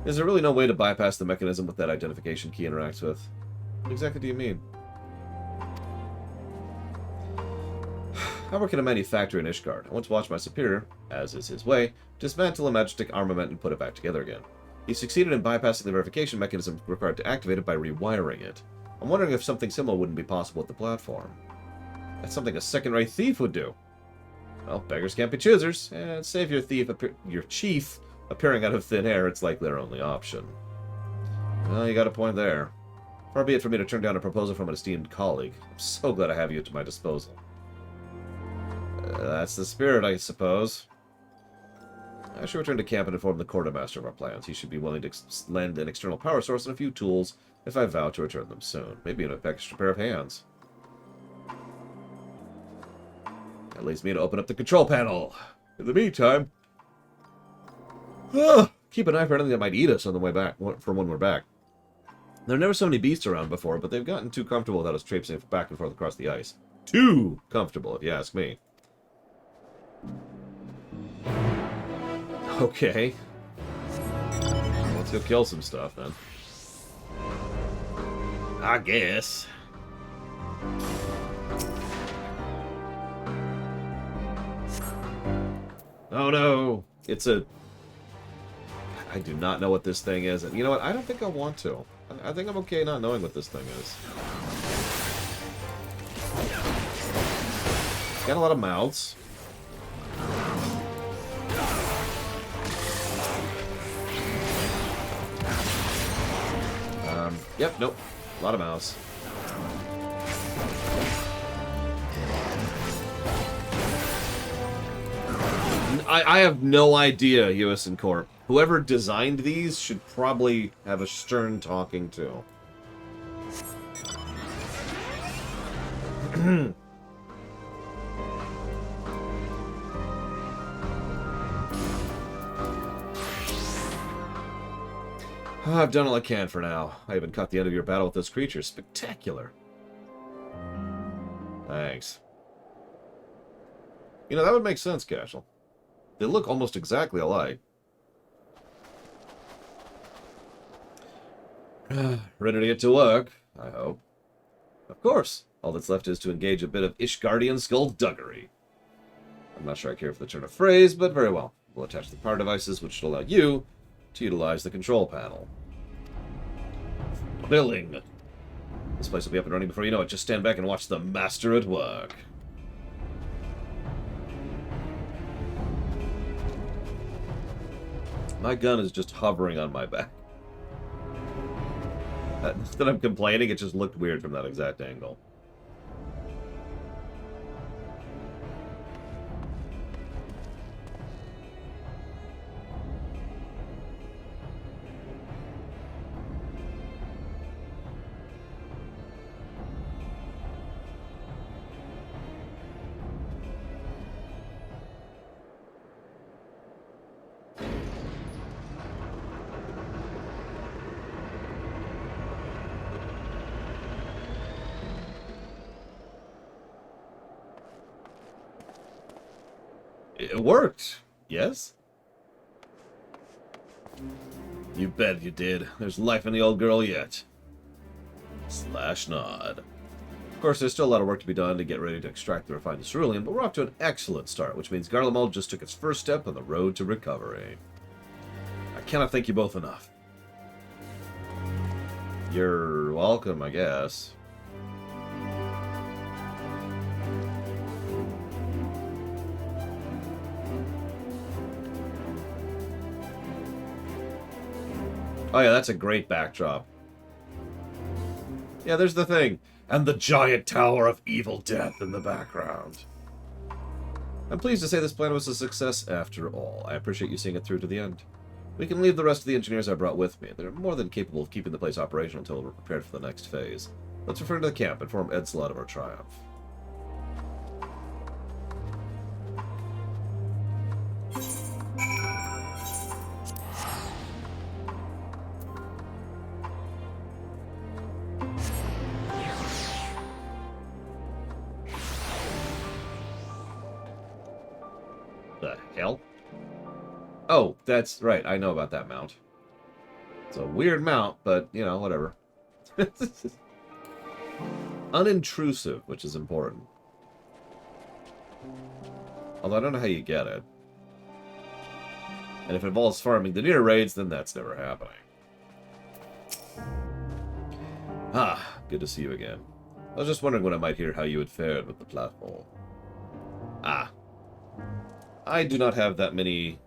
Is there really no way to bypass the mechanism with that identification key interacts with? What exactly do you mean? I work in a manufactory in Ishgard. I once watched my superior, as is his way, dismantle a majestic armament and put it back together again. He succeeded in bypassing the verification mechanism required to activate it by rewiring it. I'm wondering if something similar wouldn't be possible with the platform. That's something a second-rate thief would do. Well, beggars can't be choosers, and save your chief appearing out of thin air, it's like their only option. Well, you got a point there. Far be it for me to turn down a proposal from an esteemed colleague. I'm so glad I have you at my disposal. That's the spirit, I suppose. I should return to camp and inform the quartermaster of our plans. He should be willing to lend an external power source and a few tools if I vow to return them soon. Maybe an extra pair of hands. That leaves me to open up the control panel. In the meantime, keep an eye for anything that might eat us on the way back, from when we're back. There are never so many beasts around before, but they've gotten too comfortable without us traipsing back and forth across the ice. Too comfortable, if you ask me. Okay. Let's go kill some stuff, then. I guess. Oh no! It's a... I do not know what this thing is. And you know what? I don't think I want to. I think I'm okay not knowing what this thing is. Got a lot of mouths. Yep, nope. A lot of mouths. I have no idea, US and Corp. Whoever designed these should probably have a stern talking to. I've done all I can for now. I even caught the end of your battle with those creatures. Spectacular. Thanks. You know, that would make sense, Cashel. They look almost exactly alike. Ready to get to work, I hope. Of course. All that's left is to engage a bit of Ishgardian skullduggery. I'm not sure I care for the turn of phrase, but very well. We'll attach the power devices, which will allow you to utilize the control panel. Billing. This place will be up and running before you know it. Just stand back and watch the master at work. My gun is just hovering on my back. Instead of complaining, it just looked weird from that exact angle. It worked. Yes? You bet you did. There's life in the old girl yet. Slash nod. Of course, there's still a lot of work to be done to get ready to extract the refined cerulean, but we're off to an excellent start, which means Garlemald just took its first step on the road to recovery. I cannot thank you both enough. You're welcome, I guess. Oh yeah, that's a great backdrop. Yeah, there's the thing. And the giant tower of evil death in the background. I'm pleased to say this plan was a success after all. I appreciate you seeing it through to the end. We can leave the rest of the engineers I brought with me. They're more than capable of keeping the place operational until we're prepared for the next phase. Let's return to the camp and inform Ed Slot of our triumph. The hell? Oh, that's right. I know about that mount. It's a weird mount, but, you know, whatever. Unintrusive, which is important. Although I don't know how you get it. And if it involves farming the near raids, then that's never happening. Ah, good to see you again. I was just wondering when I might hear how you had fared with the platform. Ah. I do not have that many,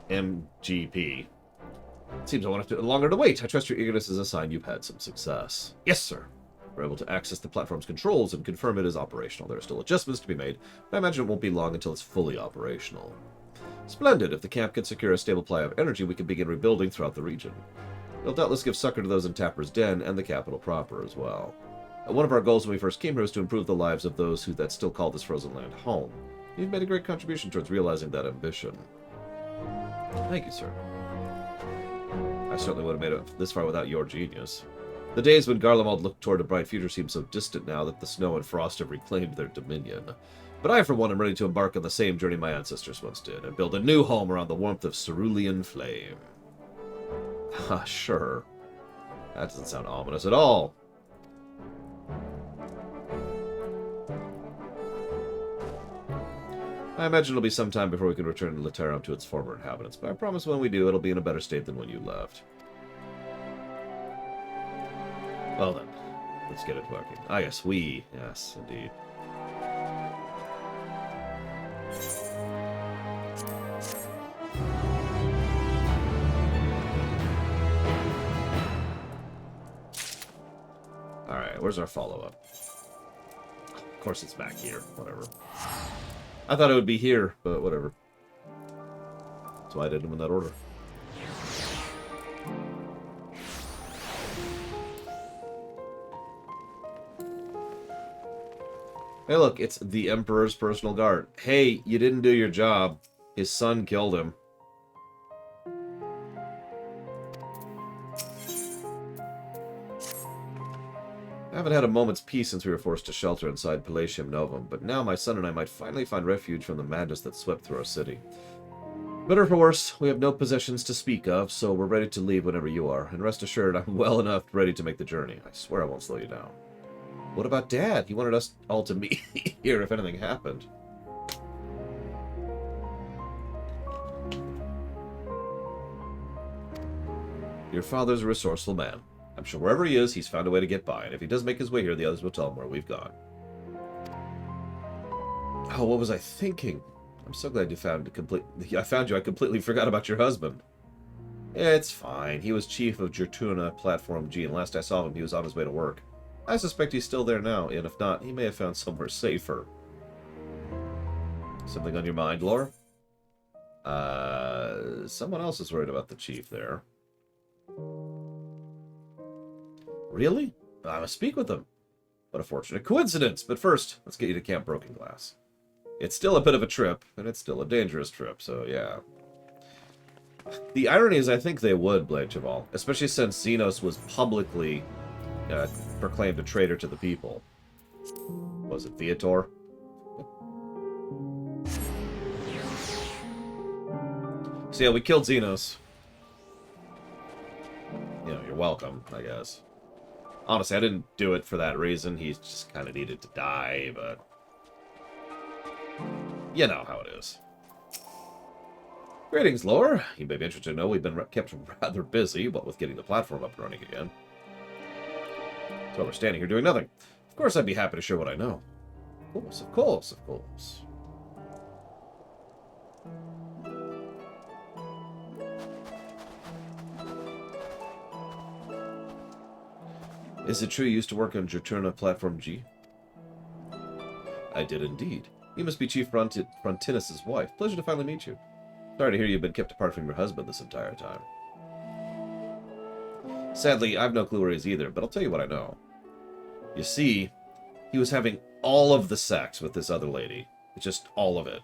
MGP. It seems I want to longer to wait. I trust your eagerness is a sign you've had some success. Yes, sir. We're able to access the platform's controls and confirm it is operational. There are still adjustments to be made, but I imagine it won't be long until it's fully operational. Splendid. If the camp can secure a stable supply of energy, we can begin rebuilding throughout the region. It'll doubtless give succor to those in Tapper's Den and the capital proper as well. One of our goals when we first came here was to improve the lives of those who that still call this frozen land home. You've made a great contribution towards realizing that ambition. Thank you, sir. I certainly would have made it this far without your genius. The days when Garlemald looked toward a bright future seem so distant now that the snow and frost have reclaimed their dominion. But I, for one, am ready to embark on the same journey my ancestors once did, and build a new home around the warmth of cerulean flame. Ah, sure. That doesn't sound ominous at all. I imagine it'll be some time before we can return Laterum to its former inhabitants, but I promise when we do, it'll be in a better state than when you left. Well then, let's get it working. Ah yes, we. Yes, indeed. Alright, where's our follow-up? Of course it's back here. Whatever. I thought it would be here, but whatever. That's why I did them in that order. Hey look, it's the Emperor's personal guard. Hey, you didn't do your job. His son killed him. I haven't had a moment's peace since we were forced to shelter inside Palatium Novum, but now my son and I might finally find refuge from the madness that swept through our city. Better for worse, we have no possessions to speak of, so we're ready to leave whenever you are, and rest assured I'm well enough ready to make the journey. I swear I won't slow you down. What about Dad? He wanted us all to meet here if anything happened. Your father's a resourceful man. I'm sure wherever he is, he's found a way to get by, and if he does make his way here, the others will tell him where we've gone. Oh, what was I thinking? I'm so glad you found I found you. I completely forgot about your husband. Yeah, it's fine. He was chief of Jertuna Platform G, and last I saw him, he was on his way to work. I suspect he's still there now, and if not, he may have found somewhere safer. Something on your mind, Laura? Someone else is worried about the chief there. Really? I must speak with them. What a fortunate coincidence. But first, let's get you to Camp Broken Glass. It's still a bit of a trip, and it's still a dangerous trip, so yeah. The irony is I think they would, Blade Cheval, especially since Xenos was publicly proclaimed a traitor to the people. Was it Theator? So yeah, we killed Xenos. You know, you're welcome, I guess. Honestly, I didn't do it for that reason. He just kind of needed to die, but... You know how it is. Greetings, Lore. You may be interested to know we've been kept rather busy, what with getting the platform up and running again. So we're standing here doing nothing. Of course, I'd be happy to share what I know. Of course, of course, of course. Is it true you used to work on Juturna Platform G? I did indeed. You must be Chief Frontinus' wife. Pleasure to finally meet you. Sorry to hear you've been kept apart from your husband this entire time. Sadly, I've no clue where he is either, but I'll tell you what I know. You see, he was having all of the sex with this other lady. Just all of it.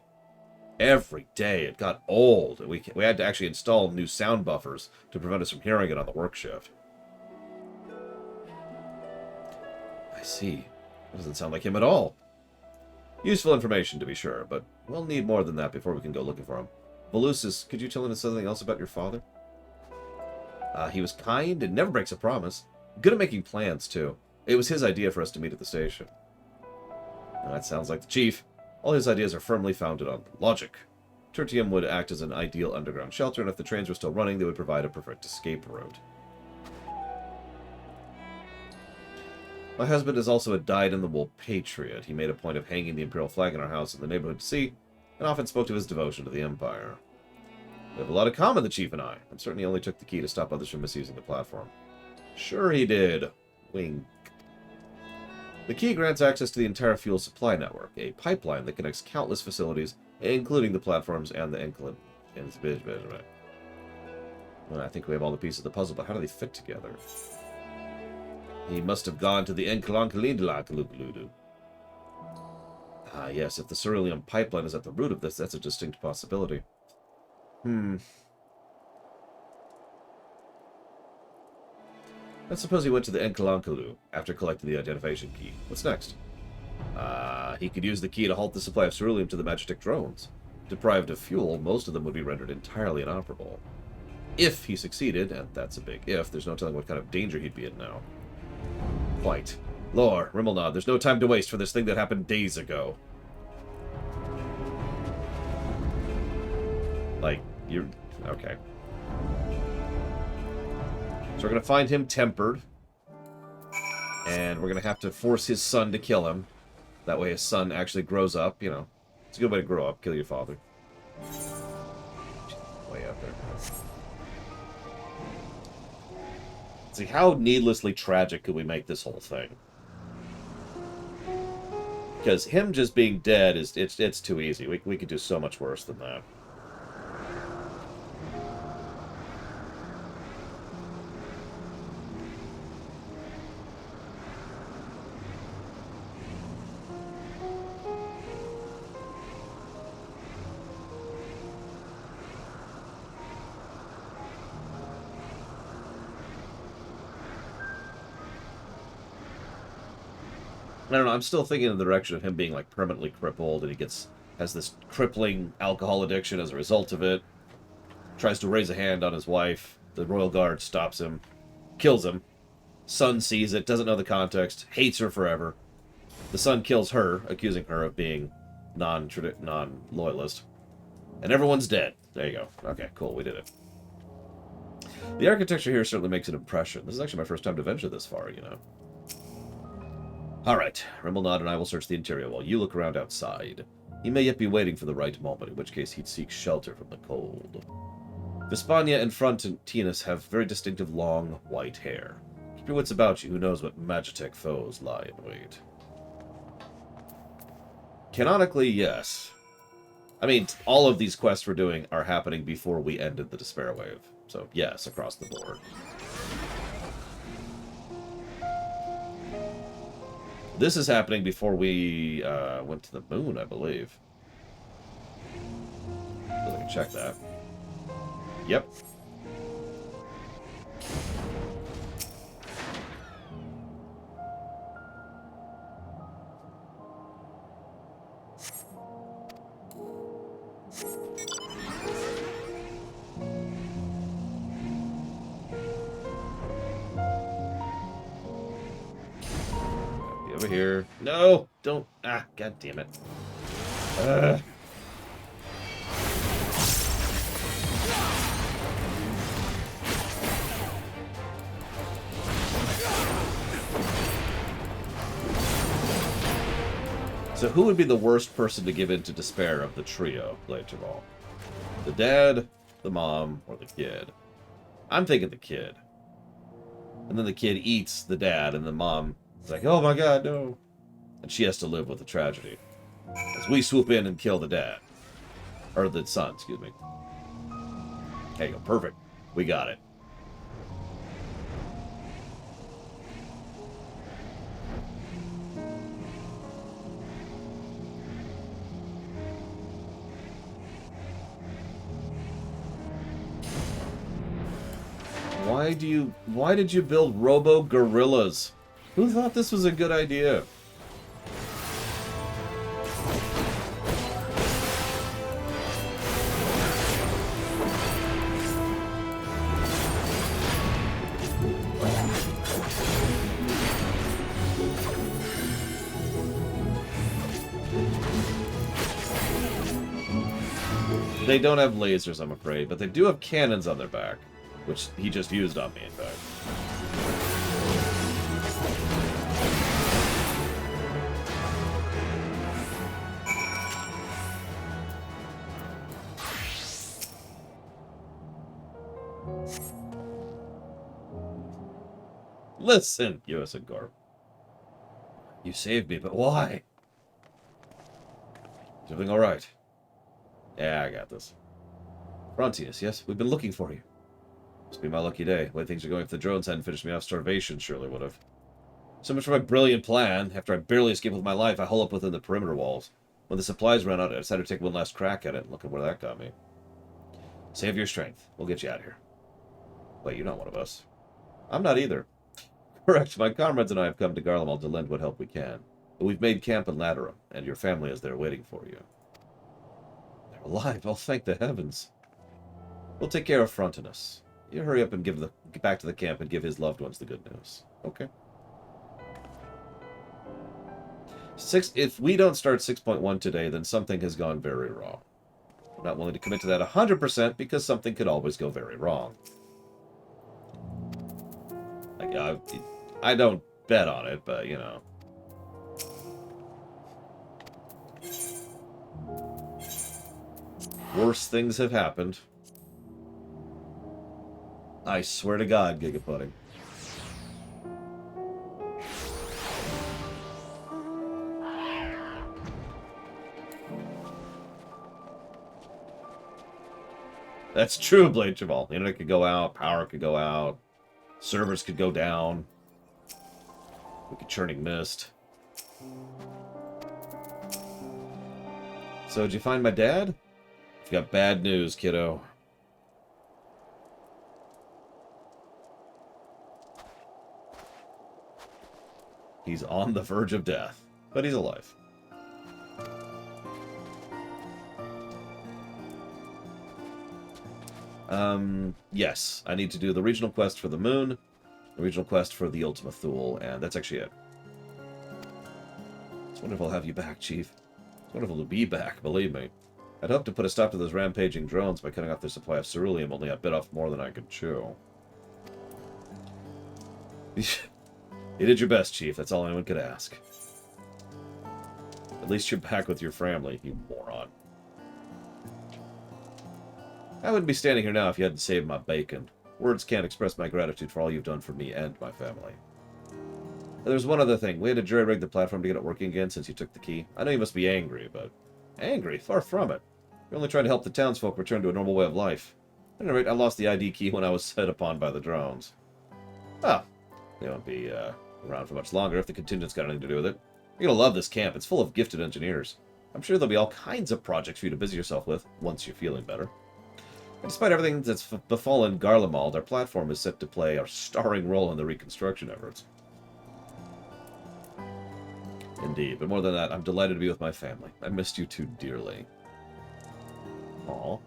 Every day. It got old. We had to actually install new sound buffers to prevent us from hearing it on the work shift. I see. That doesn't sound like him at all. Useful information, to be sure, but we'll need more than that before we can go looking for him. Volusis, could you tell us something else about your father? He was kind and never breaks a promise. Good at making plans, too. It was his idea for us to meet at the station. That sounds like the chief. All his ideas are firmly founded on logic. Tertium would act as an ideal underground shelter, and if the trains were still running, they would provide a perfect escape route. My husband is also a dyed-in-the-wool patriot. He made a point of hanging the Imperial flag in our house in the neighborhood to see, and often spoke to his devotion to the Empire. We have a lot in common, the Chief and I. I'm certain he only took the key to stop others from misusing the platform. Sure he did. Wink. The key grants access to the entire fuel supply network, a pipeline that connects countless facilities, including the platforms and the Enclave. Well, I think we have all the pieces of the puzzle, but how do they fit together? He must have gone to the Enclave. Ah, yes, if the cerulean pipeline is at the root of this, that's a distinct possibility. Let's suppose he went to the Enkalankalu after collecting the identification key. What's next? He could use the key to halt the supply of ceruleum to the Magitek drones. Deprived of fuel, most of them would be rendered entirely inoperable. If he succeeded, and that's a big if, there's no telling what kind of danger he'd be in now. Quite. Lore, Rimmelnod, there's no time to waste for this thing that happened days ago. Like, you're... okay. So we're going to find him tempered. And we're going to have to force his son to kill him. That way his son actually grows up, you know. It's a good way to grow up. Kill your father. Way out there. See, how needlessly tragic could we make this whole thing? Because him just being dead, it's too easy. We could do so much worse than that. I don't know, I'm still thinking in the direction of him being, like, permanently crippled, and he has this crippling alcohol addiction as a result of it. Tries to raise a hand on his wife. The Royal Guard stops him. Kills him. Son sees it, doesn't know the context, hates her forever. The son kills her, accusing her of being non-loyalist. And everyone's dead. There you go. Okay, cool, we did it. The architecture here certainly makes an impression. This is actually my first time to venture this far, you know. Alright, Rimmelnod and I will search the interior while you look around outside. He may yet be waiting for the right moment, in which case he'd seek shelter from the cold. Vespania and Frontinus have very distinctive long, white hair. Keep your wits about you, who knows what Magitek foes lie in wait. Canonically, yes. I mean, all of these quests we're doing are happening before we ended the Despair Wave. So, yes, across the board. This is happening before we went to the moon, I believe. So I can check that. Yep. over here. No! Don't. Ah, god damn it. So who would be the worst person to give in to despair of the trio, Blade Jamal? The dad, the mom, or the kid? I'm thinking the kid. And then the kid eats the dad, and the mom is like, oh my god, no. And she has to live with the tragedy. As we swoop in and kill the dad. Or the son, excuse me. There you go, perfect. We got it. Why did you build robo-gorillas? Who thought this was a good idea? They don't have lasers, I'm afraid, but they do have cannons on their back. Which he just used on me, in fact. Listen, U.S. and Garp. You saved me, but why? Is everything alright? Yeah, I got this. Frontius, yes? We've been looking for you. Must be my lucky day. The way things are going, if the drones hadn't finished me off, starvation surely would have. So much for my brilliant plan. After I barely escaped with my life, I hole up within the perimeter walls. When the supplies ran out, I decided to take one last crack at it, and look at where that got me. Save your strength. We'll get you out of here. Wait, you're not one of us. I'm not either. Correct. My comrades and I have come to Garlemald to lend what help we can. But we've made camp in Laterum, and your family is there waiting for you. They're alive. Oh, thank the heavens. We'll take care of Frontinus. You hurry up and get back to the camp and give his loved ones the good news. Okay. If we don't start 6.1 today, then something has gone very wrong. I'm not willing to commit to that 100% because something could always go very wrong. Like, I don't bet on it, but, you know. Worse things have happened. I swear to God, Giga Pudding. That's true, Blade Jamal. The internet could go out, power could go out, servers could go down. We could churning mist. So, did you find my dad? You've got bad news, kiddo. He's on the verge of death, but he's alive. Yes, I need to do the regional quest for the moon, the regional quest for the Ultima Thule, and that's actually it. It's wonderful to have you back, Chief. It's wonderful to be back, believe me. I'd hoped to put a stop to those rampaging drones by cutting off their supply of ceruleum, only I bit off more than I could chew. You did your best, Chief. That's all anyone could ask. At least you're back with your family, you moron. I wouldn't be standing here now if you hadn't saved my bacon. Words can't express my gratitude for all you've done for me and my family. There's one other thing. We had to jury-rig the platform to get it working again since you took the key. I know you must be angry, but... Angry? Far from it. You're only trying to help the townsfolk return to a normal way of life. At any rate, I lost the ID key when I was set upon by the drones. Ah, they won't be, around for much longer if the contingent's got anything to do with it. You're gonna love this camp. It's full of gifted engineers. I'm sure there'll be all kinds of projects for you to busy yourself with, once you're feeling better. And despite everything that's befallen Garlemald, our platform is set to play a starring role in the reconstruction efforts. Indeed, but more than that, I'm delighted to be with my family. I missed you too dearly. Aw.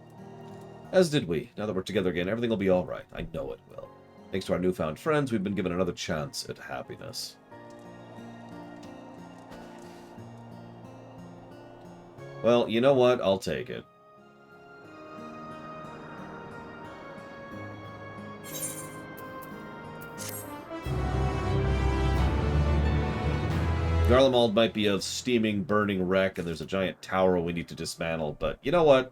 As did we. Now that we're together again, everything will be alright. I know it will. Thanks to our newfound friends, we've been given another chance at happiness. Well, you know what? I'll take it. Garlemald might be a steaming, burning wreck, and there's a giant tower we need to dismantle, but you know what?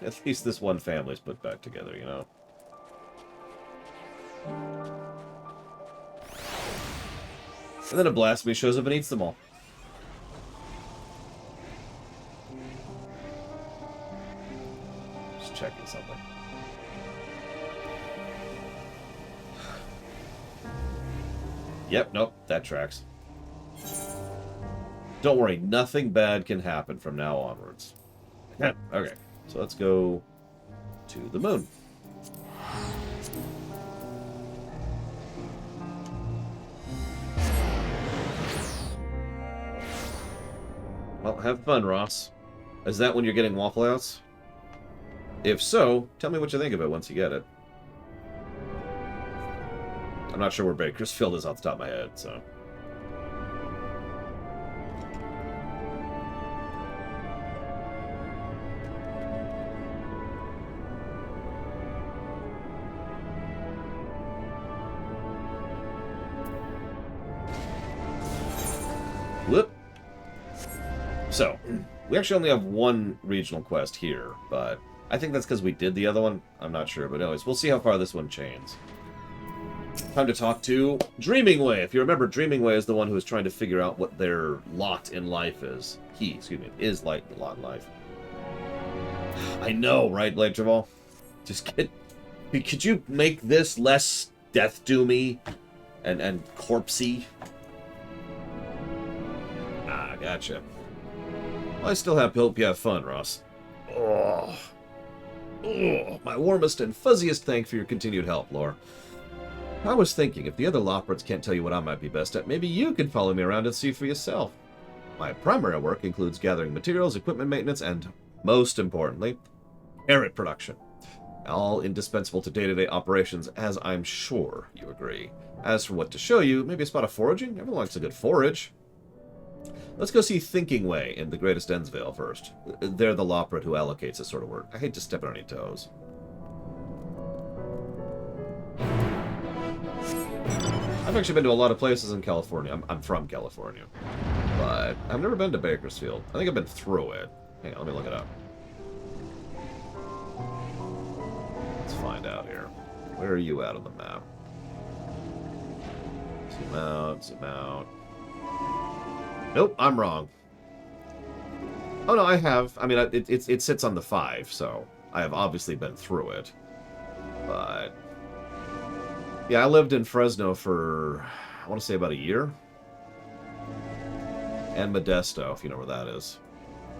At least this one family's put back together, you know? And then a blasphemy shows up and eats them all. Just checking something. Yep, nope, that tracks. Don't worry, nothing bad can happen from now onwards. Okay, so let's go to the moon. Well, have fun, Ross. Is that when you're getting Waffle Outs? If so, tell me what you think of it once you get it. I'm not sure where Bakersfield is off the top of my head, so... Whoop. So, we actually only have one regional quest here, but I think that's because we did the other one. I'm not sure, but anyways, we'll see how far this one chains. Time to talk to Dreamingway. If you remember, Dreamingway is the one who is trying to figure out what their lot in life is. Is lot in life. I know, right, Blade Travel? Just get... Could you make this less death doomy and corpsey? Ah, gotcha. Well, I still hope you have fun, Ross. Oh, my warmest and fuzziest thank for your continued help, Lore. I was thinking, if the other Lockwards can't tell you what I might be best at, maybe you could follow me around and see for yourself. My primary work includes gathering materials, equipment maintenance, and, most importantly, parrot production. All indispensable to day-to-day operations, as I'm sure you agree. As for what to show you, maybe a spot of foraging? Everyone likes a good forage. Let's go see Thinking Way in the Greatest Ensvale first. They're the Loprid who allocates this sort of work. I hate to step on any toes. I've actually been to a lot of places in California. I'm from California. But I've never been to Bakersfield. I think I've been through it. Hang on, let me look it up. Let's find out here. Where are you at on the map? Zoom out, zoom out. Nope, I'm wrong. Oh no, I have. I mean, it sits on the 5, so I have obviously been through it. But yeah, I lived in Fresno for, I want to say, about a year. And Modesto, if you know where that is.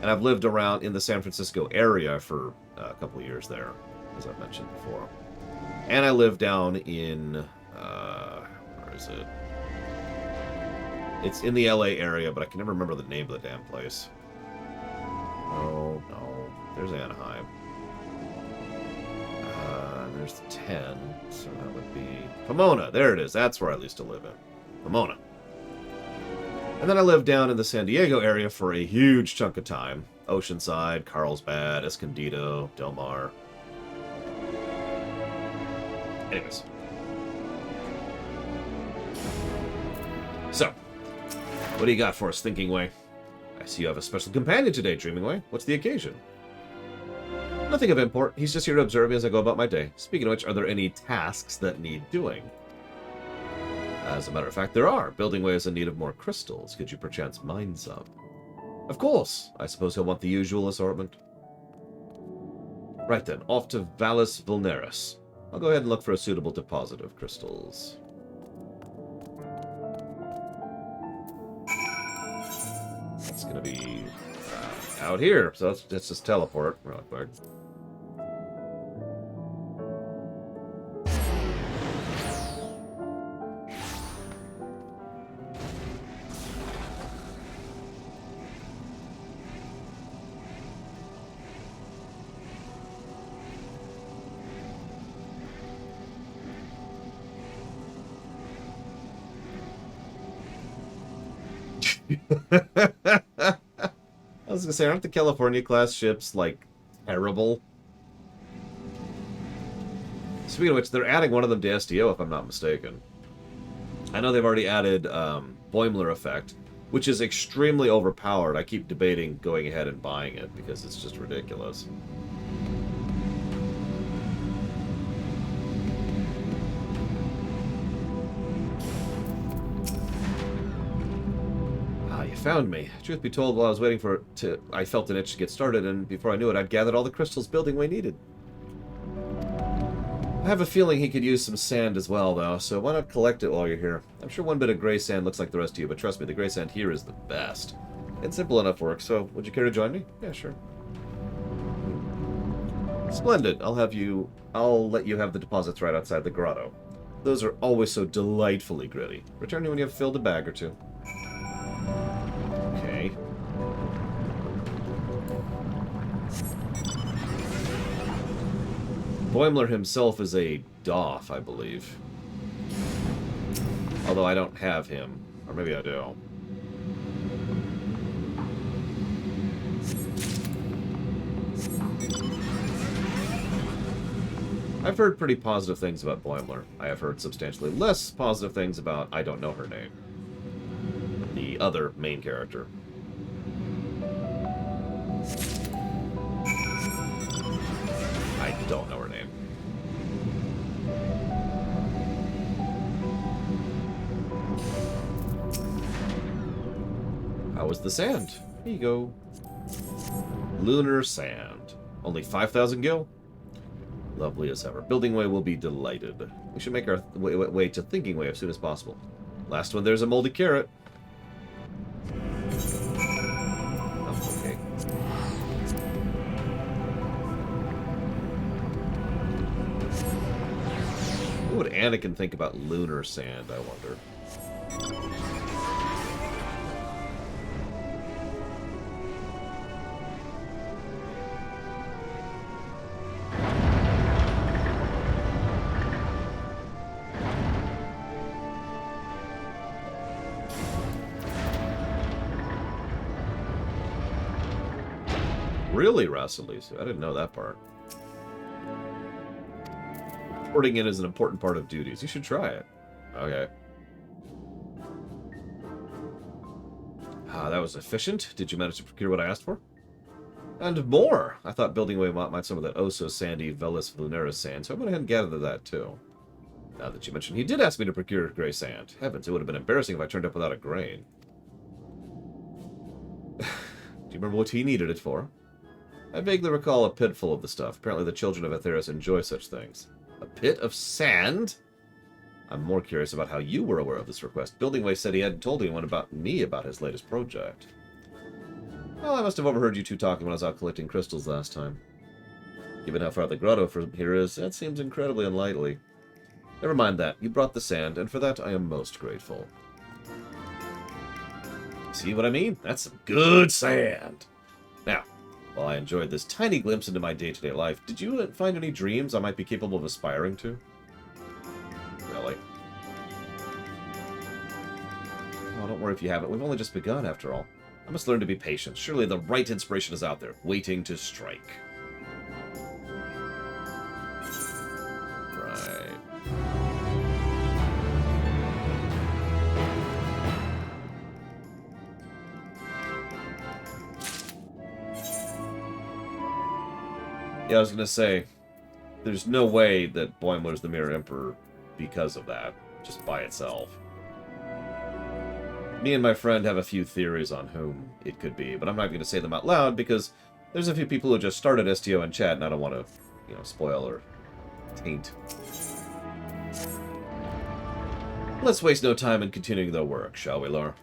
And I've lived around in the San Francisco area for a couple of years there, as I've mentioned before. And I lived down in, where is it? It's in the LA area, but I can never remember the name of the damn place. Oh, no. There's Anaheim. There's the 10, so that would be Pomona. There it is. That's where I used to live in. Pomona. And then I lived down in the San Diego area for a huge chunk of time. Oceanside, Carlsbad, Escondido, Del Mar. Anyways. So, what do you got for us, Thinking Way? I see you have a special companion today, Dreaming Way. What's the occasion? Nothing of import. He's just here to observe me as I go about my day. Speaking of which, are there any tasks that need doing? As a matter of fact, there are. Building Way is in need of more crystals. Could you perchance mine some? Of course. I suppose he'll want the usual assortment. Right then, off to Vallis Vulneris. I'll go ahead and look for a suitable deposit of crystals. It's going to be out here, so let's just teleport real quick. gonna say, aren't the California-class ships, like, terrible? Speaking of which, they're adding one of them to STO, if I'm not mistaken. I know they've already added Boimler effect, which is extremely overpowered. I keep debating going ahead and buying it, because it's just ridiculous. You found me. Truth be told, while I was waiting for it to... I felt an itch to get started, and before I knew it, I'd gathered all the crystals building way needed. I have a feeling he could use some sand as well, though, so why not collect it while you're here? I'm sure one bit of gray sand looks like the rest of you, but trust me, the gray sand here is the best. It's simple enough work, so would you care to join me? Yeah, sure. Splendid. I'll let you have the deposits right outside the grotto. Those are always so delightfully gritty. Return me when you have filled a bag or two. Okay. Boimler himself is a Doff, I believe. Although I don't have him. Or maybe I do. I've heard pretty positive things about Boimler. I have heard substantially less positive things about I don't know her name. The other main character. I don't know her name. How was the sand? Here you go. Lunar sand. Only 5,000 gil? Lovely as ever. Building Way will be delighted. We should make our way to Thinking Way as soon as possible. Last one, there's a moldy carrot. Oh, okay. What would Anakin think about lunar sand, I wonder? Really, Rasalisu? I didn't know that part. Reporting in is an important part of duties. You should try it. Okay. Ah, that was efficient. Did you manage to procure what I asked for? And more! I thought building away might some of that oh-so-sandy Velis Lunaris sand, so I went ahead and gathered that, too. Now that you mentioned he did ask me to procure gray sand. Heavens, it would have been embarrassing if I turned up without a grain. Do you remember what he needed it for? I vaguely recall a pit full of the stuff. Apparently the children of Atheris enjoy such things. A pit of sand? I'm more curious about how you were aware of this request. Building Way said he hadn't told anyone about his latest project. Well, I must have overheard you two talking when I was out collecting crystals last time. Given how far the grotto from here is, that seems incredibly unlikely. Never mind that. You brought the sand, and for that I am most grateful. See what I mean? That's some good sand. Now, while I enjoyed this tiny glimpse into my day-to-day life, did you find any dreams I might be capable of aspiring to? Really? Oh, don't worry if you haven't. We've only just begun, after all. I must learn to be patient. Surely the right inspiration is out there, waiting to strike. Right. Yeah, I was going to say, there's no way that Boimler's the Mirror Emperor because of that, just by itself. Me and my friend have a few theories on whom it could be, but I'm not going to say them out loud because there's a few people who just started STO in chat and I don't want to, spoil or taint. Let's waste no time in continuing the work, shall we, Laura?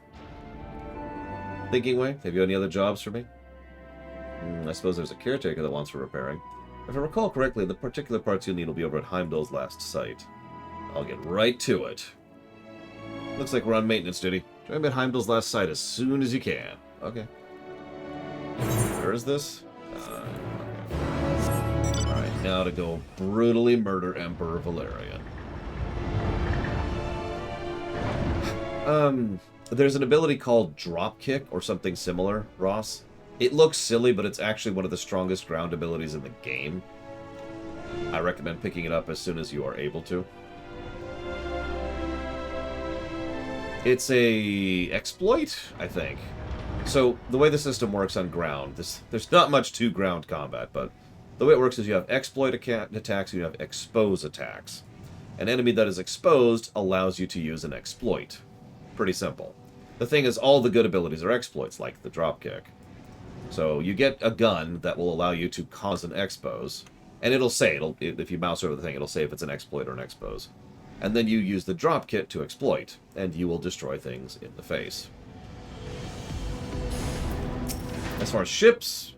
Thinking Way, have you any other jobs for me? I suppose there's a caretaker that wants for repairing. If I recall correctly, the particular parts you'll need will be over at Heimdall's last site. I'll get right to it. Looks like we're on maintenance duty. Join me at Heimdall's last site as soon as you can. Okay. Where is this? Okay. Alright, now to go brutally murder Emperor Valerian. There's an ability called Dropkick or something similar, Ross. It looks silly, but it's actually one of the strongest ground abilities in the game. I recommend picking it up as soon as you are able to. It's a exploit, I think. So, the way the system works on ground, there's not much to ground combat, but the way it works is you have exploit attacks and you have expose attacks. An enemy that is exposed allows you to use an exploit. Pretty simple. The thing is, all the good abilities are exploits, like the dropkick. So, you get a gun that will allow you to cause an expose, and it'll say, if you mouse over the thing, it'll say if it's an exploit or an expose. And then you use the drop kit to exploit, and you will destroy things in the face. As far as ships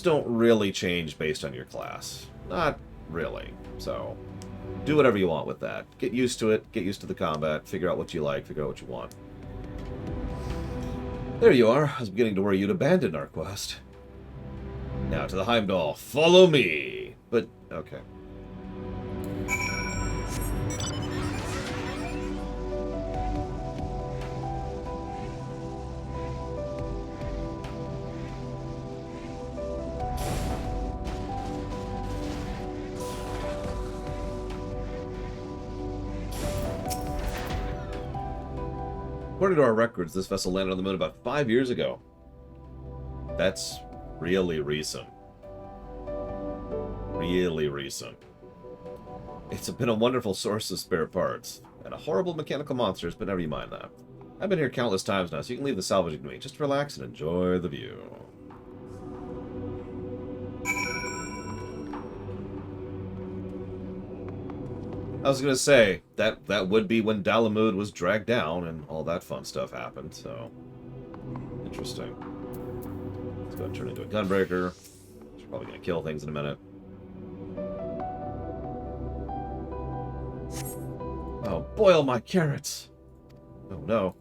don't really change based on your class. Not really. So, do whatever you want with that. Get used to it, get used to the combat, figure out what you like, figure out what you want. There you are. I was beginning to worry you'd abandoned our quest. Now to the Heimdall. Follow me! But, okay. According to our records, this vessel landed on the moon about 5 years ago. That's really recent. Really recent. It's been a wonderful source of spare parts, and a horrible mechanical monsters, but never you mind that. I've been here countless times now, so you can leave the salvaging to me. Just relax and enjoy the view. I was going to say, that would be when Dalamud was dragged down and all that fun stuff happened, so... Interesting. Let's go and turn into a gunbreaker. She's probably going to kill things in a minute. Oh, boil my carrots! Oh no.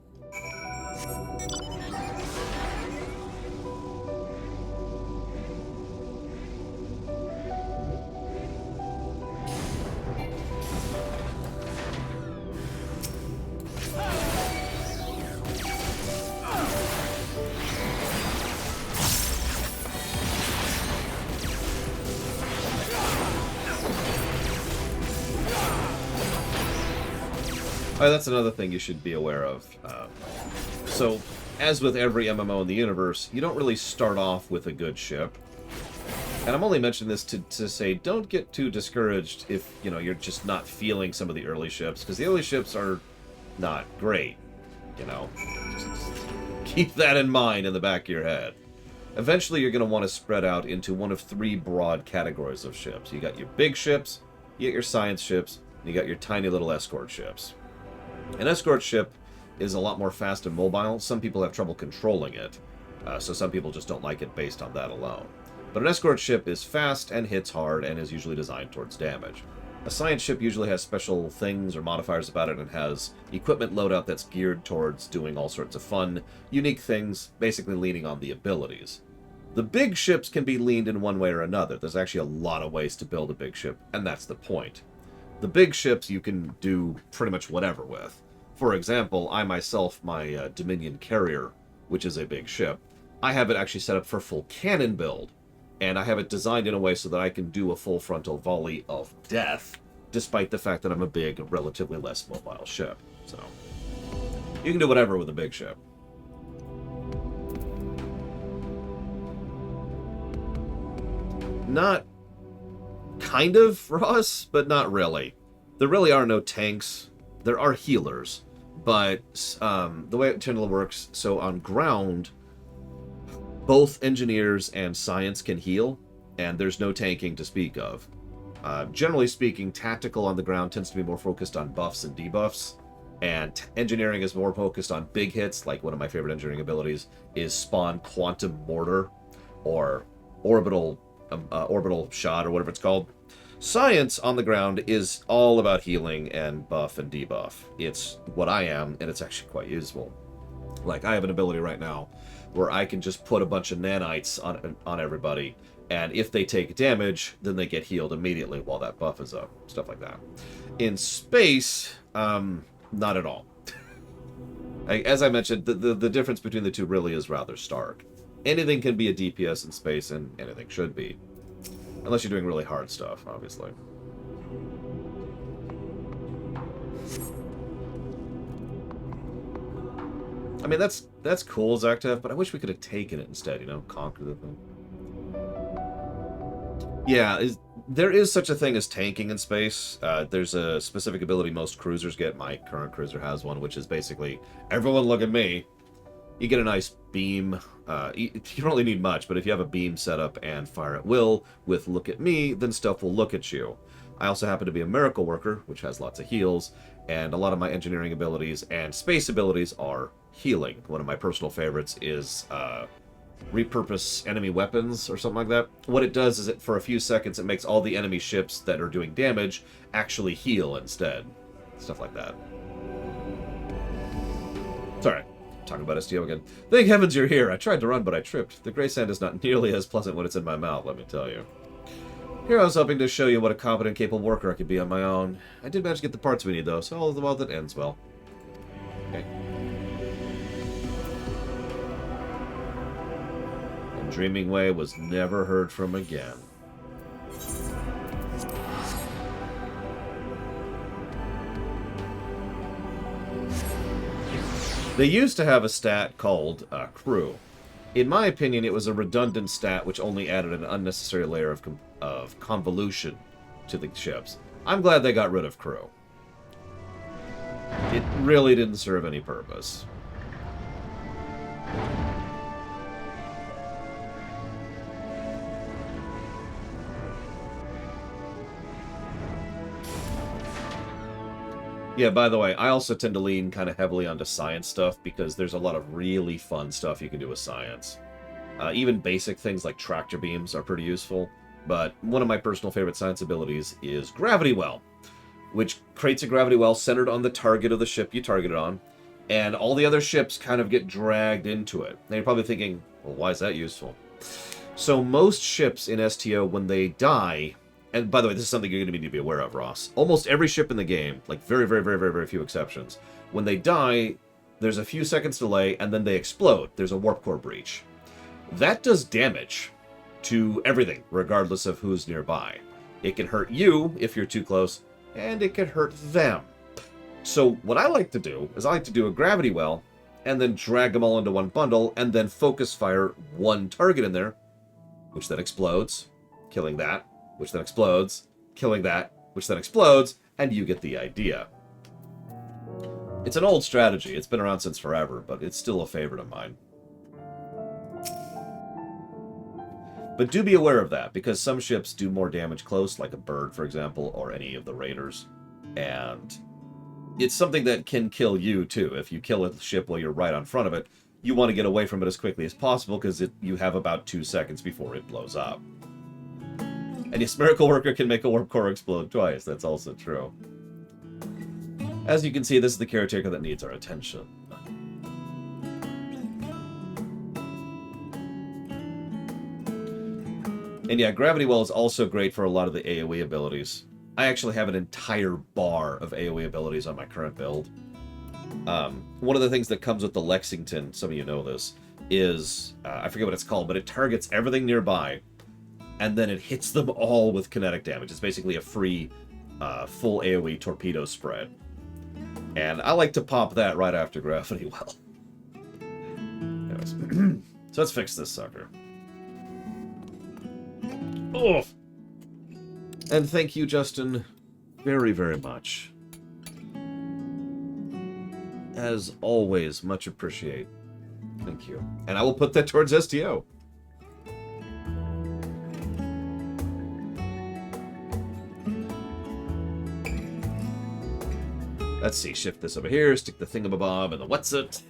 Oh, that's another thing you should be aware of. So, as with every MMO in the universe, you don't really start off with a good ship. And I'm only mentioning this to say, don't get too discouraged if, you know, you're just not feeling some of the early ships, because the early ships are not great, you know. Just keep that in mind in the back of your head. Eventually, you're going to want to spread out into one of three broad categories of ships. You got your big ships, you got your science ships, and you got your tiny little escort ships. An escort ship is a lot more fast and mobile. Some people have trouble controlling it, so some people just don't like it based on that alone. But an escort ship is fast and hits hard and is usually designed towards damage. A science ship usually has special things or modifiers about it and has equipment loadout that's geared towards doing all sorts of fun, unique things, basically leaning on the abilities. The big ships can be leaned in one way or another. There's actually a lot of ways to build a big ship, and that's the point. The big ships you can do pretty much whatever with. For example, I myself, my Dominion carrier, which is a big ship, I have it actually set up for full cannon build, and I have it designed in a way so that I can do a full frontal volley of death, despite the fact that I'm a big, relatively less mobile ship. So, you can do whatever with a big ship. Not kind of for us, but not really. There really are no tanks. There are healers, but the way it generally works, so on ground, both engineers and science can heal, and there's no tanking to speak of. Generally speaking, tactical on the ground tends to be more focused on buffs and debuffs, and engineering is more focused on big hits, like one of my favorite engineering abilities is Spawn Quantum Mortar, or Orbital Shot, or whatever it's called. Science on the ground is all about healing and buff and debuff. It's what I am, and it's actually quite useful. Like, I have an ability right now where I can just put a bunch of nanites on everybody, and if they take damage, then they get healed immediately while that buff is up. Stuff like that. In space, not at all. As I mentioned, the difference between the two really is rather stark. Anything can be a DPS in space, and anything should be. Unless you're doing really hard stuff, obviously. I mean, that's cool as XIV, but I wish we could have taken it instead, you know? Conquer the thing. Yeah, there is such a thing as tanking in space. There's a specific ability most cruisers get. My current cruiser has one, which is basically, everyone look at me. You get a nice beam. You don't really need much, but if you have a beam set up and fire at will with look at me, then stuff will look at you. I also happen to be a miracle worker, which has lots of heals, and a lot of my engineering abilities and space abilities are healing. One of my personal favorites is repurpose enemy weapons or something like that. What it does is for a few seconds it makes all the enemy ships that are doing damage actually heal instead. Stuff like that. Sorry. Talking about STO again. Thank heavens you're here. I tried to run, but I tripped. The gray sand is not nearly as pleasant when it's in my mouth, let me tell you. Here I was hoping to show you what a competent, capable worker I could be on my own. I did manage to get the parts we need, though, so all the while that ends well. Okay. And Dreaming Way was never heard from again. They used to have a stat called crew. In my opinion, it was a redundant stat which only added an unnecessary layer of convolution to the ships. I'm glad they got rid of crew. It really didn't serve any purpose. Yeah, by the way, I also tend to lean kind of heavily onto science stuff because there's a lot of really fun stuff you can do with science. Even basic things like tractor beams are pretty useful, but one of my personal favorite science abilities is Gravity Well, which creates a gravity well centered on the target of the ship you targeted on, and all the other ships kind of get dragged into it. Now you're probably thinking, well, why is that useful? So most ships in STO, when they die... And by the way, this is something you're going to need to be aware of, Ross. Almost every ship in the game, like very few exceptions, when they die, there's a few seconds delay, and then they explode. There's a warp core breach. That does damage to everything, regardless of who's nearby. It can hurt you if you're too close, and it can hurt them. So what I like to do is I like to do a gravity well, and then drag them all into one bundle, and then focus fire one target in there, which then explodes, killing that. Which then explodes, killing that, which then explodes, and you get the idea. It's an old strategy. It's been around since forever, but it's still a favorite of mine. But do be aware of that, because some ships do more damage close, like a bird, for example, or any of the raiders. And it's something that can kill you, too. If you kill a ship while you're right on front of it, you want to get away from it as quickly as possible, because you have about 2 seconds before it blows up. And yes, Miracle Worker can make a warp core explode twice. That's also true. As you can see, this is the caretaker that needs our attention. And yeah, Gravity Well is also great for a lot of the AoE abilities. I actually have an entire bar of AoE abilities on my current build. One of the things that comes with the Lexington, some of you know this, is, I forget what it's called, but it targets everything nearby, and then it hits them all with kinetic damage. It's basically a free, full AoE torpedo spread. And I like to pop that right after Gravity Well. Anyways, so let's fix this sucker. Oh! And thank you, Justin, very, very much. As always, much appreciate. Thank you. And I will put that towards STO. Let's see, shift this over here, stick the thingamabob and the what's it.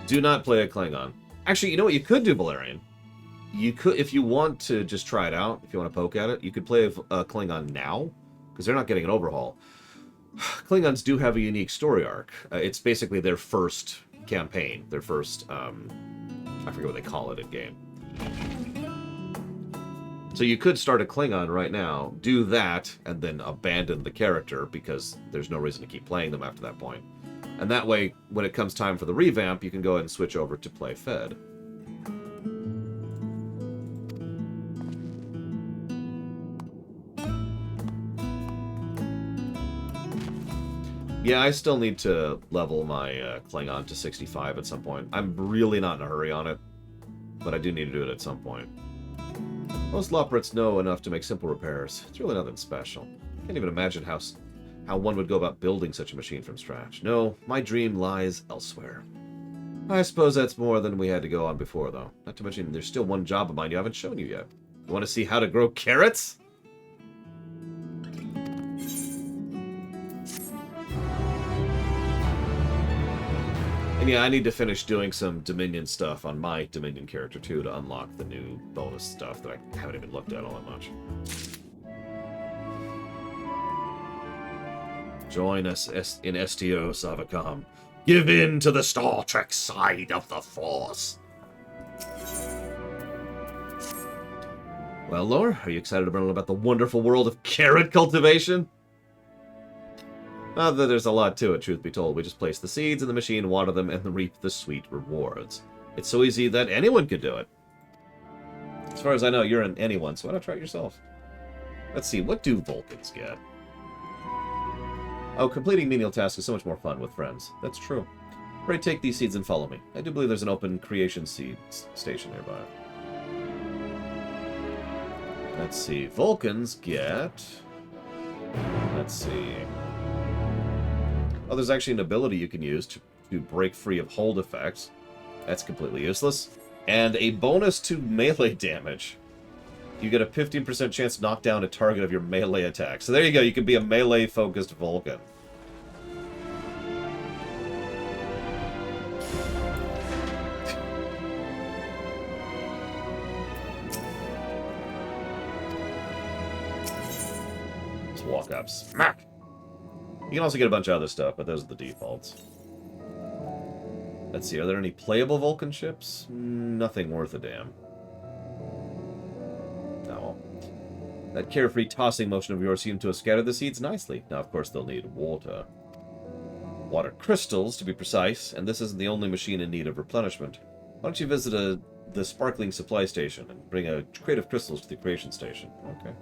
Do not play a Klingon. Actually, you know what you could do, Valerian? You could, if you want to just try it out, if you want to poke at it, you could play a Klingon now, because they're not getting an overhaul. Klingons do have a unique story arc. It's basically their first campaign, their first, I forget what they call it in game. So you could start a Klingon right now, do that, and then abandon the character, because there's no reason to keep playing them after that point. And that way, when it comes time for the revamp, you can go ahead and switch over to play Fed. Yeah, I still need to level my Klingon to 65 at some point. I'm really not in a hurry on it, but I do need to do it at some point. Most Loprits know enough to make simple repairs. It's really nothing special. I can't even imagine how one would go about building such a machine from scratch. No, my dream lies elsewhere. I suppose that's more than we had to go on before, though. Not to mention, there's still one job of mine you haven't shown you yet. You want to see how to grow carrots? And yeah, I need to finish doing some Dominion stuff on my Dominion character, too, to unlock the new bonus stuff that I haven't even looked at all that much. Join us in STO, Savacom. Give in to the Star Trek side of the Force. Well, Lore, are you excited to learn about the wonderful world of carrot cultivation? Not that there's a lot to it, truth be told. We just place the seeds in the machine, water them, and reap the sweet rewards. It's so easy that anyone could do it. As far as I know, you're an anyone, so why not try it yourself? Let's see, what do Vulcans get? Oh, completing menial tasks is so much more fun with friends. That's true. Pray take these seeds and follow me. I do believe there's an open creation seeds station nearby. Let's see, Vulcans get... Let's see... Oh, there's actually an ability you can use to break free of hold effects. That's completely useless. And a bonus to melee damage. You get a 15% chance to knock down a target of your melee attack. So there you go, you can be a melee-focused Vulcan. Let's walk up. Smack! You can also get a bunch of other stuff, but those are the defaults. Let's see, are there any playable Vulcan ships? Nothing worth a damn. No. That carefree tossing motion of yours seemed to have scattered the seeds nicely. Now, of course, they'll need water. Water crystals, to be precise, and this isn't the only machine in need of replenishment. Why don't you visit the sparkling supply station and bring a crate of crystals to the creation station? Okay.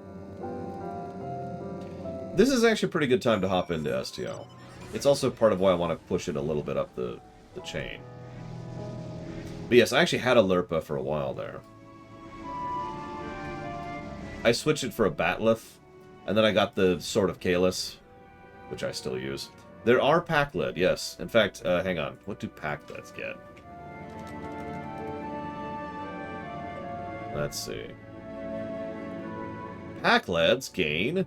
This is actually a pretty good time to hop into STO. It's also part of why I want to push it a little bit up the chain. But yes, I actually had a Lurpa for a while there. I switched it for a Batleth, and then I got the Sword of Kalis, which I still use. There are Pakled, yes. In fact, hang on. What do Pakleds get? Let's see. Pakleds gain...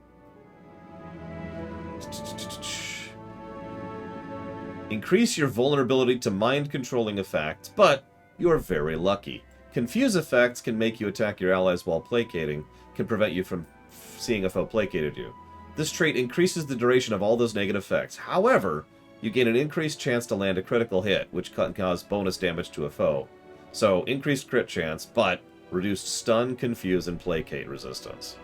Increase your vulnerability to mind-controlling effects, but you are very lucky. Confuse effects can make you attack your allies while placating, can prevent you from seeing a foe placated you. This trait increases the duration of all those negative effects. However, you gain an increased chance to land a critical hit, which can cause bonus damage to a foe. So, increased crit chance, but reduced stun, confuse, and placate resistance.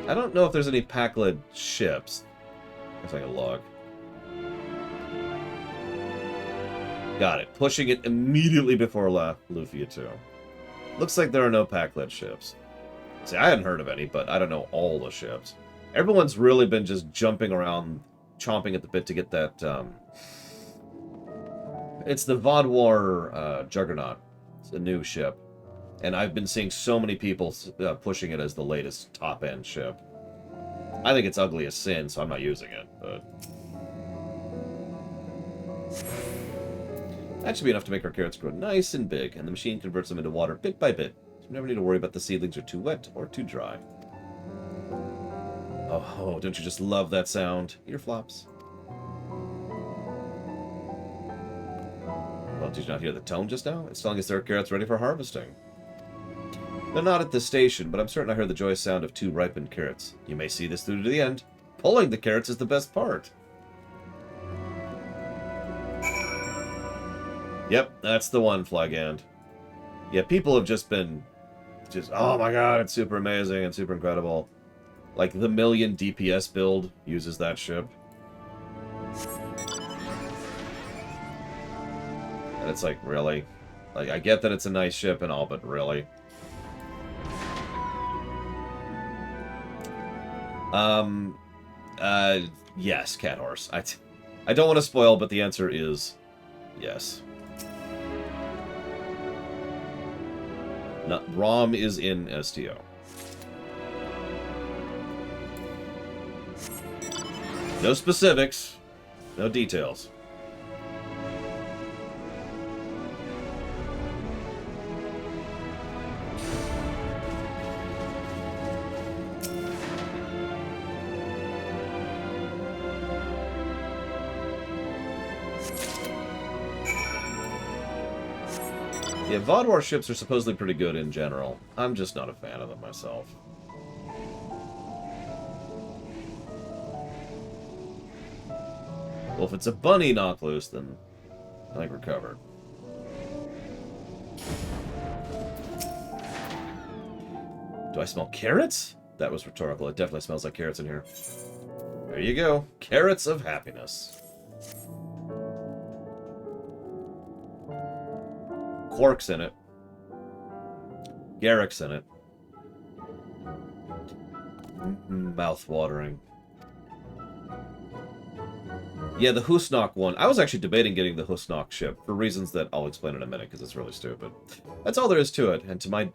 I don't know if there's any Pakled ships. If I can log. Got it. Pushing it immediately before Lufia 2. Looks like there are no Pakled ships. See, I hadn't heard of any, but I don't know all the ships. Everyone's really been just jumping around, chomping at the bit to get that, It's the Vodwar Juggernaut. It's a new ship. And I've been seeing so many people pushing it as the latest top-end ship. I think it's ugly as sin, so I'm not using it, but... That should be enough to make our carrots grow nice and big, and the machine converts them into water bit by bit. So you never need to worry about the seedlings are too wet or too dry. Oh, don't you just love that sound? Ear flops. Well, did you not hear the tone just now? It's telling us there are carrots ready for harvesting. They're not at the station, but I'm certain I heard the joyous sound of 2 ripened carrots. You may see this through to the end. Pulling the carrots is the best part. Yep, that's the one, Flygand. Yeah, people have just been... oh my god, it's super amazing and super incredible. Like, the million DPS build uses that ship. And it's like, really? Like, I get that it's a nice ship and all, but really? Yes, Cat Horse. I don't want to spoil, but the answer is yes. No, ROM is in STO. No specifics, no details. Yeah, VOD warships are supposedly pretty good in general. I'm just not a fan of them myself. Well, if it's a bunny knock loose, then I think we're covered. Do I smell carrots? That was rhetorical. It definitely smells like carrots in here. There you go. Carrots of happiness. Quark's in it. Garrick's in it. Mouth-watering. Yeah, the Husnock one. I was actually debating getting the Husnock ship for reasons that I'll explain in a minute because it's really stupid. That's all there is to it, and to my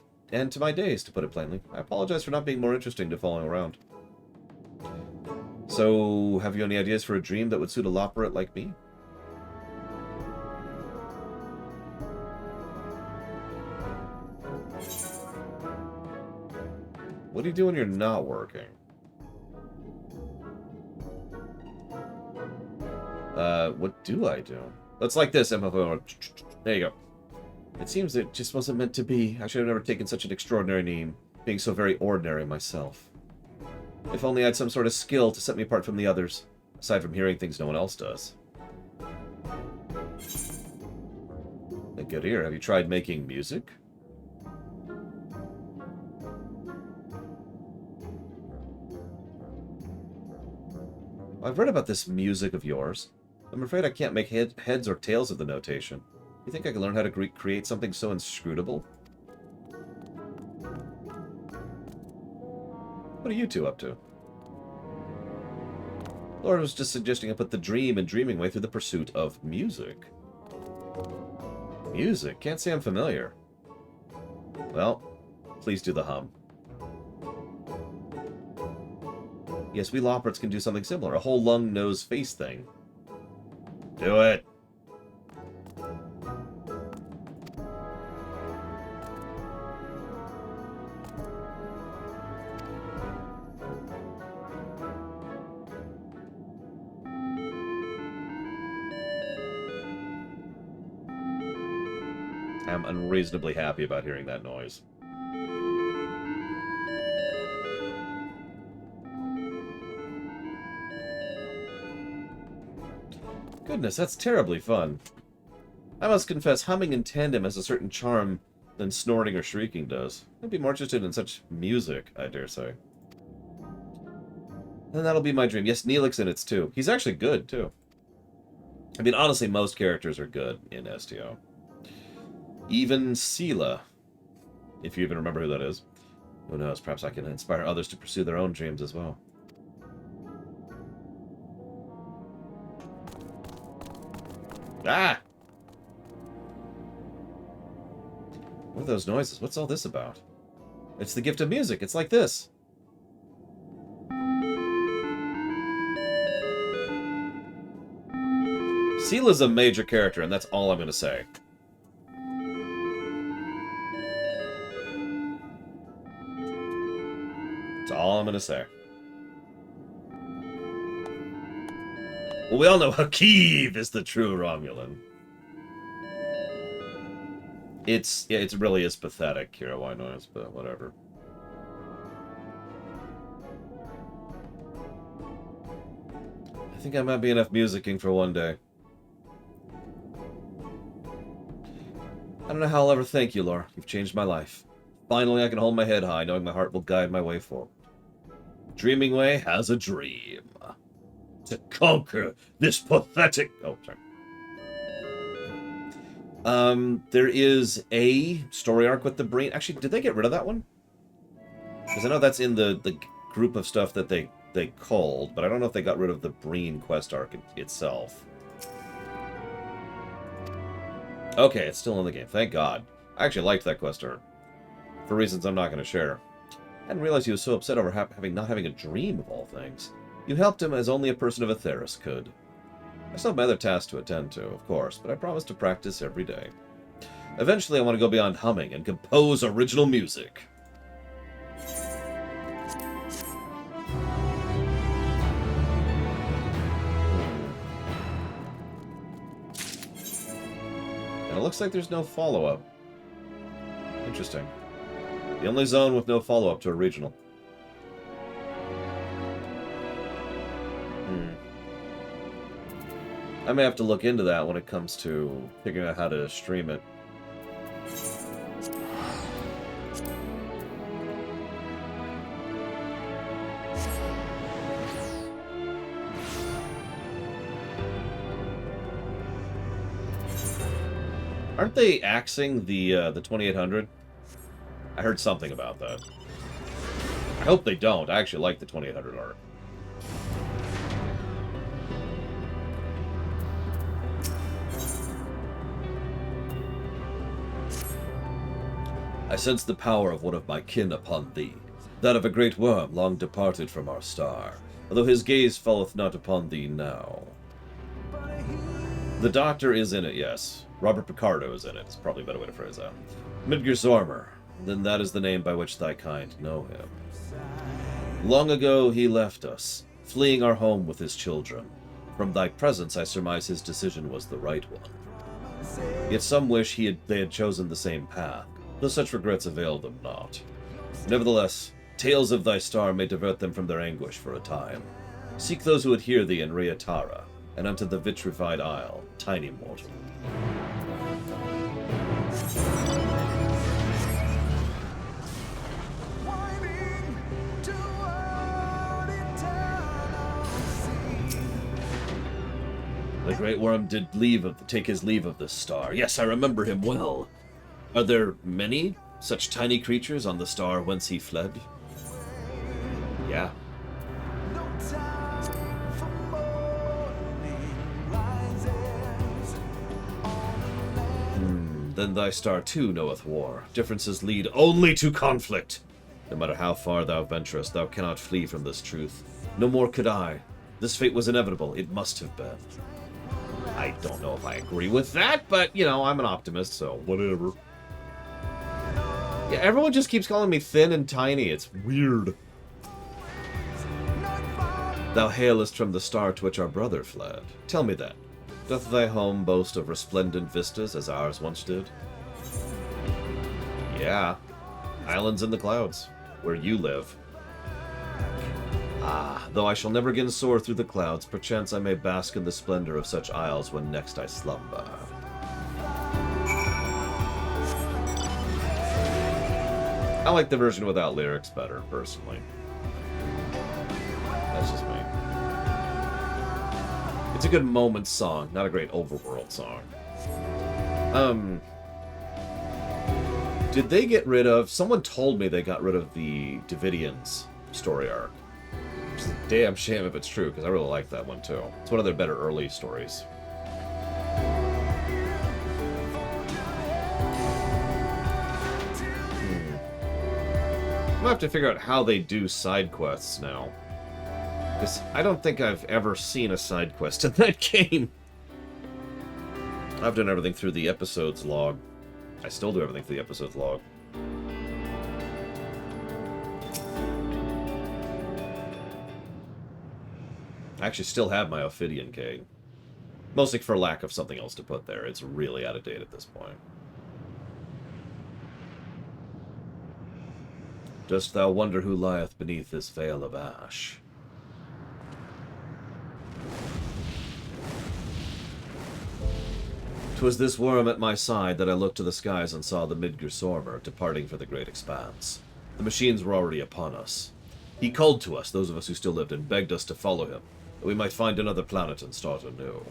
days, to put it plainly. I apologize for not being more interesting to following around. So, have you any ideas for a dream that would suit a Loperate like me? What do you do when you're not working? What do I do? It's like this, MFO. There you go. It seems it just wasn't meant to be. I should have never taken such an extraordinary name, being so very ordinary myself. If only I had some sort of skill to set me apart from the others, aside from hearing things no one else does. Good to hear. Have you tried making music? I've read about this music of yours. I'm afraid I can't make heads or tails of the notation. You think I can learn how to create something so inscrutable? What are you two up to? Lord was just suggesting I put the dream and dreaming way through the pursuit of music. Music? Can't say I'm familiar. Well, please do the hum. Yes, we Loperates can do something similar. A whole lung, nose, face thing. Do it! I'm unreasonably happy about hearing that noise. Goodness, that's terribly fun. I must confess, humming in tandem has a certain charm than snorting or shrieking does. I'd be more interested in such music, I dare say. And that'll be my dream. Yes, Neelix's in it too. He's actually good, too. I mean, honestly, most characters are good in STO. Even Sela, if you even remember who that is. Who knows, perhaps I can inspire others to pursue their own dreams as well. Ah! What are those noises? What's all this about? It's the gift of music. It's like this. Sela's a major character, and that's all I'm going to say. That's all I'm going to say. Well, we all know XIV is the true Romulan. Yeah, it really is pathetic, Kira White Noise, but whatever. I think I might be enough musicking for one day. I don't know how I'll ever thank you, Laura. You've changed my life. Finally, I can hold my head high, knowing my heart will guide my way forward. Dreaming Way has a dream. To conquer this pathetic... Oh, sorry. There is a story arc with the brain. Actually, did they get rid of that one? Because I know that's in the group of stuff that they culled, but I don't know if they got rid of the Breen quest arc itself. Okay, it's still in the game. Thank God. I actually liked that quest arc. For reasons I'm not going to share. I didn't realize he was so upset over not having a dream, of all things. You helped him as only a person of Atheris could. I still have my other tasks to attend to, of course, but I promise to practice every day. Eventually, I want to go beyond humming and compose original music. And it looks like there's no follow-up. Interesting. The only zone with no follow-up to a regional. I may have to look into that when it comes to figuring out how to stream it. Aren't they axing the 2800? I heard something about that. I hope they don't. I actually like the 2800 art. I sense the power of one of my kin upon thee, that of a great worm long departed from our star, although his gaze falleth not upon thee now. The Doctor is in it, yes. Robert Picardo is in it. It's probably a better way to phrase that. Midgar Zormer, then that is the name by which thy kind know him. Long ago he left us, fleeing our home with his children. From thy presence I surmise his decision was the right one. Yet some wish they had chosen the same path, though such regrets availed them not. Nevertheless, tales of thy star may divert them from their anguish for a time. Seek those who would hear thee in Rayatara, and unto the vitrified isle, tiny mortal. The Great Worm did take his leave of this star. Yes, I remember him well. Are there many such tiny creatures on the star whence he fled? Yeah. Then thy star too knoweth war. Differences lead only to conflict. No matter how far thou venturest, thou cannot flee from this truth. No more could I. This fate was inevitable. It must have been. I don't know if I agree with that, but, you know, I'm an optimist, so whatever. Yeah, everyone just keeps calling me thin and tiny. It's weird. Thou hailest from the star to which our brother fled. Tell me then, doth thy home boast of resplendent vistas as ours once did? Yeah. Islands in the clouds, where you live. Ah, though I shall never again soar through the clouds, perchance I may bask in the splendor of such isles when next I slumber. I like the version without lyrics better, personally. That's just me. It's a good moment song, not a great overworld song. Did they get rid of... Someone told me they got rid of the Davidians story arc. Which is a damn shame if it's true, because I really like that one, too. It's one of their better early stories. I'm gonna have to figure out how they do side quests now. Because I don't think I've ever seen a side quest in that game. I've done everything through the episodes log. I still do everything through the episodes log. I actually still have my Ophidian Cave. Mostly for lack of something else to put there. It's really out of date at this point. Dost thou wonder who lieth beneath this veil of ash? 'Twas 'Twas this worm at my side that I looked to the skies and saw the Midgardsormr departing for the great expanse. The machines were already upon us. He called to us, those of us who still lived, and begged us to follow him, that we might find another planet and start anew.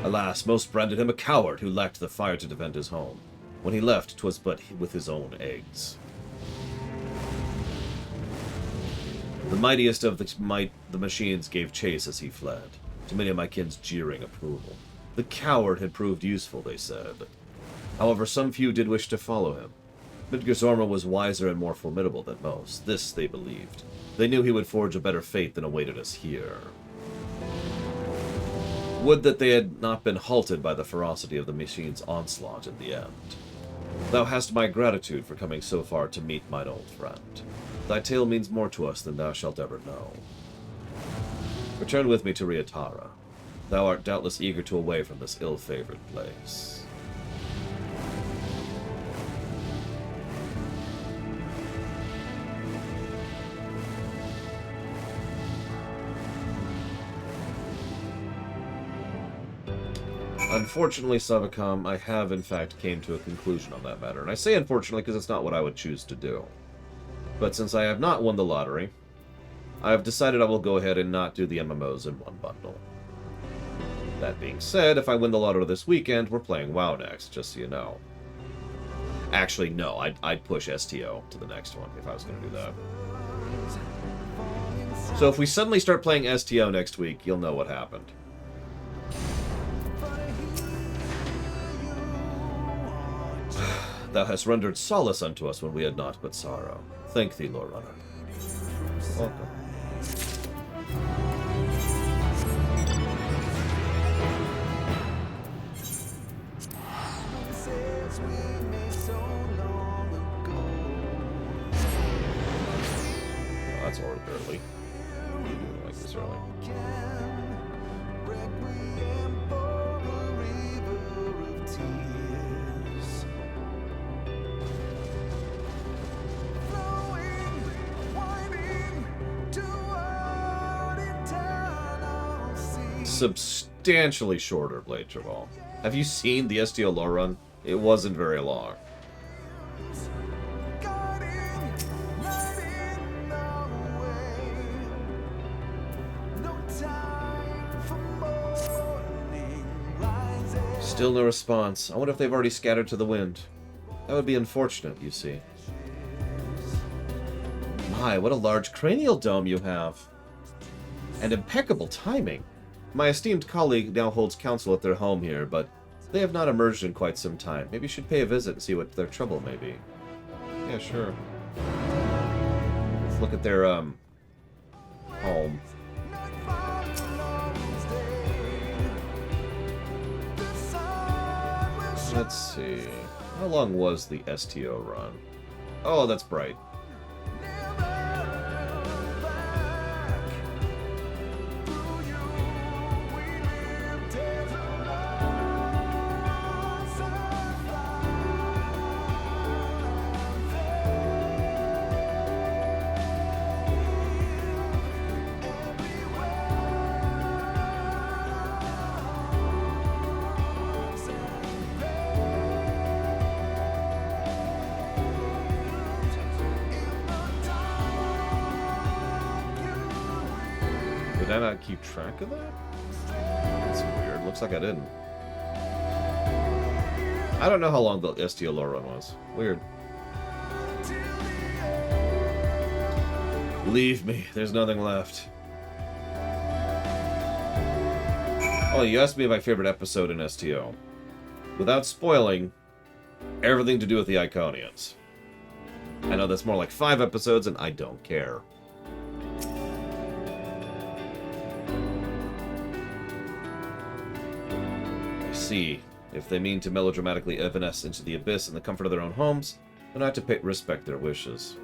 Alas, most branded him a coward who lacked the fire to defend his home. When he left, 'twas but with his own eggs. The mightiest of the machines gave chase as he fled, to many of my kin's jeering approval. The coward had proved useful, they said. However, some few did wish to follow him. Midgardsormr was wiser and more formidable than most. This they believed. They knew he would forge a better fate than awaited us here. Would that they had not been halted by the ferocity of the machine's onslaught in the end. Thou hast my gratitude for coming so far to meet mine old friend. Thy tale means more to us than thou shalt ever know. Return with me to Riatara. Thou art doubtless eager to away from this ill-favored place. Unfortunately, Savacom, I have in fact came to a conclusion on that matter. And I say unfortunately because it's not what I would choose to do. But since I have not won the lottery, I have decided I will go ahead and not do the MMOs in one bundle. That being said, if I win the lottery this weekend, we're playing WoW next, just so you know. Actually, no, I'd push STO to the next one if I was going to do that. So if we suddenly start playing STO next week, you'll know what happened. Thou hast rendered solace unto us when we had naught but sorrow. Thank thee, Lord Runner. Welcome. Oh, that's already early. I didn't like this early. Substantially shorter Blade Travel. Have you seen the STO lore run? It wasn't very long. Still no response. I wonder if they've already scattered to the wind. That would be unfortunate, you see. My, what a large cranial dome you have. And impeccable timing. My esteemed colleague now holds counsel at their home here, but they have not emerged in quite some time. Maybe you should pay a visit and see what their trouble may be. Yeah, sure. Let's look at their, home. Let's see. How long was the STO run? Oh, that's bright. Did I not keep track of that? That's weird. Looks like I didn't. I don't know how long the STO lore run was. Weird. Leave me. There's nothing left. Oh, you asked me my favorite episode in STO. Without spoiling, everything to do with the Iconians. I know that's more like 5 episodes, and I don't care. See, if they mean to melodramatically evanesce into the abyss in the comfort of their own homes, then I have to respect their wishes.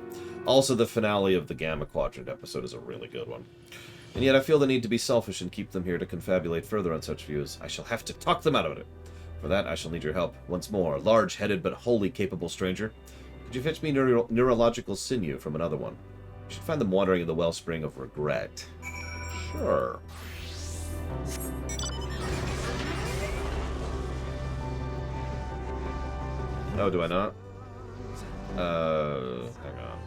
Also, the finale of the Gamma Quadrant episode is a really good one. And yet I feel the need to be selfish and keep them here to confabulate further on such views. I shall have to talk them out of it. For that, I shall need your help. Once more, large-headed but wholly capable stranger, could you fetch me neurological sinew from another one? You should find them wandering in the wellspring of regret. Sure. Oh, do I not? Hang on.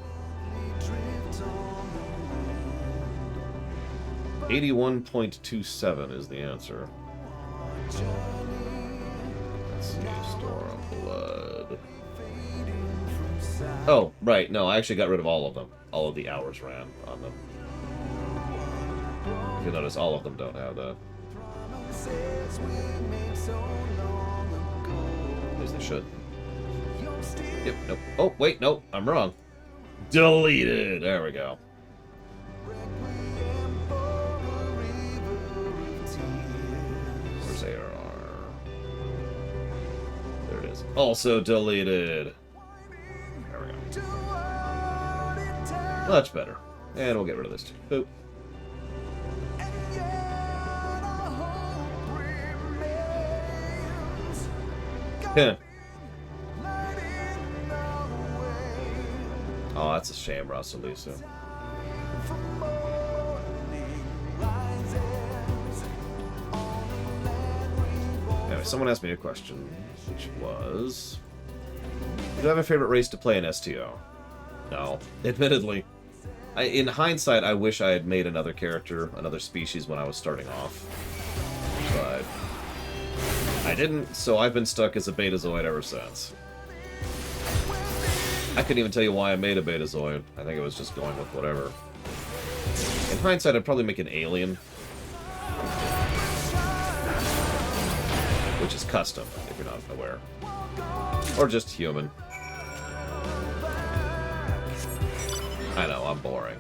81.27 is the answer. Let's see, store of blood. Oh, right, no, I actually got rid of all of them. All of the hours ran on them. If you notice, all of them don't have that. At least they should. Yep, nope. Oh, wait, nope, I'm wrong. Deleted! There we go. Where's ARR? There it is. Also deleted. There we go. Much better. And we'll get rid of this too. Boop. Yeah. Oh, that's a shame, Rosalisa. Anyway, someone asked me a question, which was... Do I have a favorite race to play in STO? No. Admittedly. In hindsight, I wish I had made another character, another species when I was starting off. But... I didn't, so I've been stuck as a Betazoid ever since. I couldn't even tell you why I made a Betazoid. I think it was just going with whatever. In hindsight, I'd probably make an alien. Which is custom, if you're not aware. Or just human. I know, I'm boring.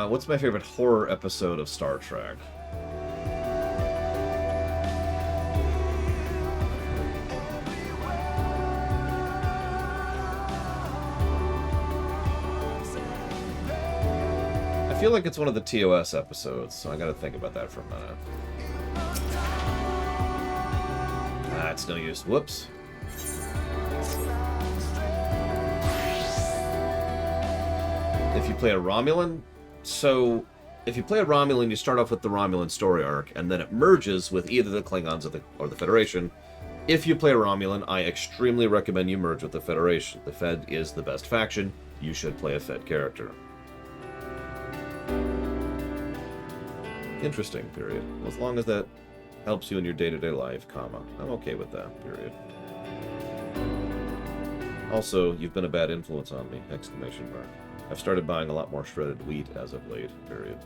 What's my favorite horror episode of Star Trek? I feel like it's one of the TOS episodes, so I gotta think about that for a minute. Ah, it's no use. Whoops. If you play a Romulan, so if you play a Romulan, you start off with the Romulan story arc, and then it merges with either the Klingons or the Federation. If you play a Romulan, I extremely recommend you merge with the Federation. The Fed is the best faction. You should play a Fed character. Interesting, period. As long as that helps you in your day-to-day life, comma. I'm okay with that, period. Also, you've been a bad influence on me, exclamation mark. I've started buying a lot more shredded wheat as of late, period.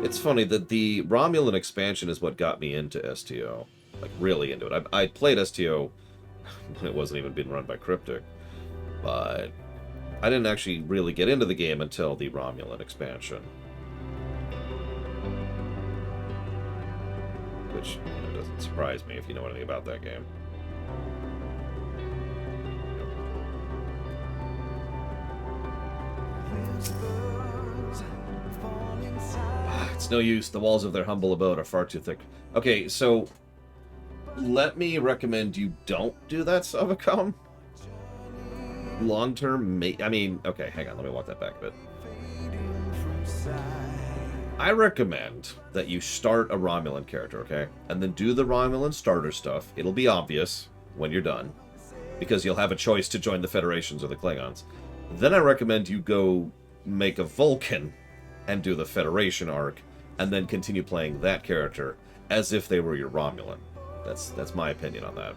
It's funny that the Romulan expansion is what got me into STO. Like, really into it. I played STO when it wasn't even being run by Cryptic. But I didn't actually really get into the game until the Romulan expansion. Which, you know, doesn't surprise me if you know anything about that game. It's no use. The walls of their humble abode are far too thick. Okay, so let me recommend you don't do that, Savacom. Long term, I mean, okay, hang on. Let me walk that back a bit. I recommend that you start a Romulan character, okay? And then do the Romulan starter stuff. It'll be obvious when you're done, because you'll have a choice to join the Federations or the Klingons. Then I recommend you go make a Vulcan and do the Federation arc, and then continue playing that character as if they were your Romulan. That's my opinion on that.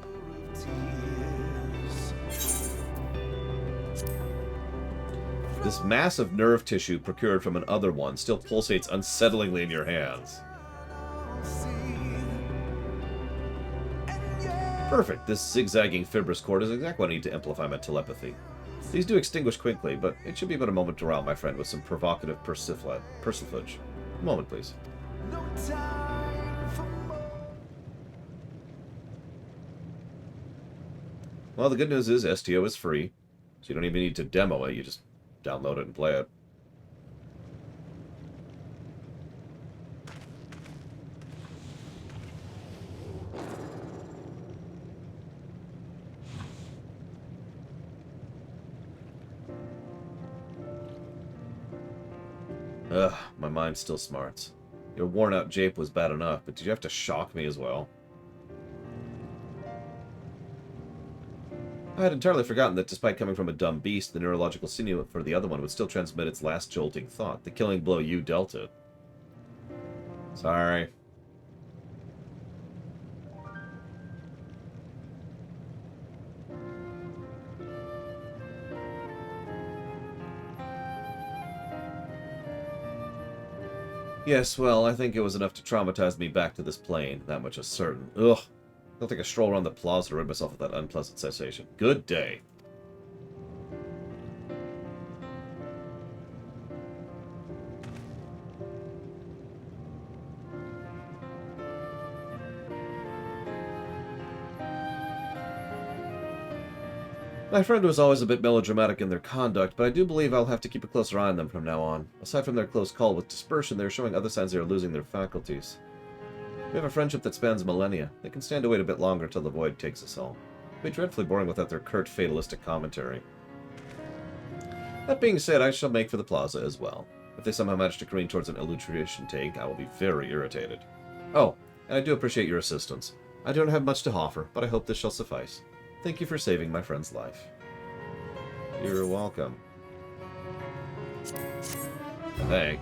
This mass of nerve tissue procured from an other one still pulsates unsettlingly in your hands. Perfect. This zigzagging fibrous cord is exactly what I need to amplify my telepathy. These do extinguish quickly, but it should be but a moment to rile my friend with some provocative persiflage. A moment, please. Well, the good news is STO is free, so you don't even need to demo it. You just download it and play it. Ugh, my mind still smarts. Your worn-out jape was bad enough, but did you have to shock me as well? I had entirely forgotten that despite coming from a dumb beast, the neurological sinew for the other one would still transmit its last jolting thought. The killing blow you dealt it. Sorry. Yes, well, I think it was enough to traumatize me back to this plane. That much is certain. Ugh. I'll take a stroll around the plaza to rid myself of that unpleasant sensation. Good day. My friend was always a bit melodramatic in their conduct, but I do believe I'll have to keep a closer eye on them from now on. Aside from their close call with dispersion, they're showing other signs they are losing their faculties. We have a friendship that spans millennia. They can stand to wait a bit longer until the void takes us all. It'd be dreadfully boring without their curt, fatalistic commentary. That being said, I shall make for the plaza as well. If they somehow manage to careen towards an illustration tank, I will be very irritated. Oh, and I do appreciate your assistance. I don't have much to offer, but I hope this shall suffice. Thank you for saving my friend's life. You're welcome. Hey.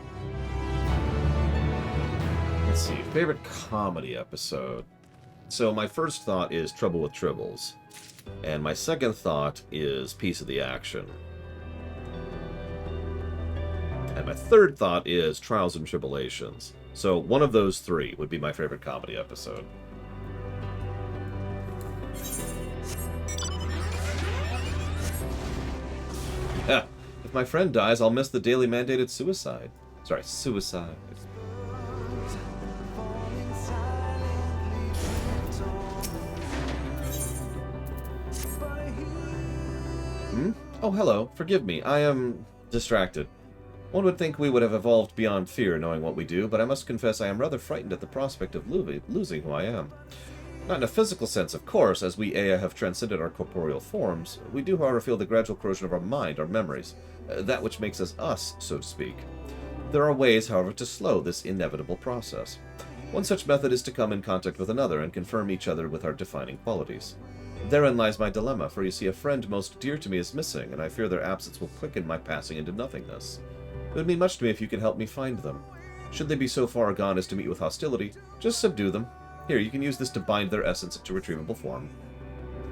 Let's see. Favorite comedy episode. So my first thought is Trouble with Tribbles. And my second thought is Piece of the Action. And my third thought is Trials and Tribulations. So one of those three would be my favorite comedy episode. Yeah, if my friend dies, I'll miss the daily mandated suicide. Sorry, suicide. Oh, hello. Forgive me. I am distracted. One would think we would have evolved beyond fear, knowing what we do, but I must confess I am rather frightened at the prospect of losing who I am. Not in a physical sense, of course, as we Ea have transcended our corporeal forms. We do, however, feel the gradual corrosion of our mind, our memories, that which makes us us, so to speak. There are ways, however, to slow this inevitable process. One such method is to come in contact with another and confirm each other with our defining qualities. Therein lies my dilemma, for you see, a friend most dear to me is missing, and I fear their absence will quicken my passing into nothingness. It would mean much to me if you could help me find them. Should they be so far gone as to meet with hostility, just subdue them. Here, you can use this to bind their essence into retrievable form.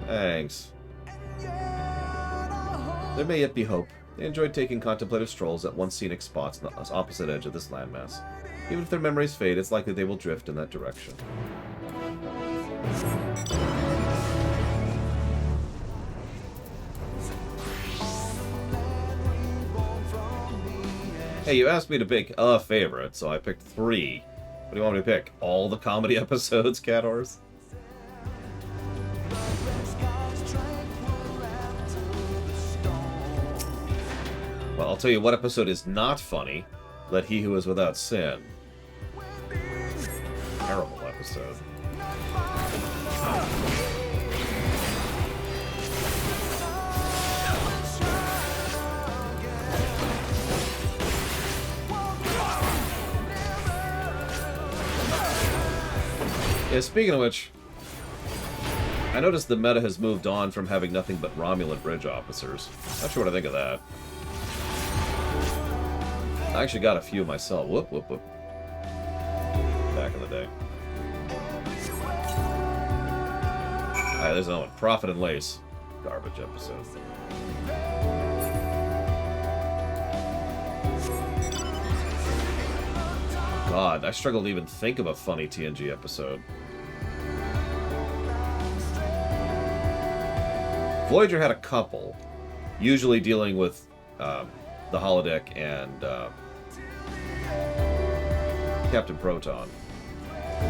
Thanks. There may yet be hope. They enjoyed taking contemplative strolls at once scenic spots on the opposite edge of this landmass. Even if their memories fade, it's likely they will drift in that direction. Hey, you asked me to pick a favorite, so I picked 3. What do you want me to pick? All the comedy episodes, Cat Horse? Well, I'll tell you what episode is not funny. Let He Who Is Without Sin. Terrible episode. Yeah, speaking of which, I noticed the meta has moved on from having nothing but Romulan bridge officers. Not sure what I think of that. I actually got a few myself. Whoop, whoop, whoop. Back in the day. Alright, there's another one. Profit and Lace. Garbage episode. God, I struggle to even think of a funny TNG episode. Voyager had a couple, usually dealing with the holodeck and Captain Proton.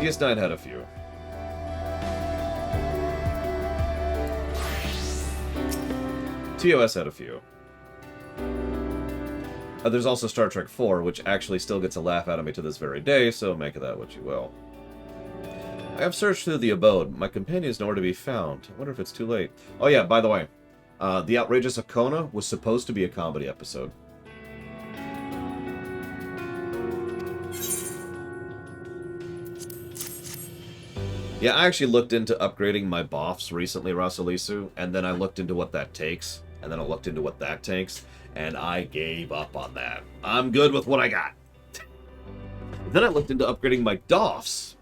DS9 had a few. TOS had a few. There's also Star Trek IV, which actually still gets a laugh out of me to this very day, so make of that what you will. I have searched through the abode. My companion is nowhere to be found. I wonder if it's too late. Oh yeah, by the way, The Outrageous Akona was supposed to be a comedy episode. Yeah, I actually looked into upgrading my buffs recently, Rasalisu, and then I looked into what that takes, and then I looked into what that takes, and I gave up on that. I'm good with what I got. Then I looked into upgrading my doffs,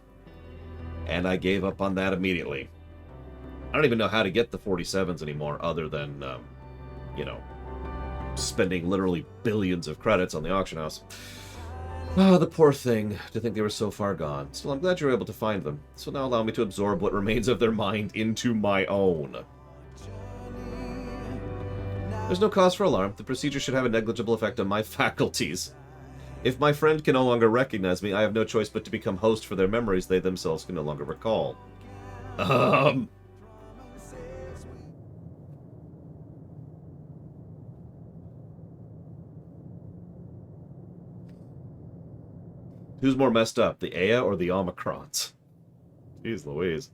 and I gave up on that immediately. I don't even know how to get the 47s anymore, other than, you know, spending literally billions of credits on the auction house. Oh, the poor thing, to think they were so far gone. Still, I'm glad you were able to find them. This will now allow me to absorb what remains of their mind into my own. There's no cause for alarm. The procedure should have a negligible effect on my faculties. If my friend can no longer recognize me, I have no choice but to become host for their memories they themselves can no longer recall. Who's more messed up, the Aya or the Omicrons? Jeez Louise.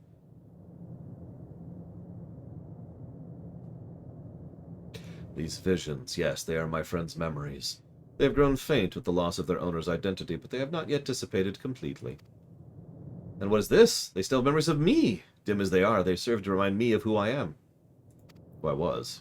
These visions, yes, they are my friend's memories. They have grown faint with the loss of their owner's identity, but they have not yet dissipated completely. And what is this? They still have memories of me! Dim as they are, they serve to remind me of who I am. Who I was.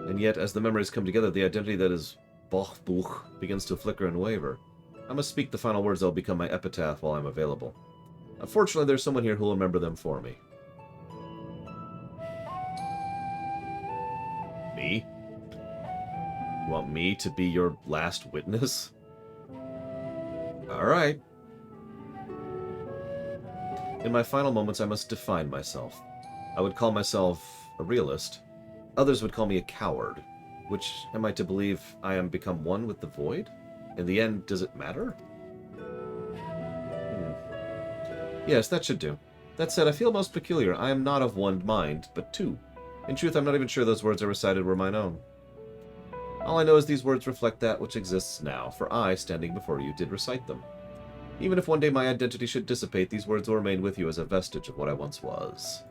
And yet, as the memories come together, the identity that is Bochbuch begins to flicker and waver. I must speak the final words that will become my epitaph while I'm available. Unfortunately, there's someone here who will remember them for me. Me? You want me to be your last witness? Alright. In my final moments, I must define myself. I would call myself a realist. Others would call me a coward. Which am I to believe I am become one with the void? In the end, does it matter? Yes, that should do. That said, I feel most peculiar. I am not of one mind, but two. In truth, I'm not even sure those words I recited were mine own. All I know is these words reflect that which exists now, for I, standing before you, did recite them. Even if one day my identity should dissipate, these words will remain with you as a vestige of what I once was.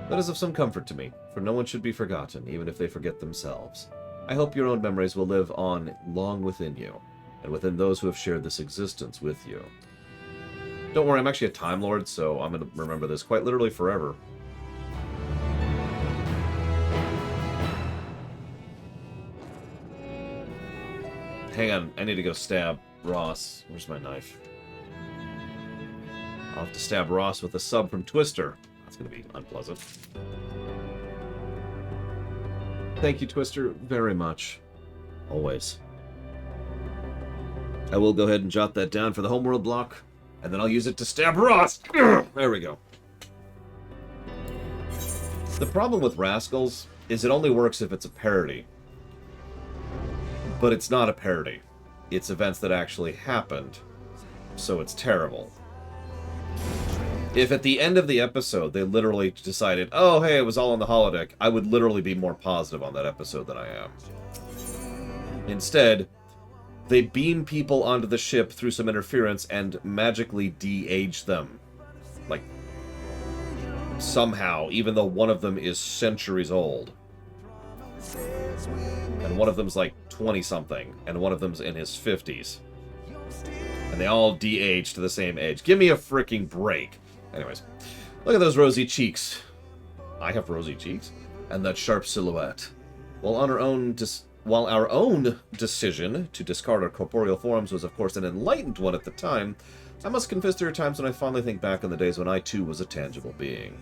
That is of some comfort to me, for no one should be forgotten, even if they forget themselves. I hope your own memories will live on long within you, and within those who have shared this existence with you. Don't worry, I'm actually a Time Lord, so I'm going to remember this quite literally forever. Hang on, I need to go stab Ross. Where's my knife? I'll have to stab Ross with a sub from Twister. That's going to be unpleasant. Thank you, Twister, very much. Always. I will go ahead and jot that down for the homeworld block, and then I'll use it to stab Ross! There we go. The problem with Rascals is it only works if it's a parody. But it's not a parody. It's events that actually happened, so it's terrible. If at the end of the episode they literally decided, oh, hey, it was all on the holodeck, I would literally be more positive on that episode than I am. Instead, they beam people onto the ship through some interference and magically de-age them. Like, somehow, even though one of them is centuries old. And one of them's like 20-something, and one of them's in his 50s. And they all de-age to the same age. Give me a freaking break. Anyways, look at those rosy cheeks. I have rosy cheeks? And that sharp silhouette. While our own decision to discard our corporeal forms was of course an enlightened one at the time, I must confess there are times when I fondly think back on the days when I too was a tangible being.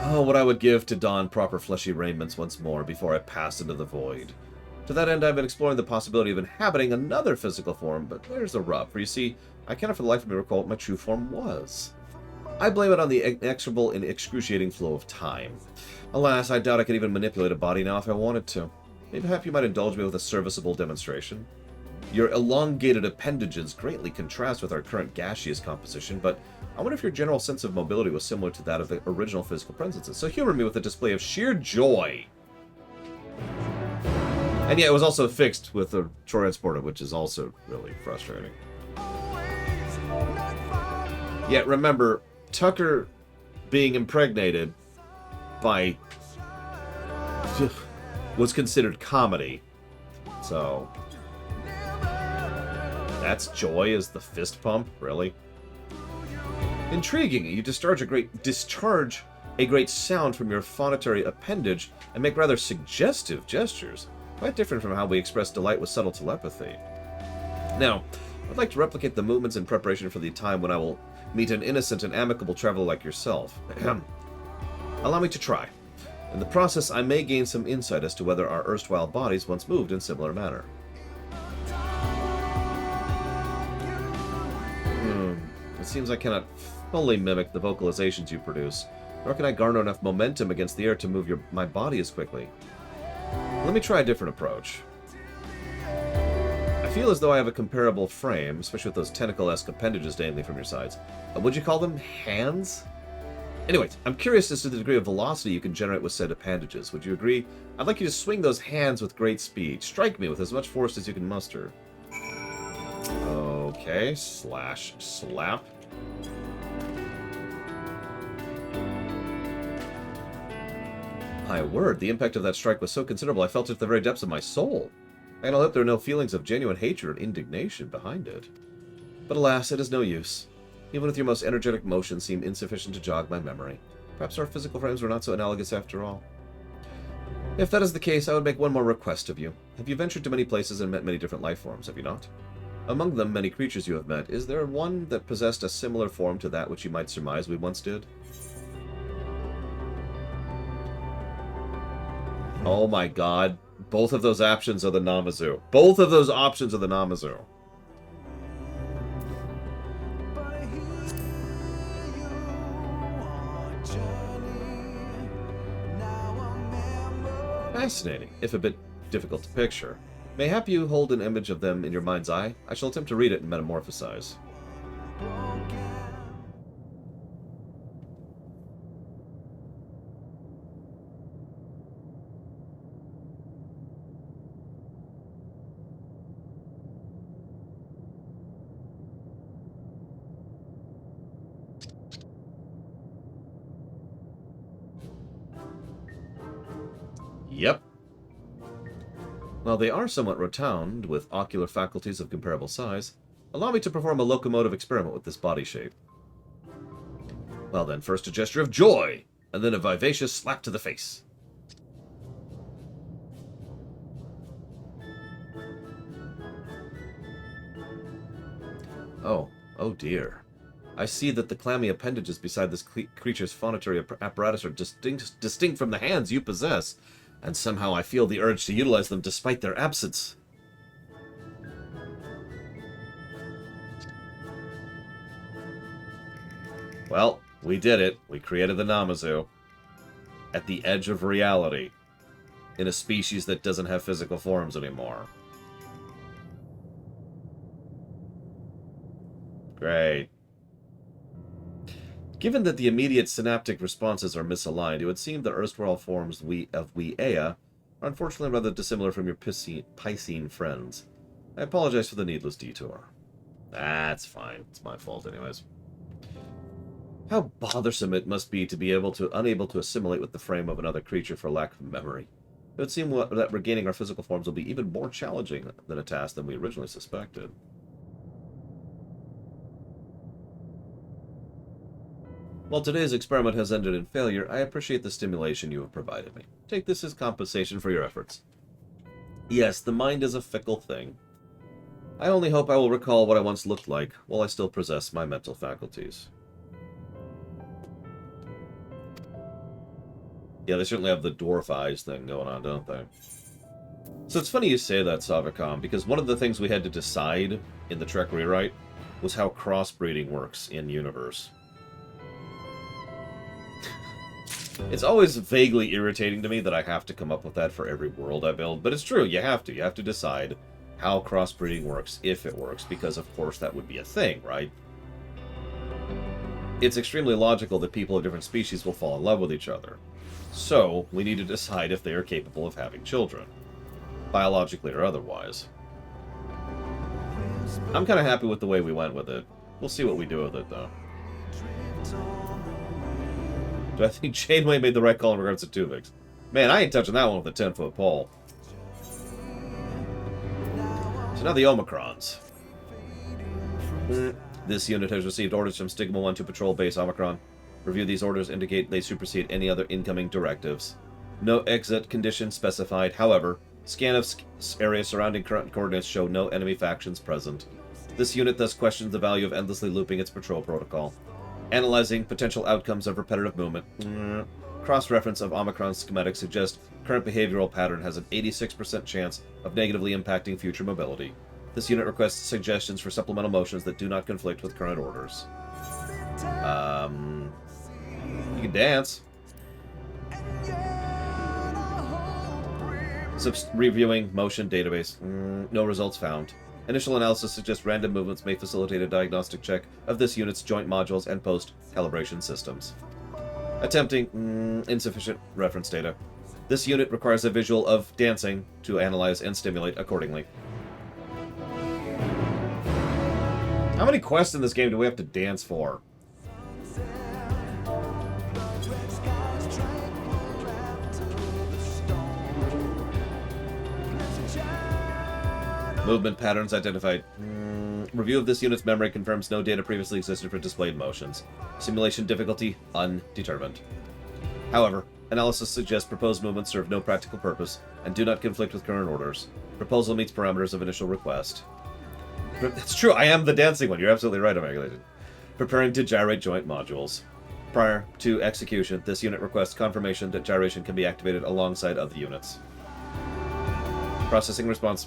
Oh, what I would give to don proper fleshy raiments once more before I pass into the void. To that end, I've been exploring the possibility of inhabiting another physical form, but there's a rub, for you see, I cannot for the life of me recall what my true form was. I blame it on the inexorable and excruciating flow of time. Alas, I doubt I could even manipulate a body now if I wanted to. Maybe you might indulge me with a serviceable demonstration. Your elongated appendages greatly contrast with our current gaseous composition, but I wonder if your general sense of mobility was similar to that of the original physical presences. So humor me with a display of sheer joy. And yeah, it was also fixed with the transporter, which is also really frustrating. Yet remember, Tucker being impregnated by was considered comedy. So that's joy as the fist pump, really? Intriguing. You discharge a great sound from your phonatory appendage and make rather suggestive gestures, quite different from how we express delight with subtle telepathy. Now, I'd like to replicate the movements in preparation for the time when I will meet an innocent and amicable traveler like yourself. Allow me to try. In the process, I may gain some insight as to whether our erstwhile bodies once moved in similar manner. It seems I cannot fully mimic the vocalizations you produce, nor can I garner enough momentum against the air to move my body as quickly. Let me try a different approach. I feel as though I have a comparable frame, especially with those tentacle-esque appendages dangling from your sides. Would you call them hands? Anyways, I'm curious as to the degree of velocity you can generate with said appendages. Would you agree? I'd like you to swing those hands with great speed. Strike me with as much force as you can muster. Okay, slash slap. My word, the impact of that strike was so considerable I felt it at the very depths of my soul. I cannot hope there are no feelings of genuine hatred and indignation behind it. But alas, it is no use. Even with your most energetic motions seem insufficient to jog my memory. Perhaps our physical frames were not so analogous after all. If that is the case, I would make one more request of you. Have you ventured to many places and met many different life forms, have you not? Among them, many creatures you have met, is there one that possessed a similar form to that which you might surmise we once did? Oh my god. Both of those options are the Namazu. Both of those options are the Namazu. Fascinating, if a bit difficult to picture. Mayhap you hold an image of them in your mind's eye? I shall attempt to read it and metamorphosize. Yep. While they are somewhat rotund, with ocular faculties of comparable size, allow me to perform a locomotive experiment with this body shape. Well then, first a gesture of joy, and then a vivacious slap to the face. Oh dear. I see that the clammy appendages beside this creature's phonatory apparatus are distinct from the hands you possess, and somehow I feel the urge to utilize them despite their absence. Well, we did it. We created the Namazu. At the edge of reality. In a species that doesn't have physical forms anymore. Great. Given that the immediate synaptic responses are misaligned, it would seem the erstwhile forms of Ea are unfortunately rather dissimilar from your Piscine friends. I apologize for the needless detour. That's fine. It's my fault anyways. How bothersome it must be to be unable to assimilate with the frame of another creature for lack of memory. It would seem that regaining our physical forms will be even more challenging than a task than we originally suspected. While today's experiment has ended in failure, I appreciate the stimulation you have provided me. Take this as compensation for your efforts. Yes, the mind is a fickle thing. I only hope I will recall what I once looked like while I still possess my mental faculties. Yeah, they certainly have the dwarf eyes thing going on, don't they? So it's funny you say that, Savicom, because one of the things we had to decide in the Trek rewrite was how crossbreeding works in universe. It's always vaguely irritating to me that I have to come up with that for every world I build, but it's true, you have to. You have to decide how crossbreeding works, if it works, because of course that would be a thing, right? It's extremely logical that people of different species will fall in love with each other. So, we need to decide if they are capable of having children, biologically or otherwise. I'm kind of happy with the way we went with it. We'll see what we do with it, though. Do I think Janeway made the right call in regards to Tuvix? Man, I ain't touching that one with a 10-foot pole. So now the Omicrons. This unit has received orders from Stigma 1 to patrol base Omicron. Review these orders indicate they supersede any other incoming directives. No exit condition specified. However, scan of area surrounding current coordinates show no enemy factions present. This unit thus questions the value of endlessly looping its patrol protocol. Analyzing potential outcomes of repetitive movement. Cross-reference of Omicron schematics suggests current behavioral pattern has an 86% chance of negatively impacting future mobility. This unit requests suggestions for supplemental motions that do not conflict with current orders. You can dance. Reviewing motion database. No results found. Initial analysis suggests random movements may facilitate a diagnostic check of this unit's joint modules and post-calibration systems. Attempting insufficient reference data. This unit requires a visual of dancing to analyze and stimulate accordingly. How many quests in this game do we have to dance for? Movement patterns identified. Review of this unit's memory confirms no data previously existed for displayed motions. Simulation difficulty undetermined. However, analysis suggests proposed movements serve no practical purpose and do not conflict with current orders. Proposal meets parameters of initial request. It's true, I am the dancing one. You're absolutely right, Immaculation. Preparing to gyrate joint modules. Prior to execution, this unit requests confirmation that gyration can be activated alongside other units. Processing response.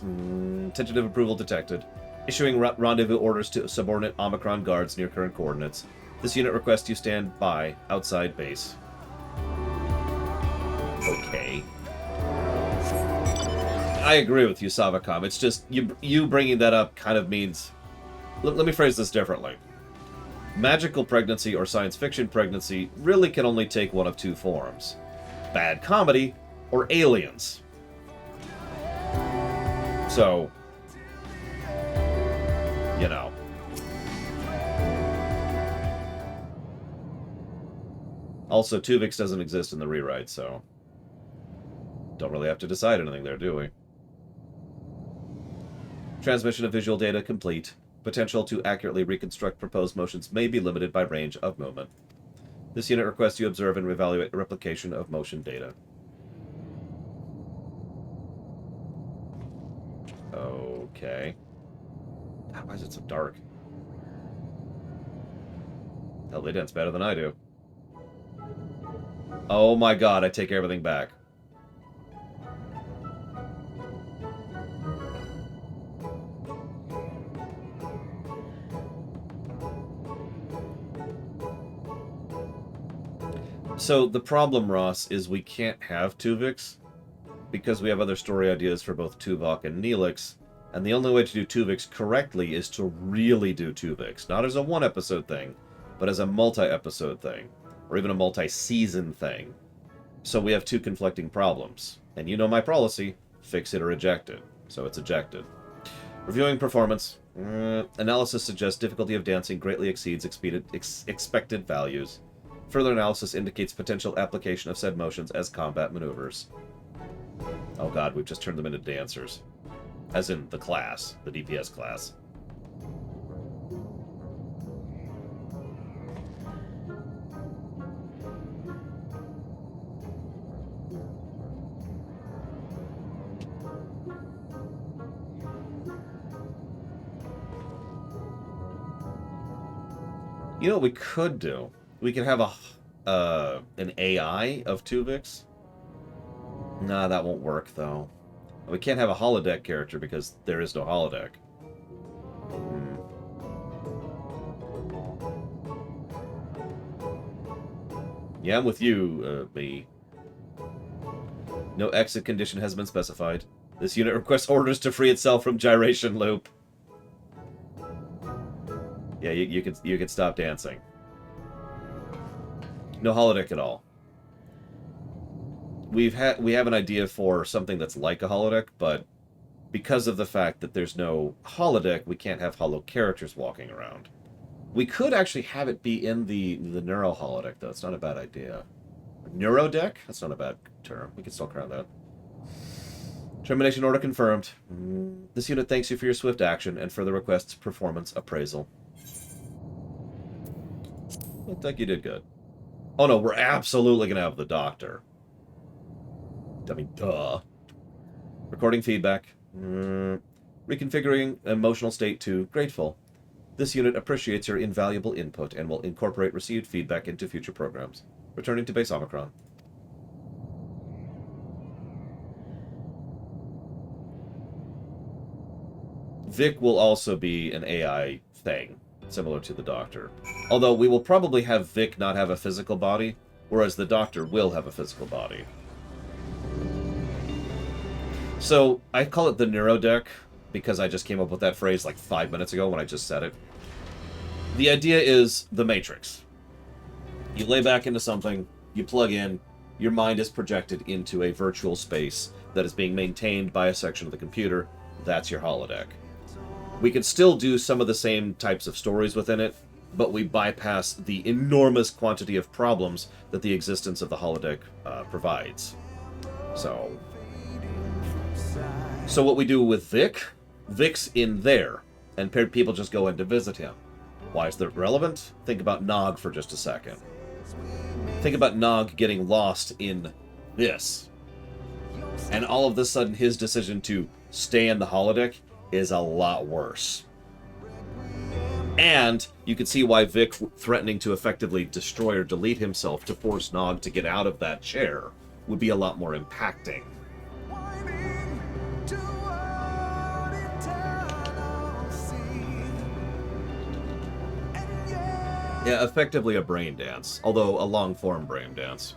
Tentative approval detected. Issuing rendezvous orders to subordinate Omicron guards near current coordinates. This unit requests you stand by outside base. Okay. I agree with you, Savacom. It's just, you bringing that up kind of means... Let me phrase this differently. Magical pregnancy or science fiction pregnancy really can only take one of two forms. Bad comedy or aliens. So, you know. Also, Tuvix doesn't exist in the rewrite, so don't really have to decide anything there, do we? Transmission of visual data complete. Potential to accurately reconstruct proposed motions may be limited by range of movement. This unit requests you observe and evaluate replication of motion data. Okay. Why is it so dark? Hell, they dance better than I do. Oh my god, I take everything back. So, the problem, Ross, is we can't have Tuvix, because we have other story ideas for both Tuvok and Neelix, and the only way to do Tuvix correctly is to really do Tuvix. Not as a one-episode thing, but as a multi-episode thing, or even a multi-season thing. So we have two conflicting problems. And you know my policy, fix it or eject it. So it's ejected. Reviewing performance. Analysis suggests difficulty of dancing greatly exceeds expected values. Further analysis indicates potential application of said motions as combat maneuvers. Oh god, we've just turned them into dancers. As in the class, the DPS class. You know what we could do? We could have an AI of Tuvix. Nah, that won't work, though. We can't have a holodeck character because there is no holodeck. Yeah, I'm with you, B. No exit condition has been specified. This unit requests orders to free itself from gyration loop. Yeah, you can stop dancing. No holodeck at all. We have an idea for something that's like a holodeck, but because of the fact that there's no holodeck, we can't have holo characters walking around. We could actually have it be in the Neuro holodeck, though. It's not a bad idea. Neurodeck? That's not a bad term. We can still crown that. Termination order confirmed. This unit thanks you for your swift action and further requests performance appraisal. Looked like you did good. Oh no, we're absolutely going to have the doctor. I mean, duh. Recording feedback. Reconfiguring emotional state to grateful. This unit appreciates your invaluable input and will incorporate received feedback into future programs. Returning to base Omicron. Vic will also be an AI thing, similar to the Doctor. Although we will probably have Vic not have a physical body, whereas the Doctor will have a physical body. So, I call it the Neurodeck, because I just came up with that phrase like 5 minutes ago when I just said it. The idea is the Matrix. You lay back into something, you plug in, your mind is projected into a virtual space that is being maintained by a section of the computer. That's your holodeck. We can still do some of the same types of stories within it, but we bypass the enormous quantity of problems that the existence of the holodeck provides. So what we do with Vic's in there, and people just go in to visit him. Why is that relevant? Think about Nog for just a second. Think about Nog getting lost in this. And all of a sudden, his decision to stay in the holodeck is a lot worse. And you can see why Vic threatening to effectively destroy or delete himself to force Nog to get out of that chair would be a lot more impacting. Yeah, effectively a brain dance, although a long-form brain dance.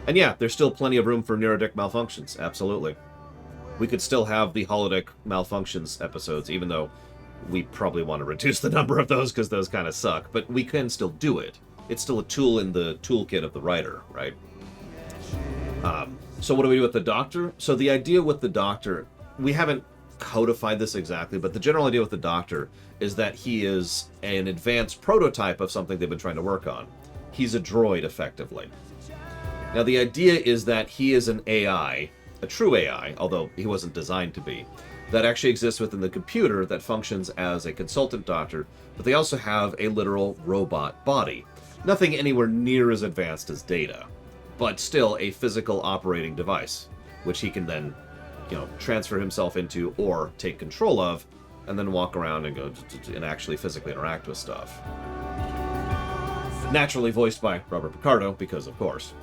And yeah, there's still plenty of room for neurodeck malfunctions, absolutely. We could still have the holodeck malfunctions episodes, even though we probably want to reduce the number of those because those kind of suck, but we can still do it. It's still a tool in the toolkit of the writer, right? So what do we do with the Doctor? So the idea with the Doctor, we haven't codified this exactly, but the general idea with the Doctor is that he is an advanced prototype of something they've been trying to work on. He's a droid, effectively. Now, the idea is that he is an AI, a true AI, although he wasn't designed to be, that actually exists within the computer that functions as a consultant doctor, but they also have a literal robot body. Nothing anywhere near as advanced as Data, but still a physical operating device, which he can then, transfer himself into or take control of, and then walk around and go and actually physically interact with stuff. Naturally voiced by Robert Picardo, because of course.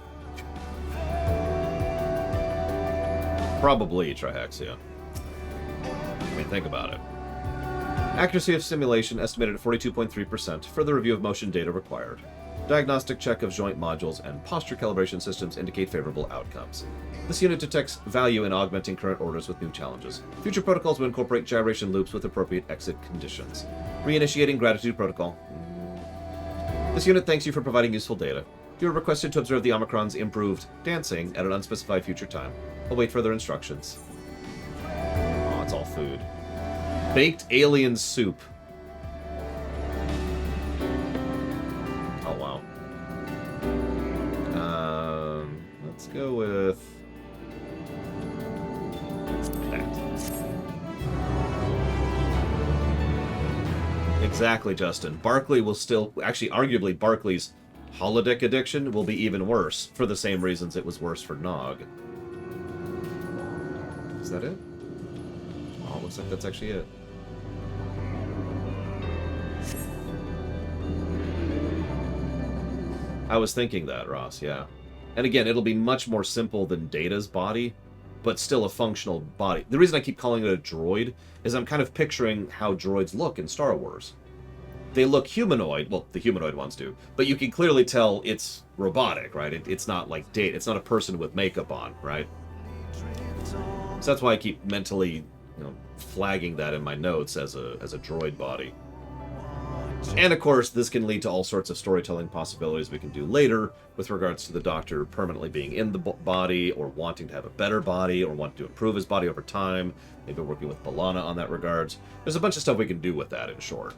Probably Trihexia. I mean, think about it. Accuracy of simulation estimated at 42.3%. Further review of motion data required. Diagnostic check of joint modules and posture calibration systems indicate favorable outcomes. This unit detects value in augmenting current orders with new challenges. Future protocols will incorporate gyration loops with appropriate exit conditions. Reinitiating gratitude protocol. This unit thanks you for providing useful data. You are requested to observe the Omicron's improved dancing at an unspecified future time. Await further instructions. Oh, it's all food. Baked alien soup. Oh, wow. Let's go with that. Exactly, Justin. Barclay will still... Actually, arguably, Barclay's holodeck addiction will be even worse, for the same reasons it was worse for Nog. Is that it? Oh, looks like that's actually it. I was thinking that, Ross, yeah. And again, it'll be much more simple than Data's body, but still a functional body. The reason I keep calling it a droid is I'm kind of picturing how droids look in Star Wars. They look humanoid, well, the humanoid ones do, but you can clearly tell it's robotic, right? It's not like Data, it's not a person with makeup on, right? So that's why I keep mentally, flagging that in my notes as a droid body. And of course, this can lead to all sorts of storytelling possibilities we can do later with regards to the Doctor permanently being in the body, or wanting to have a better body, or wanting to improve his body over time. Maybe working with B'Elanna on that regards. There's a bunch of stuff we can do with that, in short.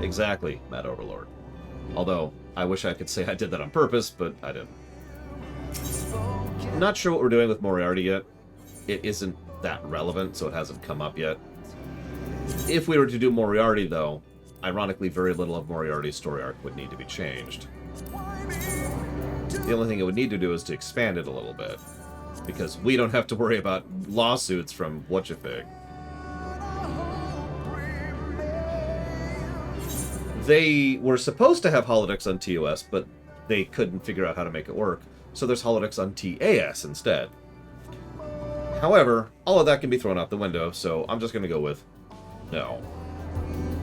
Exactly, Mad Overlord. Although, I wish I could say I did that on purpose, but I didn't. I'm not sure what we're doing with Moriarty yet. It isn't that relevant, so it hasn't come up yet. If we were to do Moriarty, though, ironically, very little of Moriarty's story arc would need to be changed. The only thing it would need to do is to expand it a little bit, because we don't have to worry about lawsuits from whatcha-fig. They were supposed to have holodecks on TOS, but they couldn't figure out how to make it work, so there's holodecks on TAS instead. However, all of that can be thrown out the window, so I'm just going to go with no.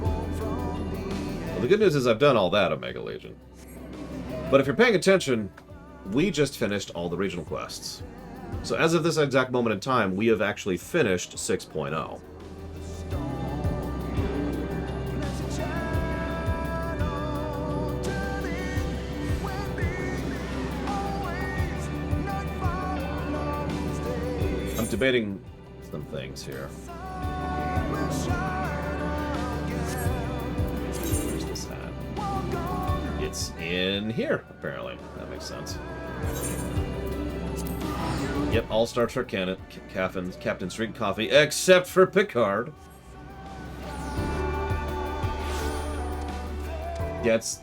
Well, the good news is I've done all that, Omega Legion. But if you're paying attention, we just finished all the regional quests. So as of this exact moment in time, we have actually finished 6.0. I'm debating some things here. Where's this hat? It's in here, apparently. That makes sense. Yep, all Star Trek Captain Street Coffee, except for Picard. Yeah, it's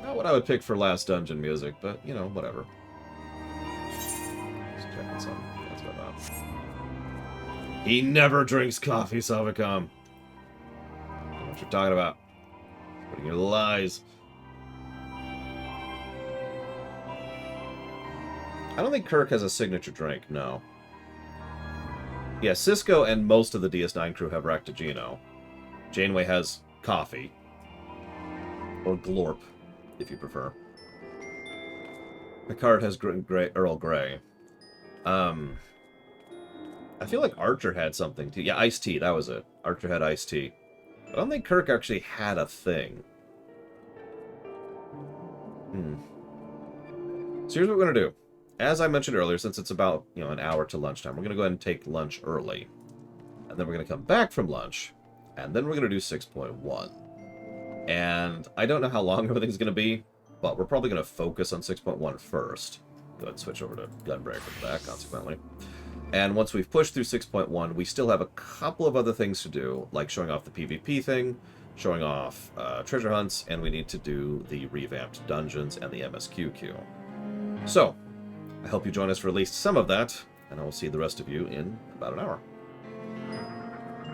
not what I would pick for last dungeon music, but, you know, whatever. Just checking something. That's what I thought. He never drinks coffee, Savicom. I don't know what you're talking about. Putting your lies. I don't think Kirk has a signature drink, no. Yeah, Cisco and most of the DS9 crew have Ractogino. Janeway has coffee. Or Glorp, if you prefer. Picard has Earl Grey. I feel like Archer had something too. Yeah, iced tea, that was it. Archer had iced tea. I don't think Kirk actually had a thing. So here's what we're going to do. As I mentioned earlier, since it's about, you know, an hour to lunchtime, we're going to go ahead and take lunch early. And then we're going to come back from lunch. And then we're going to do 6.1. And I don't know how long everything's going to be, but we're probably going to focus on 6.1 first. Go ahead and switch over to Gunbreaker for that, consequently. And once we've pushed through 6.1, we still have a couple of other things to do, like showing off the PvP thing, showing off treasure hunts, and we need to do the revamped dungeons and the MSQ queue. So, I hope you join us for at least some of that, and I will see the rest of you in about an hour.